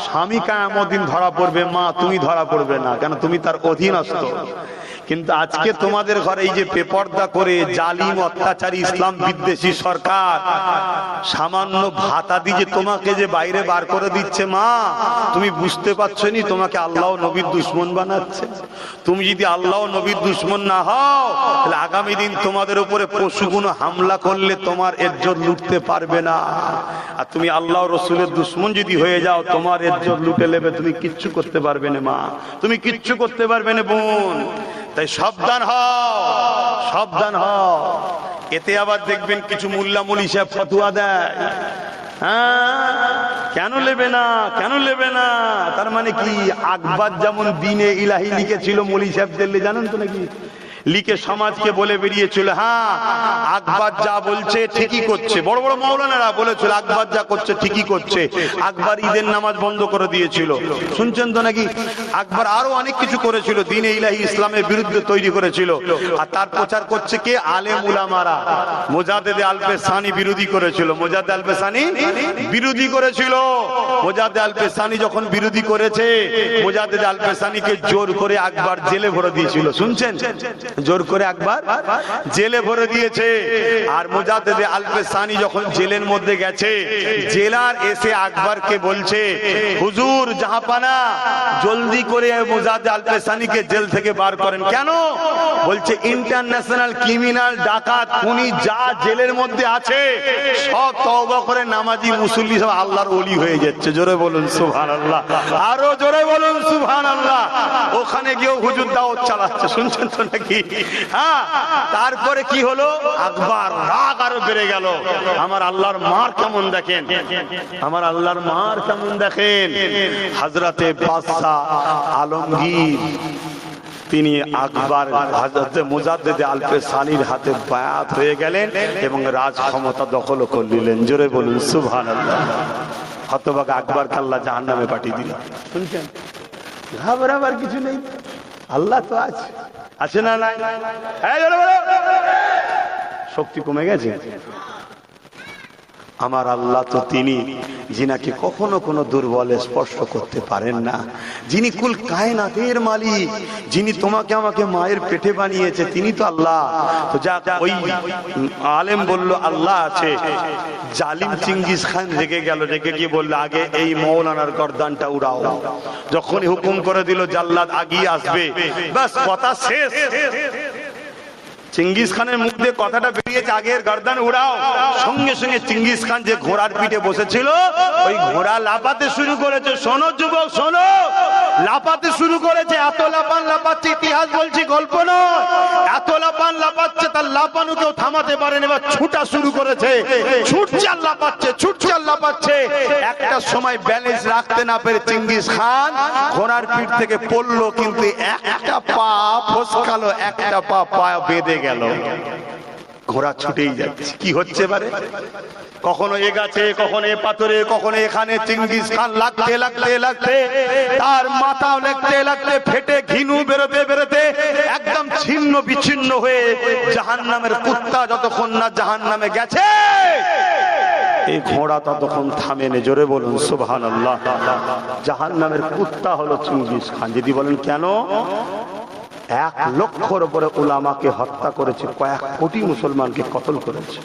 স্বামী কিয়ামত দিন ধরা পড়বে, মা তুমি ধরা পড়বে না, কেন তুমি তার অধীনস্থ। কিন্তু আজকে তোমাদের ঘরে এই যে বেপর্দা করে জালিম অত্যাচারী ইসলাম বিদ্বেষী সরকার সামান্য ভাতা দিয়ে তোমাকে যে বাইরে বার করে দিচ্ছে, মা তুমি বুঝতে পারছো নি তোমাকে আল্লাহ নবীর দুশমন বানাচ্ছে। তুমি যদি আল্লাহ নবীর দুশমন না হও, তাহলে আগামী দিন তোমাদের উপরে পশুগুলো হামলা করলে তোমার ইজ্জত লুটতে পারবে না। আর তুমি আল্লাহ রসুলের দুশমন যদি হয়ে যাও, তোমার ইজ্জত লুটে নেবে, তুমি কিচ্ছু করতে পারবে না মা, তুমি কিচ্ছু করতে পারবে না বোন। তাই সাবধান হও, সাবধান হও। এতে আবার দেখবেন কিছু মোল্লা মুলি সাহেব ফতোয়া দেয়, হ্যাঁ কেন নেবে না, কেন নেবে না, তার মানে কি? আকবর যেমন দিনে ইলাহি লিখেছিল মুলি সাহেবদের, জানেন তো নাকি? লিখে সমাজকে বলে বেরিয়েছিল, হ্যাঁ আকবর যা বলছে ঠিকই করছে। বড় বড় মাওলানারা বলেছিল আকবর যা করছে ঠিকই করছে। আকবর ঈদের নামাজ বন্ধ করে দিয়েছিল, শুনছেন তো নাকি? আকবর আরো অনেক কিছু করেছিল, দ্বীন ইলাহি ইসলামের বিরুদ্ধে তৈরি করেছিল। আর তার প্রচার করছে কে? আলেম উলামারা। মুজাদ্দেদে আল-পেসানি বিরোধী করেছিল, মুজাদ্দেদ আল-পেসানি বিরোধী করেছিল। মুজাদ্দেদ আল-পেসানি যখন বিরোধী করেছে, মুজাদ্দেদ আল-পেসানিকে জোর করে আকবর জেলে ভরে দিয়েছিল, শুনছেন? জোর করে আকবর জেলে ভরে দিয়েছে। আর মুজাদ্দেদে আল-পেসানি যখন জেলের মধ্যে গেছে, জেলার এসে আকবরকে বলছে, হুজুর জাহাপানা জলদি করে মুজাদ্দেদ আল-পেসানিকে জেল থেকে বার করেন। কেন? বলছে ইন্টারন্যাশনাল ক্রিমিনাল, ডাকাত, খুনি যা জেলের মধ্যে আছে সব তওবা করে নামাজি মুসল্লি সব আল্লাহর ওলি হয়ে যাচ্ছে। জোরে বলুন সুবহানাল্লাহ, আরো জোরে বলুন সুবহানাল্লাহ। ওখানে গিয়েও হুজুর দাওয়াত চালাচ্ছে, শুনছেন তো নাকি? হ্যাঁ, তারপরে কি হলো? আকবর রাগ আরো বেড়ে গেল। আমার আল্লাহর মার কেমন দেখেন, আমার আল্লাহর মার কেমন দেখেন। হযরতে বাদশাহ আলমগীর তিনি আকবর হযরত মুজাদ্দিদ আল-ফিসানির হাতে বায়াত হয়ে গেলেন এবং রাজ ক্ষমতা দখল করে নিলেন। জোরে বলুন সুবহানাল্লাহ। হতভাগা আকবরকে আল্লাহ জাহান্নামে পাঠিয়ে দিলেন। শুনছেন, ঘাবড়াবার কিছু নেই, আল্লাহ তো আছে, আছে না নাই? এই জোরে বলো। শক্তি কমে গেছে? আমার আল্লাহ তো তিনি যিনাকে কখনো কোনো দুর্বলে স্পর্শ করতে পারেন না, যিনি কুল কায়নাতের মালিক, যিনি তোমাকে আমাকে মায়ের পেটে বানিয়েছে, তিনি তো আল্লাহ। তো যা ওই আলেম বলল আল্লাহ আছে, জালিম চিঙ্গিস খান রেগে গেল, রেগে গিয়ে বললো আগে এই মৌলানার গর্দানটা উড়াও। যখনই হুকুম করে দিল জাল্লাদ আগিয়ে আসবে, বাস কথা শেষ। চিঙ্গিস খানের মুখ দিয়ে কথাটা বেরিয়েছে আগের গর্দান উড়াও, সঙ্গে সঙ্গে চিঙ্গিস খান যে ঘোড়ার পিঠে বসেছিল ওই ঘোড়া লাফাতে শুরু করেছে। শোনো যুবক শোনো, লাফাতে শুরু করেছে। এত লাফান লাফাচ্ছে, ইতিহাস বলছি গল্প নয়, এত লাফান লাফাচ্ছে তার লাফানো কেউ থামাতে পারেনি। এবার ছুটা শুরু করেছে, ছুটছে আর লাফাচ্ছে, ছুটছে আর লাফাচ্ছে। একটা সময় ব্যালেন্স রাখতে না পেরে চিঙ্গিস খান ঘোড়ার পিঠ থেকে পড়লো, কিন্তু একটা পা ফসকালো, একটা পা বেঁধে গেল। ঘোড়া ছুটেই যাচ্ছে। কি হচ্ছে এবারে? কখনো এ গাছে, কখনো এ পাথরে, কখনো এখানে। চিঙ্গিস খান লাগতে লাগতে লাগতে তার মাথাও লাগতে লাগতে ফেটে ঘিনু বেরোতে বেরোতে একদম ছিন্ন বিচ্ছিন্ন হয়ে জাহান্নামের কুত্তা যতক্ষণ না জাহান্নামে গেছে এই ঘোড়া ততক্ষণ থামেনি। জোরে বলুন সুবহানাল্লাহ। জাহান্নামের কুত্তা হলো চিঙ্গিস খান। যদি বলেন কেন? 1 লক্ষর উপরে উলামাকে হত্যা করেছে, কয়েক কোটি মুসলমানকে কতল করেছে।